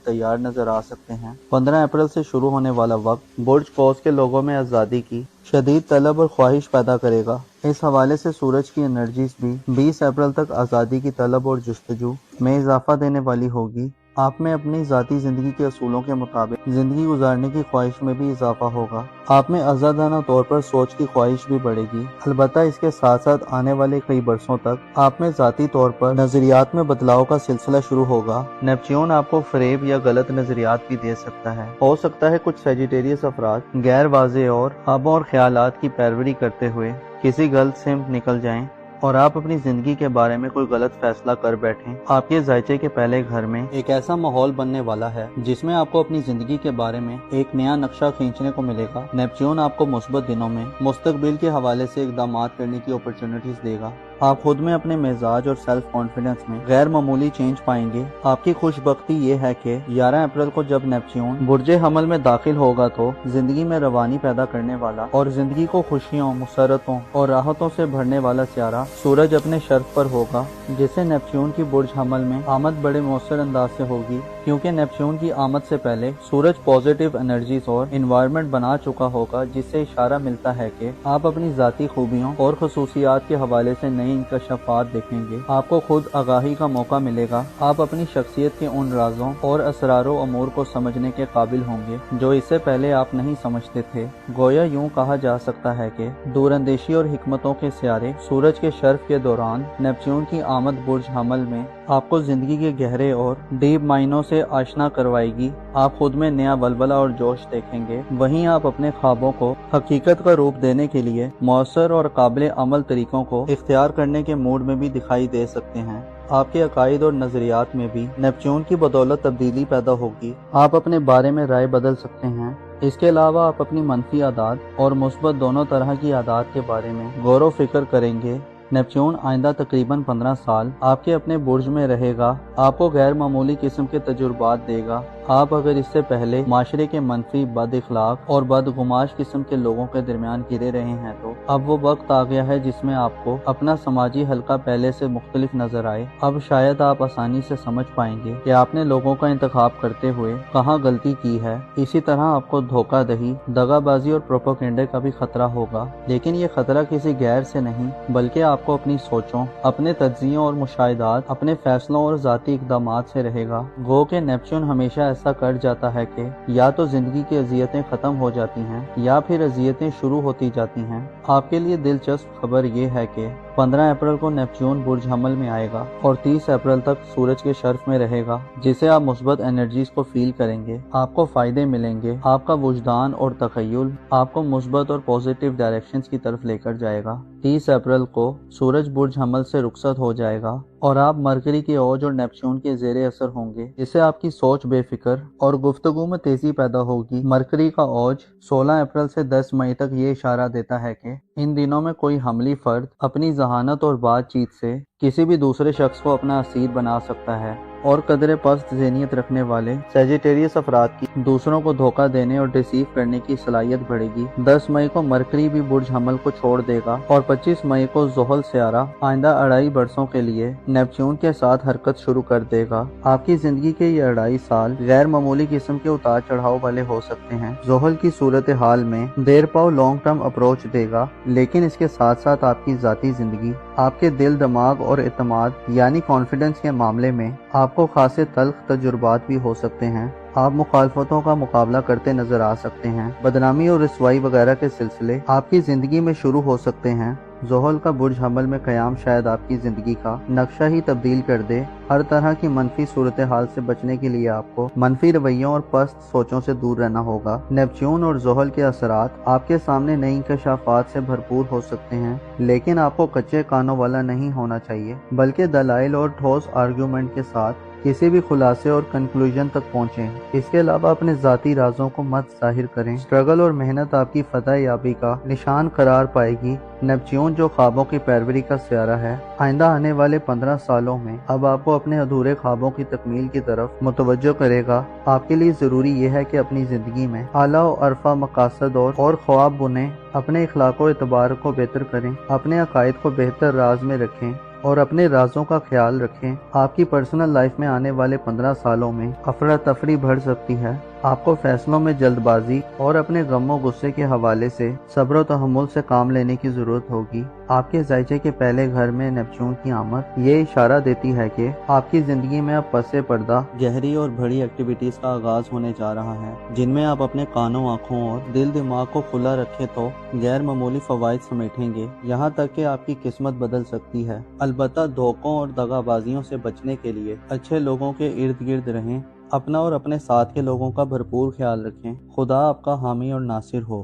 तैयार नजर आ सकते हैं। 15 अप्रैल से शुरू होने वाला वक्त बुर्ज कौस के लोगों में आज़ादी की शदीद तलब और ख्वाहिश पैदा करेगा। इस हवाले से सूरज की एनर्जीज भी 20 अप्रैल तक आज़ादी की तलब और जुस्तजू में इजाफा देने वाली होगी। आप में अपनी ज़ाती ज़िंदगी के असूलों के मुताबिक ज़िंदगी गुजारने की ख्वाहिश में भी इजाफा होगा। आप में आज़ादाना तौर पर सोच की ख्वाहिश भी बढ़ेगी। अलबत्ता इसके साथ साथ आने वाले कई बरसों तक आप में ज़ाती तौर पर नज़रियात में बदलाव का सिलसिला शुरू होगा। नेपच्यून आपको फरेब या गलत नज़रियात भी दे सकता है। हो सकता है कुछ सेजिटेरियस अफराद गैर वाज़े और ख्वाबों और ख्यालात की पैरवी करते हुए किसी गलत सिमत निकल जाएं और आप अपनी जिंदगी के बारे में कोई गलत फैसला कर बैठें। आपके ज़ायचे के पहले घर में एक ऐसा माहौल बनने वाला है जिसमें आपको अपनी जिंदगी के बारे में एक नया नक्शा खींचने को मिलेगा। नेपच्यून आपको मुस्बत दिनों में मुस्तकबिल के हवाले से इक़दामात करने की अपॉर्चुनिटीज देगा। आप खुद में अपने मिजाज और सेल्फ कॉन्फिडेंस में गैर मामूली चेंज पाएंगे। आपकी खुशबख्ती ये है कि 11 अप्रैल को जब नेपच्यून बुर्ज हमल में दाखिल होगा तो जिंदगी में रवानी पैदा करने वाला और जिंदगी को खुशियों, मुसरतों और राहतों से भरने वाला सियारा सूरज अपने शर्फ पर होगा, जिससे नेपच्यून की बुर्ज हमल में आमद बड़े मौसर अंदाज से होगी, क्योंकि नेपच्यून की आमद से पहले सूरज पॉजिटिव एनर्जीज और इन्वायरमेंट बना चुका होगा, जिससे इशारा मिलता है कि आप अपनी जाती खूबियों और खसूसियात के हवाले से नई इंकशाफात देखेंगे। आपको खुद आगाही का मौका मिलेगा। आप अपनी शख्सियत के उन राजों और असरारो अमूर को समझने के काबिल होंगे जो इससे पहले आप नहीं समझते थे। गोया यूं कहा जा सकता है कि दूरंदेशी और हिकमतों के सियारे सूरज के शर्फ के दौरान नेपच्यून की आमद बुर्ज हमल में आपको जिंदगी के गहरे और डीप मायनों से आशना करवाएगी। आप खुद में नया वलवला और जोश देखेंगे। वहीं आप अपने ख्वाबों को हकीकत का रूप देने के लिए मौसर और काबिल अमल तरीकों को इख्तियार करने के मूड में भी दिखाई दे सकते हैं। आपके अकायद और नजरियात में भी नेपच्यून की बदौलत तब्दीली पैदा होगी। आप अपने बारे में राय बदल सकते हैं। इसके अलावा आप अपनी मनफी आदात और मुस्बत दोनों तरह की आदात के बारे में गौर व फिक्र करेंगे। नेपच्यून आइंदा तकरीबन 15 साल आपके अपने बुर्ज में रहेगा, आपको गैर मामूली किस्म के तजुर्बात देगा। आप अगर इससे पहले माशरे के मनफी, बद इखलाक और बदगुमाश किस्म के लोगों के दरमियान घिरे रहे हैं तो अब वो वक्त आ गया है जिसमें आपको अपना समाजी हल्का पहले से मुख्तलिफ नजर आए। अब शायद आप आसानी से समझ पाएंगे कि आपने लोगों का इंतखाब करते हुए कहाँ गलती की है। इसी तरह आपको धोखा दही, दगाबाजी और प्रोपेगेंडे का भी खतरा होगा, लेकिन ये खतरा किसी गैर से नहीं बल्कि आपको अपनी सोचों, अपने तज्जियों और मुशाहिदात, अपने फैसलों और जाती इकदामात से रहेगा। गो के नेपच्यून हमेशा ऐसा कर जाता है कि या तो जिंदगी की अजियतें खत्म हो जाती हैं या फिर अजियतें शुरू होती जाती हैं। आपके लिए दिलचस्प खबर ये है कि 15 अप्रैल को नेपच्यून बुर्ज हमल में आएगा और 30 अप्रैल तक सूरज के शर्फ में रहेगा, जिसे आप मुस्बत एनर्जीज को फील करेंगे। आपको फायदे मिलेंगे। आपका वुजदान और तखय्युल आपको मुस्बत और पॉजिटिव डायरेक्शंस की तरफ लेकर जाएगा। 30 अप्रैल को सूरज बुर्ज हमल से रुखसत हो जाएगा और आप मरकरी के औज और नेपच्यून के जेरे असर होंगे, जिससे आपकी सोच बेफिक्र और गुफ्तगू में तेजी पैदा होगी। मरकरी का औज 16 अप्रैल से 10 मई तक ये इशारा देता है कि इन दिनों में कोई हमली फर्द अपनी जहानत और बातचीत से किसी भी दूसरे शख्स को अपना असीर बना सकता है और कदरे पस्त ज़हनियत रखने वाले सजिटेरियस अफराद की दूसरों को धोखा देने और डिसीव करने की सलाहियत बढ़ेगी। 10 मई को मरकरी भी बुर्ज हमल को छोड़ देगा और 25 मई को ज़ोहल स्यारा आइंदा 2.5 बरसों के लिए नेपच्यून के साथ हरकत शुरू कर देगा। आपकी जिंदगी के ये 2.5 साल गैर मामूली किस्म के उतार चढ़ाव वाले हो सकते हैं। ज़ोहल की सूरत हाल में देर पाओ लॉन्ग टर्म अप्रोच देगा, लेकिन इसके साथ साथ आपकी जाती जिंदगी, आपके दिल, दिमाग और एतमाद यानी कॉन्फिडेंस के मामले में आपको खासे तल्ख तजुर्बात भी हो सकते हैं। आप मुखालफतों का मुकाबला करते नजर आ सकते हैं। बदनामी और रिसवाई वगैरह के सिलसिले आपकी जिंदगी में शुरू हो सकते हैं। ज़ोहल का बुर्ज हमल में क़याम शायद आपकी ज़िंदगी का नक्शा ही तब्दील कर दे। हर तरह की मनफी सूरत हाल से बचने के लिए आपको मनफी रवैयों और पस्त सोचों से दूर रहना होगा। नेपच्यून और ज़ोहल के असरात आपके सामने नई इंकशाफात से भरपूर हो सकते हैं, लेकिन आपको कच्चे कानों वाला नहीं होना चाहिए, बल्कि दलाइल और ठोस आर्ग्यूमेंट के साथ किसी भी खुलासे और कंक्लूजन तक पहुँचें। इसके अलावा अपने ज़ाती राजों को मत जाहिर करें। स्ट्रगल और मेहनत आपकी फतह याबी का निशान करार पाएगी। नेपच्यून जो ख्वाबों की पैरवरी का स्यारा है, आइंदा आने वाले 15 सालों में अब आपको अपने अधूरे ख्वाबों की तकमील की तरफ मुतवज्जो करेगा। आपके लिए ज़रूरी यह है कि अपनी ज़िंदगी में आला और अरफा मकासद और ख्वाब बुनें, अपने इखलाक और एतबार को बेहतर करें, अपने अकायद को बेहतर राज में रखें और अपने राजों का ख्याल रखें। आपकी पर्सनल लाइफ में आने वाले 15 सालों में अफरा तफरी बढ़ सकती है। आपको फैसलों में जल्दबाजी और अपने गमों गुस्से के हवाले से सब्र और तहम्मुल से काम लेने की जरूरत होगी। आपके जायचे के पहले घर में नेपच्यून की आमद ये इशारा देती है कि आपकी जिंदगी में अब पसे पर्दा गहरी और बड़ी एक्टिविटीज का आगाज होने जा रहा है, जिनमें आप अपने कानों, आँखों और दिल दिमाग को खुला रखें तो गैर मामूली फवाइद समेटेंगे। यहाँ तक कि आपकी किस्मत बदल सकती है। अलबत्ता धोखों और दगाबाजियों से बचने के लिए अच्छे लोगों के इर्द गिर्द रहें। अपना और अपने साथ के लोगों का भरपूर ख्याल रखें। खुदा आपका हामी और नासिर हो।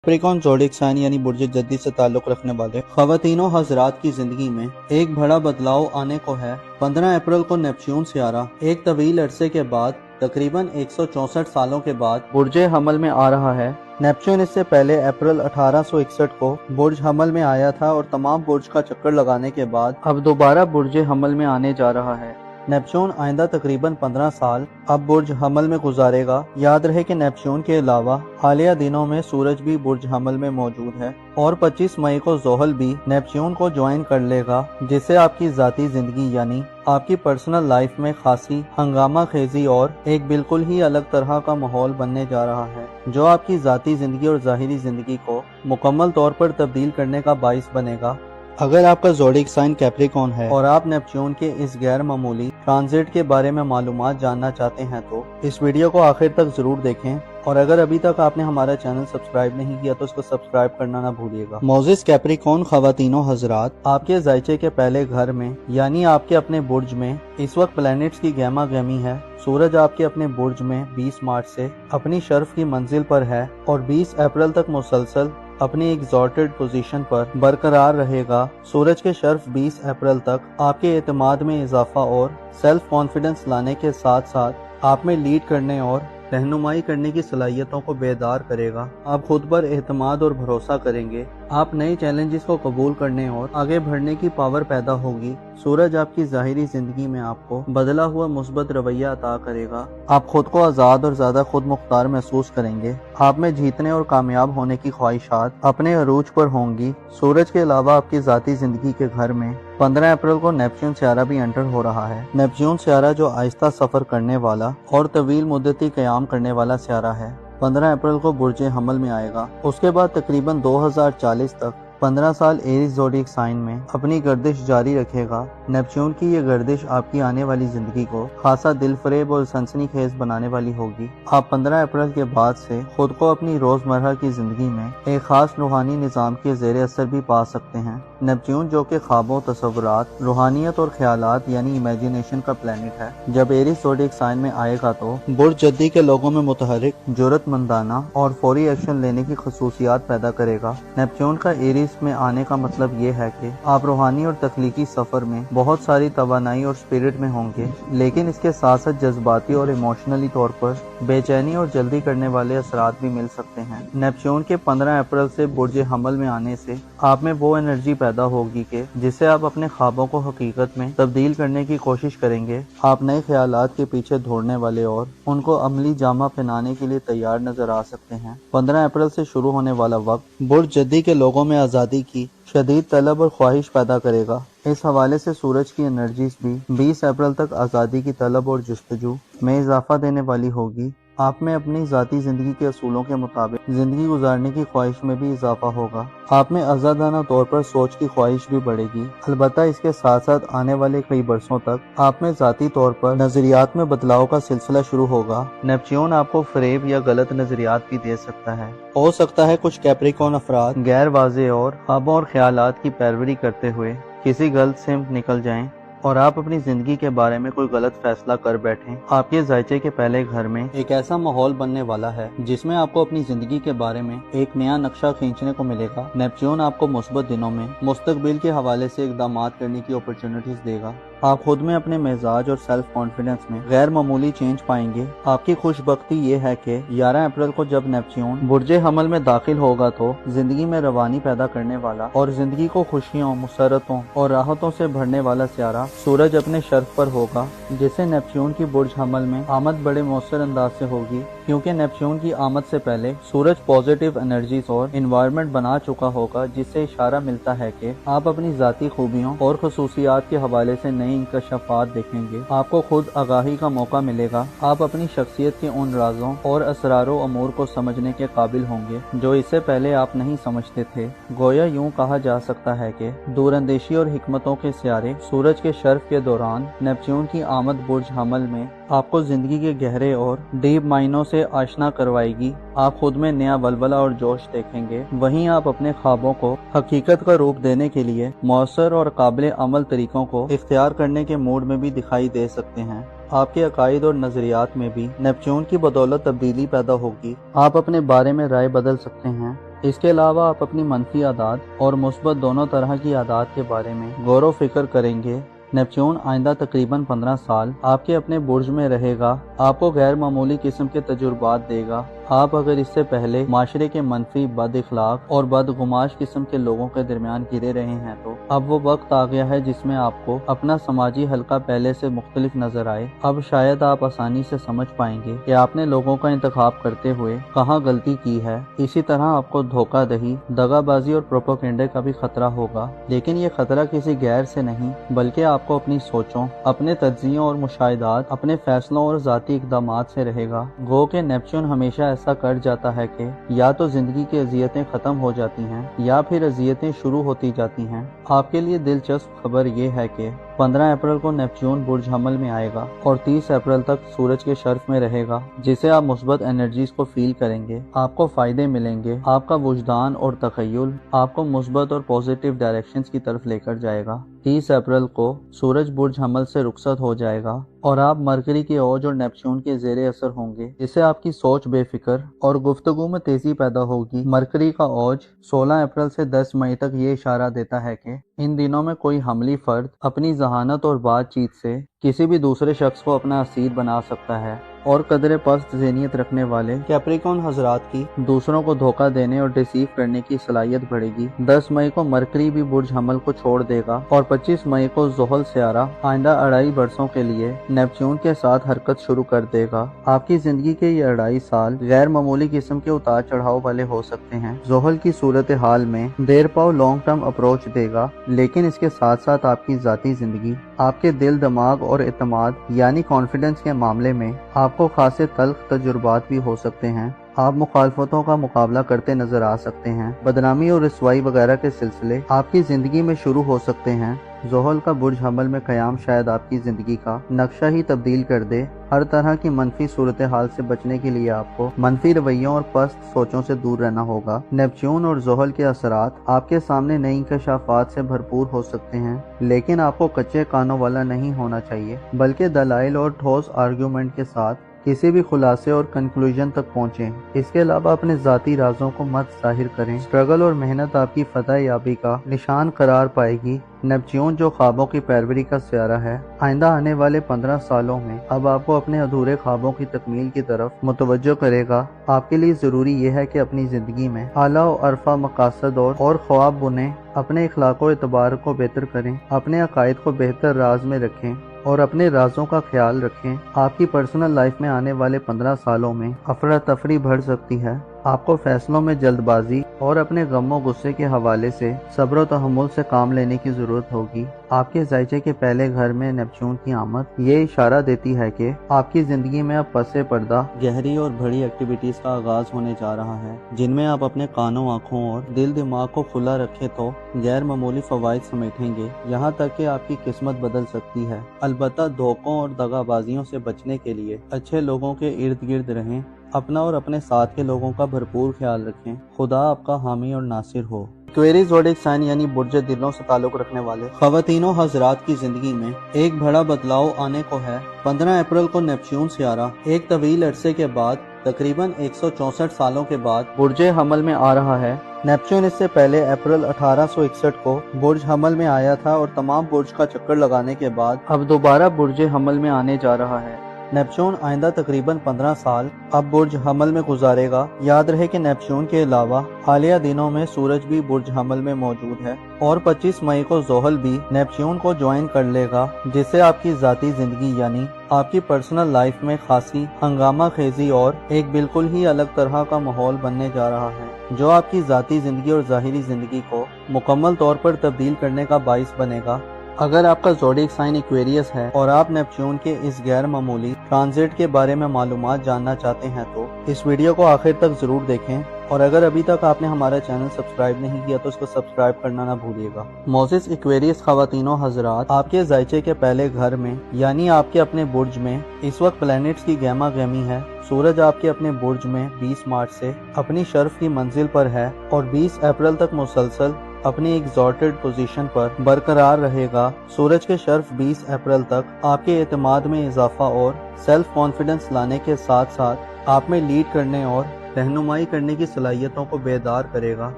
कैप्रिकॉर्न ज़ोडिएक साइन यानी बुर्ज जद्दी से ताल्लुक़ रखने वाले ख़वातीनों हज़रात की ज़िंदगी में एक बड़ा बदलाव आने को है। 15 अप्रैल को नेपच्यून स्यारा एक तवील अरसे के बाद तकरीबन 164 सालों के बाद बुर्ज हमल में आ रहा है। नेपच्यून इससे पहले अप्रैल 1861 को बुर्ज हमल में आया था और तमाम बुर्ज का चक्कर लगाने के बाद अब दोबारा बुर्ज हमल में आने जा रहा है। नेपच्यून आइंदा तकरीबन 15 साल अब बुर्ज हमल में गुजारेगा। याद रहे कि नेपच्यून के अलावा हालिया दिनों में सूरज भी बुर्ज हमल में मौजूद है और 25 मई को ज़ोहल भी नेपच्यून को ज्वाइन कर लेगा, जिससे आपकी ज़ाती ज़िंदगी यानी आपकी पर्सनल लाइफ में खासी हंगामा खेजी और एक बिल्कुल ही अलग तरह का माहौल बनने जा रहा है, जो आपकी ज़ाती ज़िंदगी और ज़ाहिरी ज़िंदगी को मुकम्मल तौर पर तब्दील करने का बाइस बनेगा। अगर आपका ज़ोडिएक साइन कैप्रिकॉर्न है और आप नेपच्यून के इस गैर मामूली ट्रांजिट के बारे में मालूमात जानना चाहते हैं तो इस वीडियो को आखिर तक जरूर देखें, और अगर अभी तक आपने हमारा चैनल सब्सक्राइब नहीं किया तो उसको सब्सक्राइब करना ना भूलिएगा। मोजिस कैप्रिकॉर्न ख़वातीनों हज़रात, आपके जायचे के पहले घर में यानी आपके अपने बुर्ज में इस वक्त प्लैनेट्स की गहमा गहमी है। सूरज आपके अपने बुर्ज में 20 मार्च से अपनी शर्फ की मंजिल पर है और 20 अप्रैल तक मुसलसल اپنی ایگزالٹڈ پوزیشن پر برقرار رہے گا۔ سورج کے شرف 20 اپریل تک آپ کے اعتماد میں اضافہ اور سیلف کانفیڈنس لانے کے ساتھ ساتھ آپ میں لیڈ کرنے اور رہنمائی کرنے کی صلاحیتوں کو بیدار کرے گا۔ آپ خود پر اعتماد اور بھروسہ کریں گے۔ آپ نئے چیلنجز کو قبول کرنے اور آگے بڑھنے کی پاور پیدا ہوگی۔ سورج آپ کی ظاہری زندگی میں آپ کو بدلا ہوا مثبت رویہ عطا کرے گا۔ آپ خود کو آزاد اور زیادہ خود مختار محسوس کریں گے۔ آپ میں جیتنے اور کامیاب ہونے کی خواہشات اپنے عروج پر ہوں گی۔ سورج کے علاوہ آپ کی ذاتی زندگی کے گھر میں 15 اپریل کو نیپچون سیارہ بھی انٹر ہو رہا ہے۔ نیپچون سیارہ جو آہستہ سفر کرنے والا اور طویل مدتی قیام کرنے والا سیارہ ہے، 15 اپریل کو برج حمل میں آئے گا۔ اس کے بعد تقریباً 2040 تک 15 سال ایریز زوڈیک سائن میں اپنی گردش جاری رکھے گا۔ نیپچون کی یہ گردش آپ کی آنے والی زندگی کو خاصا دل فریب اور سنسنی خیز بنانے والی ہوگی۔ آپ 15 اپریل کے بعد سے خود کو اپنی روزمرہ کی زندگی میں ایک خاص روحانی نظام کے زیر اثر بھی پا سکتے ہیں۔ نیپچون جو کہ خوابوں، تصورات، روحانیت اور خیالات یعنی امیجینیشن کا پلانٹ ہے، جب ایریز زوڈیک سائن میں آئے گا تو برج جدی کے لوگوں میں متحرک، جرأت مندانہ اور فوری ایکشن لینے کی خصوصیات پیدا کرے گا۔ نیپچون کا ایریز میں آنے کا مطلب یہ ہے کہ آپ روحانی اور تخلیقی سفر میں بہت ساری توانائی اور اسپرٹ میں ہوں گے، لیکن اس کے ساتھ ساتھ جذباتی اور ایموشنلی طور پر بے چینی اور جلدی کرنے والے اثرات بھی مل سکتے ہیں۔ نیپچون کے 15 اپریل سے برج حمل میں آنے سے آپ میں وہ انرجی پیدا ہوگی کہ جس سے آپ اپنے خوابوں کو حقیقت میں تبدیل کرنے کی کوشش کریں گے۔ آپ نئے خیالات کے پیچھے دوڑنے والے اور ان کو عملی جامہ پہنانے کے لیے تیار نظر آ سکتے ہیں۔ 15 اپریل سے شروع ہونے والا وقت برج جدی کے لوگوں میں آزادی کی شدید طلب اور خواہش پیدا کرے گا۔ اس حوالے سے سورج کی انرجیز بھی 20 اپریل تک آزادی کی طلب اور جستجو میں اضافہ دینے والی ہوگی۔ آپ میں اپنی ذاتی زندگی کے اصولوں کے مطابق زندگی گزارنے کی خواہش میں بھی اضافہ ہوگا۔ آپ میں آزادانہ طور پر سوچ کی خواہش بھی بڑھے گی۔ البتہ اس کے ساتھ ساتھ آنے والے کئی برسوں تک آپ میں ذاتی طور پر نظریات میں بدلاؤ کا سلسلہ شروع ہوگا۔ نیپچون آپ کو فریب یا غلط نظریات بھی دے سکتا ہے۔ ہو سکتا ہے کچھ کیپریکون افراد غیر واضح اور خوابوں اور خیالات کی پیروی کرتے ہوئے کسی غلط سمت نکل جائیں اور آپ اپنی زندگی کے بارے میں کوئی غلط فیصلہ کر بیٹھیں۔ آپ کے ذائچے کے پہلے گھر میں ایک ایسا ماحول بننے والا ہے جس میں آپ کو اپنی زندگی کے بارے میں ایک نیا نقشہ کھینچنے کو ملے گا۔ نیپچون آپ کو مثبت دنوں میں مستقبل کے حوالے سے اقدامات کرنے کی اپرچونٹیز دے گا۔ آپ خود میں اپنے مزاج اور سیلف کانفیڈنس میں غیر معمولی چینج پائیں گے۔ آپ کی خوش بختی یہ ہے کہ 11 اپریل کو جب نیپچون برج حمل میں داخل ہوگا تو زندگی میں روانی پیدا کرنے والا اور زندگی کو خوشیوں، مسرتوں اور راحتوں سے بھرنے والا سیارہ سورج اپنے شرف پر ہوگا، جس سے نیپچون کی برج حمل میں آمد بڑے مؤثر انداز سے ہوگی، کیونکہ نیپچون کی آمد سے پہلے سورج پازیٹیو انرجیز اور انوائرمنٹ بنا چکا ہوگا، جس سے اشارہ ملتا ہے کہ آپ اپنی ذاتی خوبیوں اور خصوصیات کے حوالے سے نئی انکشافات دیکھیں گے۔ آپ کو خود آگاہی کا موقع ملے گا۔ آپ اپنی شخصیت کے ان رازوں اور اسرار و امور کو سمجھنے کے قابل ہوں گے جو اس سے پہلے آپ نہیں سمجھتے تھے۔ گویا یوں کہا جا سکتا ہے کہ دور اندیشی اور حکمتوں کے سیارے سورج کے شرف کے دوران نیپچون کی آمد برج حمل میں آپ کو زندگی کے گہرے اور ڈیپ معنوں سے آشنا کروائے گی۔ آپ خود میں نیا ولولہ اور جوش دیکھیں گے۔ وہیں آپ اپنے خوابوں کو حقیقت کا روپ دینے کے لیے مؤثر اور قابل عمل طریقوں کو اختیار کرنے کے موڈ میں بھی دکھائی دے سکتے ہیں۔ آپ کے عقائد اور نظریات میں بھی نیپچون کی بدولت تبدیلی پیدا ہوگی۔ آپ اپنے بارے میں رائے بدل سکتے ہیں۔ اس کے علاوہ آپ اپنی منفی عادات اور مثبت دونوں طرح کی عادات کے بارے میں غور و فکر کریں گے۔ نیپچون آئندہ تقریباً 15 سال آپ کے اپنے برج میں رہے گا، آپ کو غیر معمولی قسم کے تجربات دے گا۔ آپ اگر اس سے پہلے معاشرے کے منفی، بد اخلاق اور بدگماش قسم کے لوگوں کے درمیان گرے رہے ہیں تو اب وہ وقت آ گیا ہے جس میں آپ کو اپنا سماجی حلقہ پہلے سے مختلف نظر آئے۔ اب شاید آپ آسانی سے سمجھ پائیں گے کہ آپ نے لوگوں کا انتخاب کرتے ہوئے کہاں غلطی کی ہے۔ اسی طرح آپ کو دھوکہ دہی، دغا بازی اور پروپیگنڈے کا بھی خطرہ ہوگا، لیکن یہ خطرہ کسی غیر سے نہیں بلکہ آپ کو اپنی سوچوں، اپنے تجزیوں اور مشاہدات، اپنے فیصلوں اور ذاتی اقدامات سے رہے گا۔ گو کہ نیپچون ہمیشہ ایسا کر جاتا ہے کہ یا تو زندگی کی اذیتیں ختم ہو جاتی ہیں یا پھر اذیتیں شروع ہوتی جاتی ہیں۔ آپ کے لیے دلچسپ خبر یہ ہے کہ 15 अप्रैल को नेपच्यून बुर्ज हमल में आएगा और 30 अप्रैल तक सूरज के शर्फ में रहेगा, जिससे आप मुस्बत एनर्जीज को फील करेंगे। आपको फायदे मिलेंगे। आपका वुजदान और तखय्युल आपको मुस्बत और पॉजिटिव डायरेक्शंस की तरफ लेकर जाएगा। 30 अप्रैल को सूरज बुर्ज हमल से रुखसत हो जाएगा और आप मरकरी की ओज और नेपच्यून के ज़ेरे असर होंगे, जिससे आपकी सोच बेफिक्र और गुफ्तगू में तेजी पैदा होगी। मरकरी का ओज 16 अप्रैल से 10 मई तक ये इशारा देता है कि इन दिनों में कोई हमली फर्द अपनी जहानत और बातचीत से किसी भी दूसरे शख्स को अपना असीर बना सकता है और कदरे पस्त ज़हनियत रखने वाले कैप्रिकॉर्न हजरात की दूसरों को धोखा देने और डिसीव करने की सलाहियत बढ़ेगी। 10 मई को मरकरी भी बुर्ज हमल को छोड़ देगा और 25 मई को ज़ोहल सियारा आइंदा 2.5 बरसों के लिए नेपच्यून के साथ हरकत शुरू कर देगा। आपकी जिंदगी के ये 2.5 साल गैर मामूली किस्म के उतार चढ़ाव वाले हो सकते हैं। ज़ोहल की सूरत हाल में देर पाव लॉन्ग टर्म अप्रोच देगा, लेकिन इसके साथ साथ आपकी जाती जिंदगी, आपके दिल दिमाग और एतमाद यानी कॉन्फिडेंस के मामले में आपको खासे तल्ख तजुर्बात भी हो सकते हैं। आप मुखालफतों का मुकाबला करते नजर आ सकते हैं। बदनामी और रसवाई वगैरह के सिलसिले आपकी जिंदगी में शुरू हो सकते हैं। ज़ोहल का बुर्ज हमल में क़याम शायद आपकी ज़िंदगी का नक्शा ही तब्दील कर दे। हर तरह की मनफी सूरत हाल से बचने के लिए आपको मनफी रवैयों और पस्त सोचों से दूर रहना होगा। नेपच्यून और ज़ोहल के असरात आपके सामने नई इंकशाफात से भरपूर हो सकते हैं, लेकिन आपको कच्चे कानों वाला नहीं होना चाहिए, बल्कि दलाइल और ठोस आर्ग्यूमेंट के साथ किसी भी खुलासे और कंक्लूजन तक पहुँचें। इसके अलावा अपने ज़ाती राजों को मत जाहिर करें। स्ट्रगल और मेहनत आपकी फतह याबी का निशान करार पाएगी। नेपच्यून जो ख्वाबों की पैरवी का सियारा है, आइंदा आने वाले 15 सालों में अब आपको अपने अधूरे ख्वाबों की तकमील की तरफ मुतवज्जो करेगा। आपके लिए ज़रूरी यह है कि अपनी ज़िंदगी में आला और अरफा मकासद और ख्वाब बुनें, अपने इखलाक व एतबार को बेहतर करें, अपने अकायद को बेहतर राज में रखें और अपने राजों का ख्याल रखें। आपकी पर्सनल लाइफ में आने वाले 15 सालों में अफरा तफरी बढ़ सकती है। आपको फैसलों में जल्दबाजी और अपने गम और गुस्से के हवाले से सब्र और तहम्मुल से काम लेने की जरूरत होगी। आपके जायचे के पहले घर में नेपच्यून की आमद ये इशारा देती है कि आपकी जिंदगी में अब पसे पर्दा गहरी और बड़ी एक्टिविटीज का आगाज होने जा रहा है, जिनमें आप अपने कानों, आँखों और दिल दिमाग को खुला रखें तो गैर मामूली फवाइद समेटेंगे। यहाँ तक कि आपकी किस्मत बदल सकती है। अलबत्ता धोखों और दगाबाजियों से बचने के लिए अच्छे लोगों के इर्द गिर्द रहें, अपना और अपने साथ के लोगों का भरपूर ख्याल रखें। खुदा आपका हामी और नासिर हो। एक्वेरियस ज़ोडिएक साइन यानी बुर्ज दिलों से ताल्लुक रखने वाले ख़वातीनों हज़रात की जिंदगी में एक बड़ा बदलाव आने को है। 15 अप्रैल को नेपच्यून सियारा एक तवील अरसे के बाद तकरीबन 164 सालों के बाद बुर्ज हमल में आ रहा है। नेपच्यून इससे पहले अप्रैल 1861 को बुर्ज हमल में आया था और तमाम बुर्ज का चक्कर लगाने के बाद अब दोबारा बुर्ज हमल में आने जा रहा है। नेपच्यून आइंदा तकरीबन 15 साल अब बुर्ज हमल में गुजारेगा। याद रहे कि नेपच्यून के अलावा हालिया दिनों में सूरज भी बुर्ज हमल में मौजूद है और 25 मई को ज़ोहल भी नेपच्यून को ज्वाइन कर लेगा, जिससे आपकी जाती जिंदगी यानी आपकी पर्सनल लाइफ में खासी हंगामा खेजी और एक बिल्कुल ही अलग तरह का माहौल बनने जा रहा है, जो आपकी जाती जिंदगी और ज़ाहिरी जिंदगी को मुकम्मल तौर पर तब्दील करने का बाइस बनेगा। अगर आपका ज़ोडिएक साइन एक्वेरियस है और आप नेपच्यून के इस गैर मामूली ट्रांजिट के बारे में मालूमात जानना चाहते हैं तो इस वीडियो को आखिर तक जरूर देखें, और अगर अभी तक आपने हमारा चैनल सब्सक्राइब नहीं किया तो इसको सब्सक्राइब करना ना भूलिएगा। मोज़िस एक्वेरियस ख़वातीनों हज़रात आपके जायचे के पहले घर में यानी आपके अपने बुर्ज में इस वक्त प्लैनेट्स की गहमा गहमी है। सूरज आपके अपने बुर्ज में 20 मार्च से अपनी शर्फ की मंजिल पर है और 20 अप्रैल तक मुसलसल अपनी एग्जॉर्टेड पोजीशन पर बरकरार रहेगा। सूरज के शर्फ 20 अप्रैल तक आपके एतमाद में इजाफा और सेल्फ कॉन्फिडेंस लाने के साथ साथ आप में लीड करने और रहनुमाई करने की सलाहियतों को बेदार करेगा।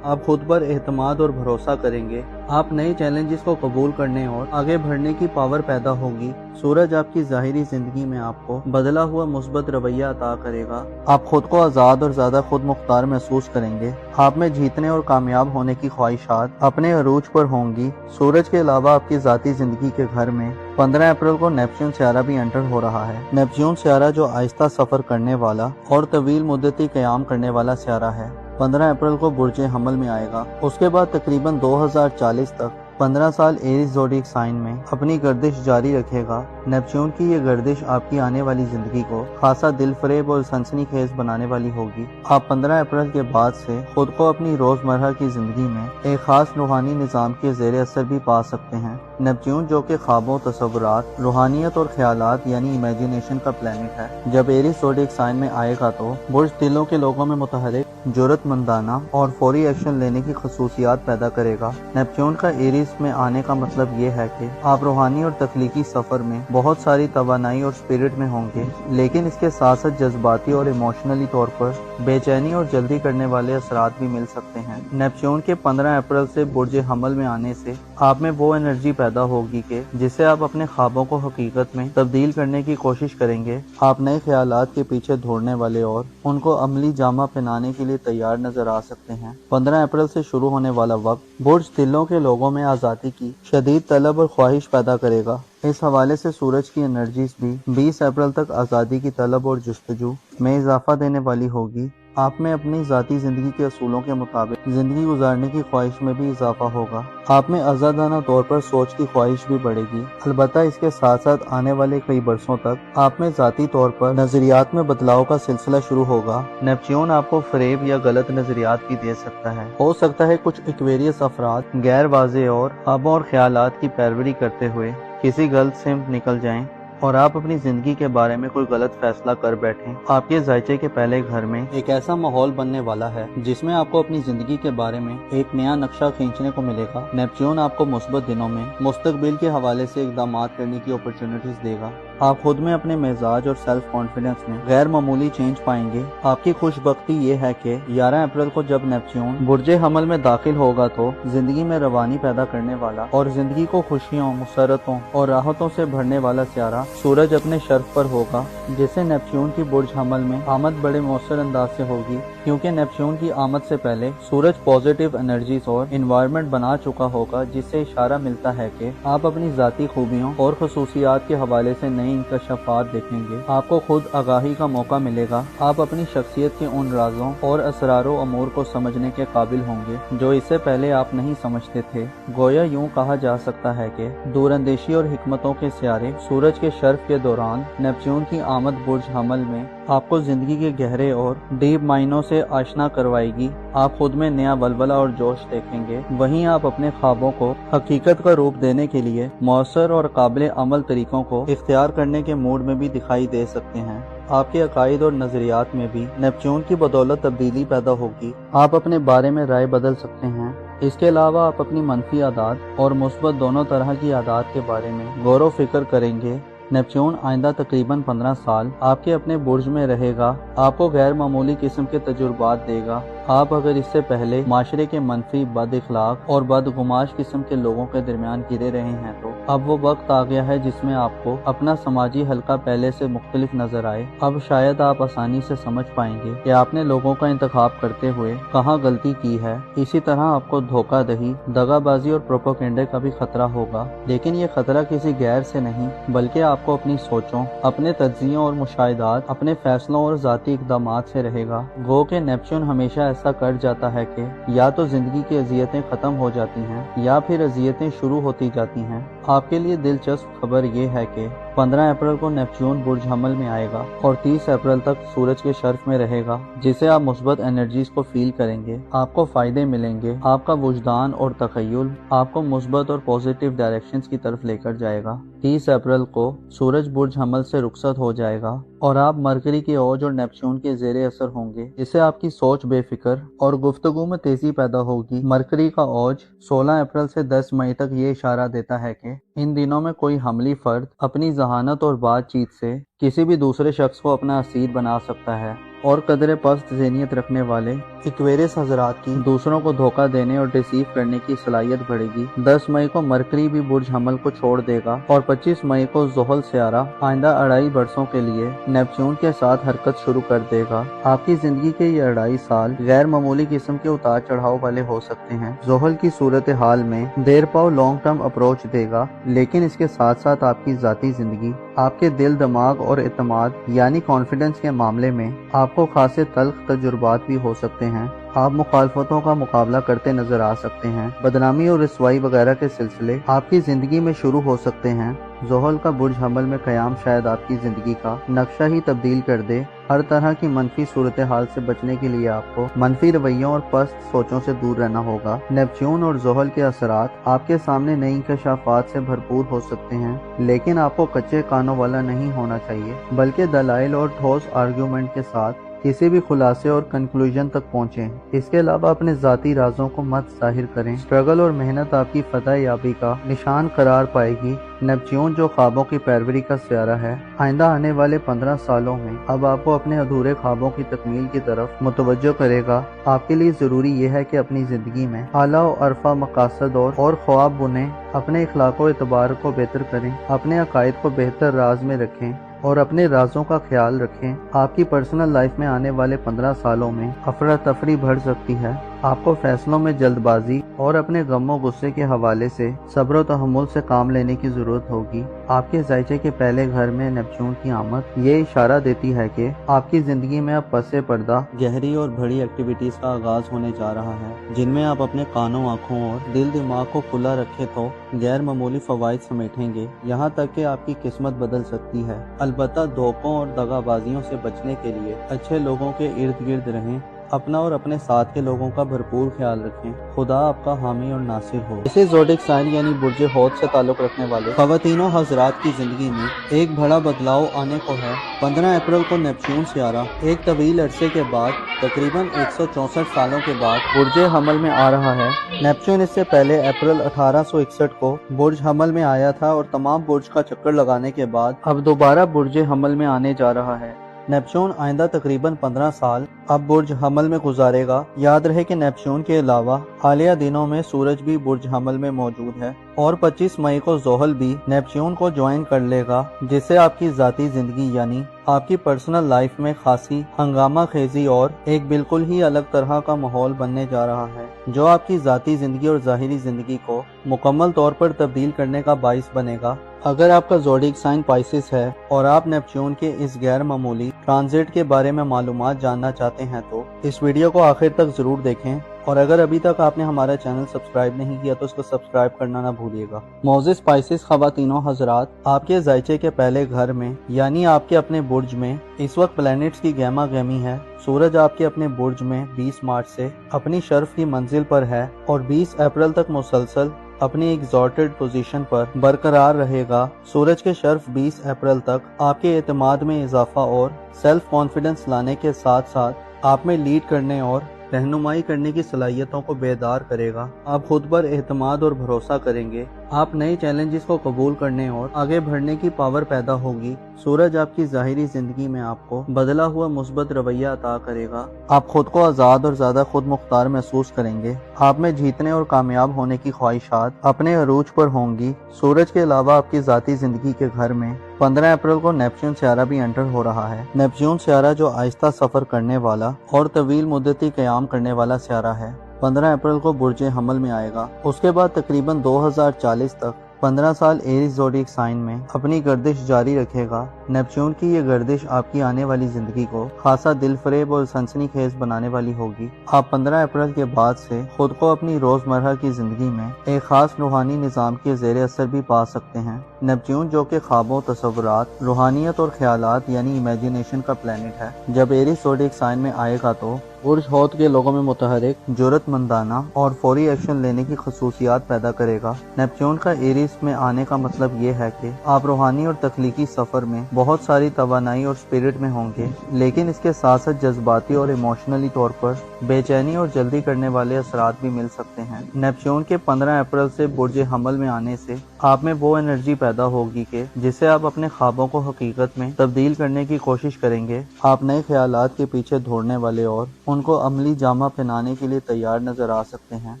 आप खुद पर एतमाद और भरोसा करेंगे। आप नए चैलेंजेस को कबूल करने और आगे बढ़ने की पावर पैदा होगी। सूरज आपकी ज़ाहिरी जिंदगी में आपको बदला हुआ मुस्बत रवैया अता करेगा। आप खुद को आज़ाद और ज़्यादा खुद मुख्तार महसूस करेंगे। आप में जीतने और कामयाब होने की ख्वाहिशात अपने अरूज पर होंगी। सूरज के अलावा आपकी ज़ाती जिंदगी के घर में 15 अप्रैल को नेपच्यून सियारा भी एंटर हो रहा है। नेपच्यून सियारा जो आहिस्ता सफर करने वाला और तवील मुद्दती क़याम करने वाला सियारा है, 15 अप्रैल को बुर्ज हमल में आएगा। उसके बाद तकरीबन 2040 तक 15 साल एरीज ज़ोडिएक साइन में अपनी गर्दिश जारी रखेगा। नेपच्यून की ये गर्दिश आपकी आने वाली जिंदगी को खासा दिलफरेब और सनसनीखेज बनाने वाली होगी। आप 15 अप्रैल के बाद से खुद को अपनी रोजमर्रा की जिंदगी में एक खास रूहानी निज़ाम के ज़ेरे असर भी पा सकते हैं। नेपच्यून जो कि ख्वाबों, तस्वुरात, रूहानियत और ख्यालात यानी इमेजिनेशन का प्लेनेट है, जब एरीज ज़ोडिएक साइन में आएगा तो बुर्ज तिलों के लोगों में मुतहरिक, जुर्रतमंदाना और फौरी एक्शन लेने की खसूसियात पैदा करेगा। नेपच्यून का एरीज में आने का मतलब ये है कि आप रूहानी और तख्लीकी सफर में बहुत सारी तवानाई और स्पिरिट में होंगे, लेकिन इसके साथ साथ जज्बाती और इमोशनली तौर पर बेचैनी और जल्दी करने वाले असरात भी मिल सकते हैं। नेपच्यून के 15 अप्रैल से बुर्ज हमल में आने से आप में वो एनर्जी पैदा होगी कि जिससे आप अपने ख्वाबों को हकीकत में तब्दील करने की कोशिश करेंगे। आप नए ख्यालात के पीछे दौड़ने वाले और उनको अमली जामा पहनाने के लिए तैयार नजर आ सकते हैं। 15 अप्रैल से शुरू होने वाला वक्त बुर्ज तिलों के लोगों में आज़ादी की शदीद तलब और ख्वाहिश पैदा करेगा। इस हवाले से सूरज की एनर्जीज भी 20 अप्रैल तक आज़ादी की तलब और जुस्तजू में इजाफा देने वाली होगी। आप में अपनी ज़ाती ज़िंदगी के असूलों के मुताबिक ज़िंदगी गुजारने की ख्वाहिश में भी इजाफा होगा। आप में आज़ादाना तौर पर सोच की ख्वाहिश भी बढ़ेगी। अलबत्ता इसके साथ साथ आने वाले कई बरसों तक आप में ज़ाती तौर पर नज़रियात में बदलाव का सिलसिला शुरू होगा। नेपच्यून आपको फरेब या गलत नज़रियात भी दे सकता है। हो सकता है कुछ एक्वेरियस अफराद गैर वाज़ेह और ख्वाबों और ख्यालात की पैरवी करते हुए किसी गलत सिमत निकल जाएं और आप अपनी जिंदगी के बारे में कोई गलत फैसला कर बैठें। आपके जायचे के पहले घर में एक ऐसा माहौल बनने वाला है जिसमें आपको अपनी जिंदगी के बारे में एक नया नक्शा खींचने को मिलेगा। नेपच्यून आपको मुस्बत दिनों में मुस्तकबिल के हवाले से इक़दामात करने की अपॉर्चुनिटीज देगा। आप खुद में अपने मिजाज और सेल्फ कॉन्फिडेंस में गैर मामूली चेंज पाएंगे। आपकी खुशबख्ती ये है कि 11 अप्रैल को जब नेपच्यून बुर्जे हमल में दाखिल होगा तो जिंदगी में रवानी पैदा करने वाला और जिंदगी को खुशियों, मुसरतों और राहतों से भरने वाला सियारा सूरज अपने शर्फ पर होगा, जिससे नेपच्यून की बुर्ज हमल में आमद बड़े मौसर अंदाज से होगी, क्योंकि नेपच्यून की आमद से पहले सूरज पॉजिटिव एनर्जीज और इन्वायरमेंट बना चुका होगा, जिससे इशारा मिलता है कि आप अपनी जाती खूबियों और खसूसियात के हवाले से नई इंकशाफात देखेंगे। आपको खुद आगाही का मौका मिलेगा। आप अपनी शख्सियत के उन राजों और असरारो अमूर को समझने के काबिल होंगे जो इससे पहले आप नहीं समझते थे। गोया यूं कहा जा सकता है कि दूरंदेशी और हिकमतों के सियारे सूरज के शर्फ के दौरान नेपच्यून की आमद बुर्ज हमल में आपको जिंदगी के गहरे और डीप मायनों से आशना करवाएगी। आप खुद में नया वलवला और जोश देखेंगे। वहीं आप अपने ख्वाबों को हकीकत का रूप देने के लिए मौसर और काबिल अमल तरीकों को इख्तियार करने के मूड में भी दिखाई दे सकते हैं। आपके अकायद और नजरियात में भी नेपच्यून की बदौलत तब्दीली पैदा होगी। आप अपने बारे में राय बदल सकते हैं। इसके अलावा आप अपनी मनफी आदत और मुस्बत दोनों तरह की आदत के बारे में गौर व फिक्र करेंगे। नेपच्यून आइंदा तकरीबन 15 साल आपके अपने बुर्ज में रहेगा, आपको गैर मामूली किस्म के तजुर्बात देगा। आप अगर इससे पहले माशरे के मनफी, बद इखलाक और बदगुमाश किस्म के लोगों के दरमियान गिरे रहे हैं तो अब वो वक्त आ गया है जिसमें आपको अपना समाजी हल्का पहले से मुख्तलिफ नजर आए। अब शायद आप आसानी से समझ पाएंगे कि आपने लोगों का इंतखाब करते हुए कहाँ गलती की है। इसी तरह आपको धोखा दही, दगाबाजी और प्रोपोगेंडे का भी खतरा होगा, लेकिन ये खतरा किसी गैर से नहीं बल्कि आपको अपनी सोचों, अपने तज्जियों और मुशाहिदात, अपने फैसलों और जाती इक़दामात से रहेगा। गो के नेपच्यून हमेशा ऐसा कर जाता है कि या तो जिंदगी की अजियतें खत्म हो जाती हैं या फिर अजियतें शुरू होती जाती हैं। आपके लिए दिलचस्प खबर ये है कि 15 अप्रैल को नेपच्यून बुर्ज हमल में आएगा और 30 अप्रैल तक सूरज के शर्फ में रहेगा, जिसे आप मुस्बत एनर्जीज को फील करेंगे। आपको फायदे मिलेंगे। आपका वुजदान और तखय्युल आपको मुस्बत और पॉजिटिव डायरेक्शंस की तरफ लेकर जाएगा। 30 अप्रैल को सूरज बुर्ज हमल से रुखसत हो जाएगा और आप मरकरी के औज और नेपच्यून के जेरे असर होंगे, जिससे आपकी सोच बेफिक्र और गुफ्तगू में तेजी पैदा होगी। मरकरी का औज 16 अप्रैल से 10 मई तक ये इशारा देता है कि इन दिनों में कोई हमली फर्द अपनी जहानत और बातचीत से किसी भी दूसरे शख्स को अपना असीर बना सकता है और कदरे पस्त ज़हनियत रखने वाले एक्वेरियस हजरात की दूसरों को धोखा देने और डिसीव करने की सलाहियत बढ़ेगी। 10 मई को मरकरी भी बुर्ज हमल को छोड़ देगा और 25 मई को ज़ोहल सियारा आइंदा 2.5 बरसों के लिए नेपच्यून के साथ हरकत शुरू कर देगा। आपकी जिंदगी के ये 2.5 साल गैर मामूली किस्म के उतार चढ़ाव वाले हो सकते हैं। ज़ोहल की सूरत हाल में देर पाव लॉन्ग टर्म अप्रोच देगा, लेकिन इसके साथ साथ आपकी जाती जिंदगी, आपके दिल, दिमाग और एतमाद यानी कॉन्फिडेंस के मामले में आपको खासे तल्ख तजुर्बात भी हो सकते हैं। आप मुखालफतों का मुकाबला करते नजर आ सकते हैं। बदनामी और रसवाई वगैरह के सिलसिले आपकी जिंदगी में शुरू हो सकते हैं। ज़ोहल का बुर्ज हमल में क़याम शायद आपकी जिंदगी का नक्शा ही तब्दील कर दे। हर तरह की मनफी सूरत हाल से बचने के लिए आपको मनफी रवैयों और पस्त सोचों से दूर रहना होगा। नेपच्यून और ज़ोहल के असरात आपके सामने नई इंकशाफात से भरपूर हो सकते हैं, लेकिन आपको कच्चे कानों वाला नहीं होना चाहिए, बल्कि दलाइल और ठोस आर्ग्यूमेंट के साथ किसी भी खुलासे और कंक्लूजन तक पहुँचें। इसके अलावा अपने ज़ाती राजों को मत जाहिर करें। स्ट्रगल और मेहनत आपकी फतह याबी का निशान करार पाएगी। नेपच्यून जो ख्वाबों की पैरवी का सियारा है, आइंदा आने वाले 15 सालों में अब आपको अपने अधूरे ख्वाबों की तकमील की तरफ मुतवज्जो करेगा। आपके लिए ज़रूरी यह है कि अपनी ज़िंदगी में आला और अरफा मकासद और ख्वाब बुनें, अपने इखलाक व एतबार को बेहतर करें, अपने अकायद को बेहतर राज में रखें और अपने राजों का ख्याल रखें। आपकी पर्सनल लाइफ में आने वाले 15 सालों में अफरा तफरी बढ़ सकती है। आपको फैसलों में जल्दबाजी और अपने गमों गुस्से के हवाले से सब्र और तहम्मुल से काम लेने की जरूरत होगी। आपके जायचे के पहले घर में नेपच्यून की आमद ये इशारा देती है कि आपकी जिंदगी में अब पसे पर्दा गहरी और बड़ी एक्टिविटीज का आगाज होने जा रहा है, जिनमें आप अपने कानों, आँखों और दिल दिमाग को खुला रखे तो गैर मामूली फवाइद समेटेंगे। यहाँ तक कि आपकी किस्मत बदल सकती है। अलबत्ता धोखों और दगाबाजियों से बचने के लिए अच्छे लोगों के इर्द गिर्द रहें, अपना और अपने साथ के लोगों का भरपूर ख्याल रखें। खुदा आपका हामी और नासिर हो। इसे ज़ोडिक साइन यानी बुर्ज हौत से ताल्लुक़ रखने वाले ख़वातीनों हज़रात की ज़िंदगी में एक बड़ा बदलाव आने को है। 15 अप्रैल को नेपच्यून सियारा एक तवील अरसे के बाद तकरीबन 164 सालों के बाद बुर्ज हमल में आ रहा है। नेपच्यून इससे पहले अप्रैल 1861 को बुर्ज हमल में आया था और तमाम बुर्ज का चक्कर लगाने के बाद अब दोबारा बुर्ज हमल में आने जा रहा है। नेपच्यून आइंदा तकरीबन 15 साल अब बुर्ज हमल में गुजारेगा। याद रहे कि नेपच्यून के अलावा हालिया दिनों में सूरज भी बुर्ज हमल में मौजूद है और 25 मई को ज़ोहल भी नेपच्यून को ज्वाइन कर लेगा, जिससे आपकी ज़ाती ज़िंदगी यानी आपकी पर्सनल लाइफ में खासी हंगामा खेजी और एक बिल्कुल ही अलग तरह का माहौल बनने जा रहा है, जो आपकी ज़ाती ज़िंदगी और ज़ाहिरी ज़िंदगी को मुकम्मल तौर पर तब्दील करने का बाइस बनेगा। अगर आपका ज़ोडिक साइन पाइसिस है और आप नेपच्यून के इस गैर मामूली ट्रांजिट के बारे में मालूमात जानना चाहते हैं तो इस वीडियो को आखिर तक जरूर देखें, और अगर अभी तक आपने हमारा चैनल सब्सक्राइब नहीं किया तो इसको सब्सक्राइब करना ना भूलिएगा। मोज़िस पाइसिस ख़वातीनों हज़रात, आपके जायचे के पहले घर में यानी आपके अपने बुर्ज में इस वक्त प्लैनेट्स की गहमा गहमी है। सूरज आपके अपने बुर्ज में 20 मार्च से अपनी शर्फ की मंजिल पर है और 20 अप्रैल तक मुसलसल अपनी एग्जॉर्टेड पोजीशन पर बरकरार रहेगा। सूरज के शर्फ 20 अप्रैल तक आपके एतमाद में इजाफा और सेल्फ कॉन्फिडेंस लाने के साथ साथ आप में लीड करने और रहनुमाई करने की सलाहियतों को बेदार करेगा। आप खुद पर एतमाद और भरोसा करेंगे। आप नए चैलेंजेस को कबूल करने और आगे बढ़ने की पावर पैदा होगी। सूरज आपकी ज़ाहिरी जिंदगी में आपको बदला हुआ मुस्बत रवैया अता करेगा। आप खुद को आज़ाद और ज़्यादा खुद मुख्तार महसूस करेंगे। आप में जीतने और कामयाब होने की ख्वाहिशात अपने अरूज पर होंगी। सूरज के अलावा आपकी ज़ाती जिंदगी के घर में 15 अप्रैल को नेपच्यून सियारा भी एंटर हो रहा है। नेपच्यून सियारा जो आहिस्ता सफर करने वाला और तवील मुद्दती क़याम करने वाला सियारा है, 15 अप्रैल को बुर्ज हमल में आएगा। उसके बाद तकरीबन 2040 तक 15 साल एरीज ज़ोडिक साइन में अपनी गर्दिश जारी रखेगा। नेपच्यून की ये गर्दिश आपकी आने वाली जिंदगी को खासा दिलफरेब और सनसनीखेज बनाने वाली होगी। आप 15 अप्रैल के बाद से खुद को अपनी रोजमर्रा की जिंदगी में एक खास रूहानी निज़ाम के ज़ेर असर भी पा सकते हैं। नेपच्यून जो कि ख्वाबों, तसव्वुरात, रूहानियत और ख्यालात यानी इमेजिनेशन का प्लेनेट है, जब एरीज ज़ोडिक साइन में आएगा तो बुर्ज हौत के लोगों में मुतहरिक, जुर्रतमंदाना और फौरी एक्शन लेने की खसूसियात पैदा करेगा। नेपच्यून का एरीज में आने का मतलब ये है कि आप रूहानी और तख्लीकी सफर में बहुत सारी तवानाई और स्पिरिट में होंगे, लेकिन इसके साथ साथ जज्बाती और इमोशनली तौर पर बेचैनी और जल्दी करने वाले असरात भी मिल सकते हैं। नेपच्यून के 15 अप्रैल से बुर्ज हमल में आने से आप में वो एनर्जी पैदा होगी कि जिससे आप अपने ख्वाबों को हकीकत में तब्दील करने की कोशिश करेंगे। आप नए ख्यालात के पीछे दौड़ने वाले और उनको अमली जामा पहनाने के लिए तैयार नजर आ सकते हैं।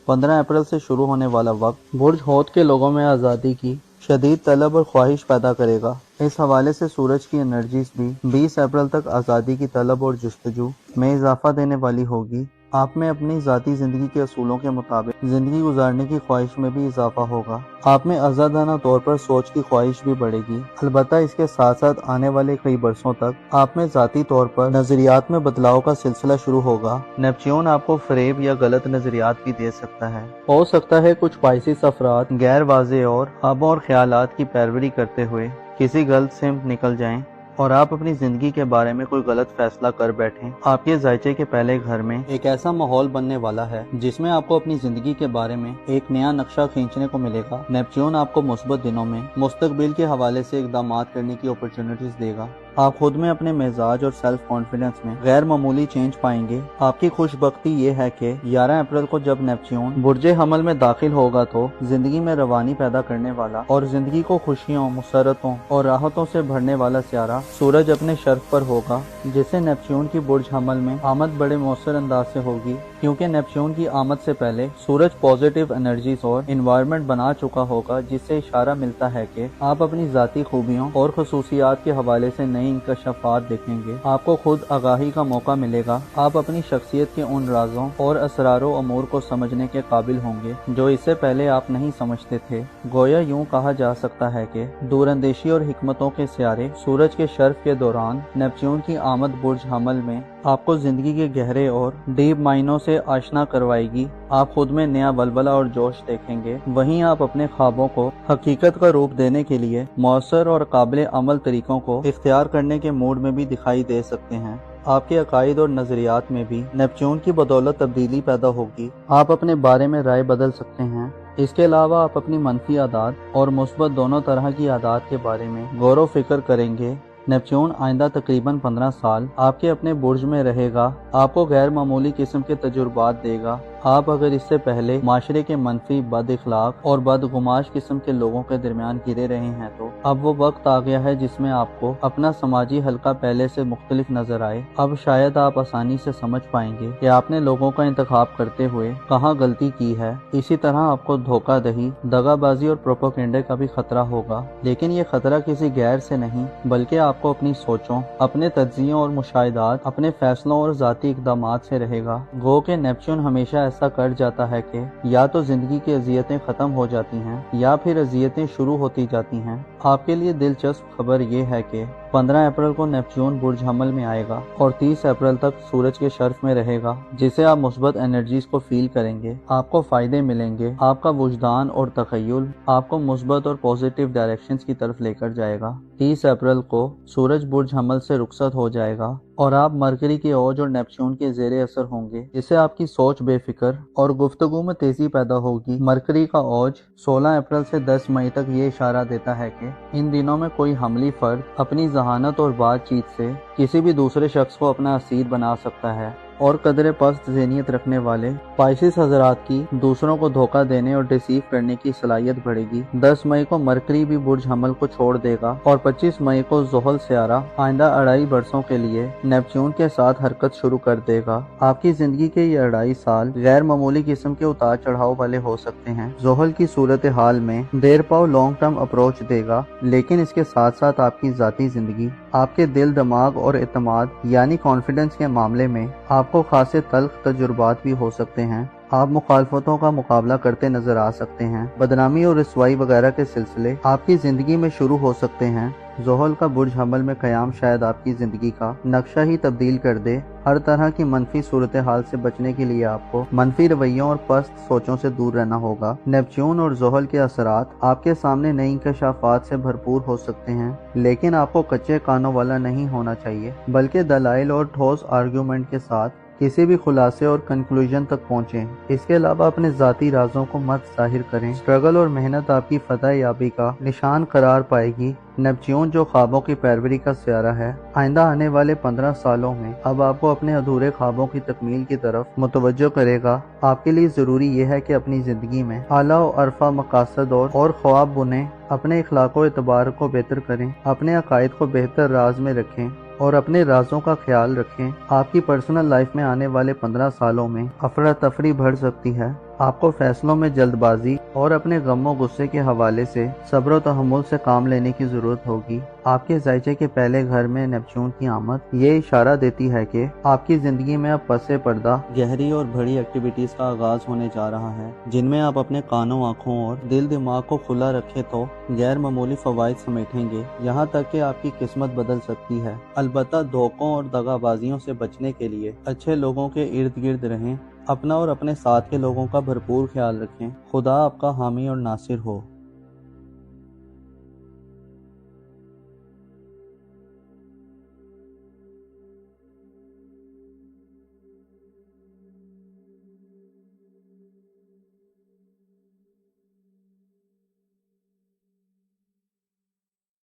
15 अप्रैल से शुरू होने वाला वक्त बुर्ज हौत के लोगों में आज़ादी की शदीद तलब और ख्वाहिश पैदा करेगा। इस हवाले से सूरज की एनर्जीज भी 20 अप्रैल तक आज़ादी की तलब और जुस्तजू में इजाफा देने वाली होगी। आप में अपनी ذاती जिंदगी के असूलों के मुताबिक जिंदगी गुजारने की ख्वाहिश में भी इजाफा होगा। आप में आज़ादाना तौर पर सोच की ख्वाहिश भी बढ़ेगी। अलबत्ता इसके साथ साथ आने वाले कई बरसों तक आप में ज़ाती तौर पर नजरियात में बदलाव का सिलसिला शुरू होगा। नेपच्यून आपको फरेब या गलत नजरियात भी दे सकता है। हो सकता है कुछ पाइसिस अफराद गैर वाज़ेह और ख्वाबों और ख्यालात की पैरवी करते हुए किसी गलत सिमत निकल जाएं और आप अपनी जिंदगी के बारे में कोई गलत फैसला कर बैठें। आपके जायचे के पहले घर में एक ऐसा माहौल बनने वाला है जिसमें आपको अपनी जिंदगी के बारे में एक नया नक्शा खींचने को मिलेगा। नेपच्यून आपको मुस्बत दिनों में मुस्तकबिल के हवाले से इक़दामात करने की अपॉर्चुनिटीज देगा। आप खुद में अपने मिजाज और सेल्फ कॉन्फिडेंस में गैर मामूली चेंज पाएंगे। आपकी खुशबख्ती ये है कि 11 अप्रैल को जब नेपच्यून बुर्जे हमल में दाखिल होगा तो जिंदगी में रवानी पैदा करने वाला और जिंदगी को खुशियों, मुसरतों और राहतों से भरने वाला सियारा सूरज अपने शर्फ पर होगा, जिससे नेपच्यून की बुर्ज हमल में आमद बड़े मौसर अंदाज से होगी। क्योंकि नेपच्यून की आमद से पहले सूरज पॉजिटिव एनर्जीज और इन्वायरमेंट बना चुका होगा, जिससे इशारा मिलता है कि आप अपनी जाती खूबियों और खसूसियात के हवाले से नई इंकशाफात देखेंगे। आपको खुद आगाही का मौका मिलेगा। आप अपनी शख्सियत के उन राजों और असरारों अमूर को समझने के काबिल होंगे जो इससे पहले आप नहीं समझते थे। गोया यूं कहा जा सकता है कि दूरंदेशी और हिकमतों के सियारे सूरज के शर्फ के दौरान नेपच्यून की आमद बुर्ज हमल में आपको जिंदगी के गहरे और डीप मायनों से आशना करवाएगी। आप खुद में नया वलवला और जोश देखेंगे। वहीं आप अपने ख्वाबों को हकीकत का रूप देने के लिए मौसर और काबिल अमल तरीकों को इख्तियार करने के मूड में भी दिखाई दे सकते हैं। आपके अकायद और नजरियात में भी नेपच्यून की बदौलत तब्दीली पैदा होगी। आप अपने बारे में राय बदल सकते हैं। इसके अलावा आप अपनी मनफी आदात और मुस्बत दोनों तरह की आदात के बारे में गौर व फिक्र करेंगे। नेपच्यून आइंदा तकरीबन 15 साल आपके अपने बुर्ज में रहेगा, आपको गैर मामूली किस्म के तजुर्बात देगा। आप अगर इससे पहले माशरे के मनफी, बद इखलाक और बदगुमाश किस्म के लोगों के दरमियान घिरे रहे हैं तो अब वो वक्त आ गया है जिसमें आपको अपना समाजी हल्का पहले से मुख्तलिफ नजर आए। अब शायद आप आसानी से समझ पाएंगे कि आपने लोगों का इंतखाब करते हुए कहाँ गलती की है। इसी तरह आपको धोखा दही, दगाबाजी और प्रोपोगेंडे का भी खतरा होगा, लेकिन ये खतरा किसी गैर से नहीं बल्कि आपको अपनी सोचों, अपने तज्जियों और मुशाहिदात, अपने फैसलों और जाती इकदामात से रहेगा। गो के नेपच्यून हमेशा ऐसा कर जाता है कि या तो जिंदगी की अजियतें खत्म हो जाती हैं या फिर अजियतें शुरू होती जाती हैं। आपके लिए दिलचस्प खबर ये है कि 15 अप्रैल को नेपच्यून बुर्ज हमल में आएगा और 30 अप्रैल तक सूरज के शर्फ में रहेगा, जिसे आप मुस्बत एनर्जीज को फील करेंगे। आपको फायदे मिलेंगे। आपका वुजदान और तखय्युल आपको मुस्बत और पॉजिटिव डायरेक्शंस की तरफ लेकर जाएगा। 30 अप्रैल को सूरज बुर्ज हमल से रुखसत हो जाएगा और आप मरकरी के औज और नेपच्यून के जेरे असर होंगे, जिससे आपकी सोच बेफिक्र और गुफ्तगू में तेजी पैदा होगी। मरकरी का औज 16 अप्रैल से 10 मई तक ये इशारा देता है कि इन दिनों में कोई हमली फर्द अपनी जहानत और बातचीत से किसी भी दूसरे शख्स को अपना असीर बना सकता है और कदरे पस्त ज़हनियत रखने वाले पाइसिस हजरात की दूसरों को धोखा देने और डिसीव करने की सलाहियत बढ़ेगी। 10 मई को मरकरी भी बुर्ज हमल को छोड़ देगा और 25 मई को ज़ोहल सियारा आइंदा 2.5 बरसों के लिए नेपच्यून के साथ हरकत शुरू कर देगा। आपकी जिंदगी के ये 2.5 साल गैर मामूली किस्म के उतार चढ़ाव वाले हो सकते हैं। ज़ोहल की सूरत हाल में देर पाव लॉन्ग टर्म अप्रोच देगा, लेकिन इसके साथ साथ आपकी जाती जिंदगी, आपके दिल, दिमाग और एतमाद यानी कॉन्फिडेंस के मामले में आपको खासे तल्ख तजुर्बात भी हो सकते हैं। आप मुखालफतों का मुकाबला करते नजर आ सकते हैं। बदनामी और रसवाई वगैरह के सिलसिले आपकी जिंदगी में शुरू हो सकते हैं। ज़ोहल का बुर्ज हमल में क़याम शायद आपकी जिंदगी का नक्शा ही तब्दील कर दे। हर तरह की मनफी सूरत हाल से बचने के लिए आपको मनफी रवैयों और पस्त सोचों से दूर रहना होगा। नेपच्यून और ज़ोहल के असरात आपके सामने नई इंकशाफात से भरपूर हो सकते हैं, लेकिन आपको कच्चे कानों वाला नहीं होना चाहिए, बल्कि दलाइल और ठोस आर्ग्यूमेंट के साथ किसी भी खुलासे और कंक्लूजन तक पहुँचें। इसके अलावा अपने ज़ाती राजों को मत जाहिर करें। स्ट्रगल और मेहनत आपकी फतह याबी का निशान करार पाएगी। नेपच्यून जो ख्वाबों की पैरवी का सियारा है, आइंदा आने वाले 15 सालों में अब आपको अपने अधूरे ख्वाबों की तकमील की तरफ मुतवज्जो करेगा। आपके लिए ज़रूरी यह है कि अपनी ज़िंदगी में आला और अरफा मकासद और ख्वाब बुनें, अपने इखलाक व एतबार को बेहतर करें, अपने अकायद को बेहतर राज में रखें और अपने राजों का ख्याल रखें। आपकी पर्सनल लाइफ में आने वाले 15 सालों में अफरा तफरी बढ़ सकती है। आपको फैसलों में जल्दबाजी और अपने गमों गुस्से के हवाले से सब्र व तहम्मुल से काम लेने की जरूरत होगी। آپ کے زائچے کے پہلے گھر میں نیپچون کی آمد یہ اشارہ دیتی ہے کہ آپ کی زندگی میں اب پس پردہ گہری اور بڑی ایکٹیویٹیز کا آغاز ہونے جا رہا ہے، جن میں آپ اپنے کانوں، آنکھوں اور دل دماغ کو کھلا رکھے تو غیر معمولی فوائد سمیٹیں گے، یہاں تک کہ آپ کی قسمت بدل سکتی ہے۔ البتہ دھوکوں اور دغا بازیوں سے بچنے کے لیے اچھے لوگوں کے ارد گرد رہیں، اپنا اور اپنے ساتھ کے لوگوں کا بھرپور خیال رکھیں۔ خدا آپ کا حامی اور ناصر ہو۔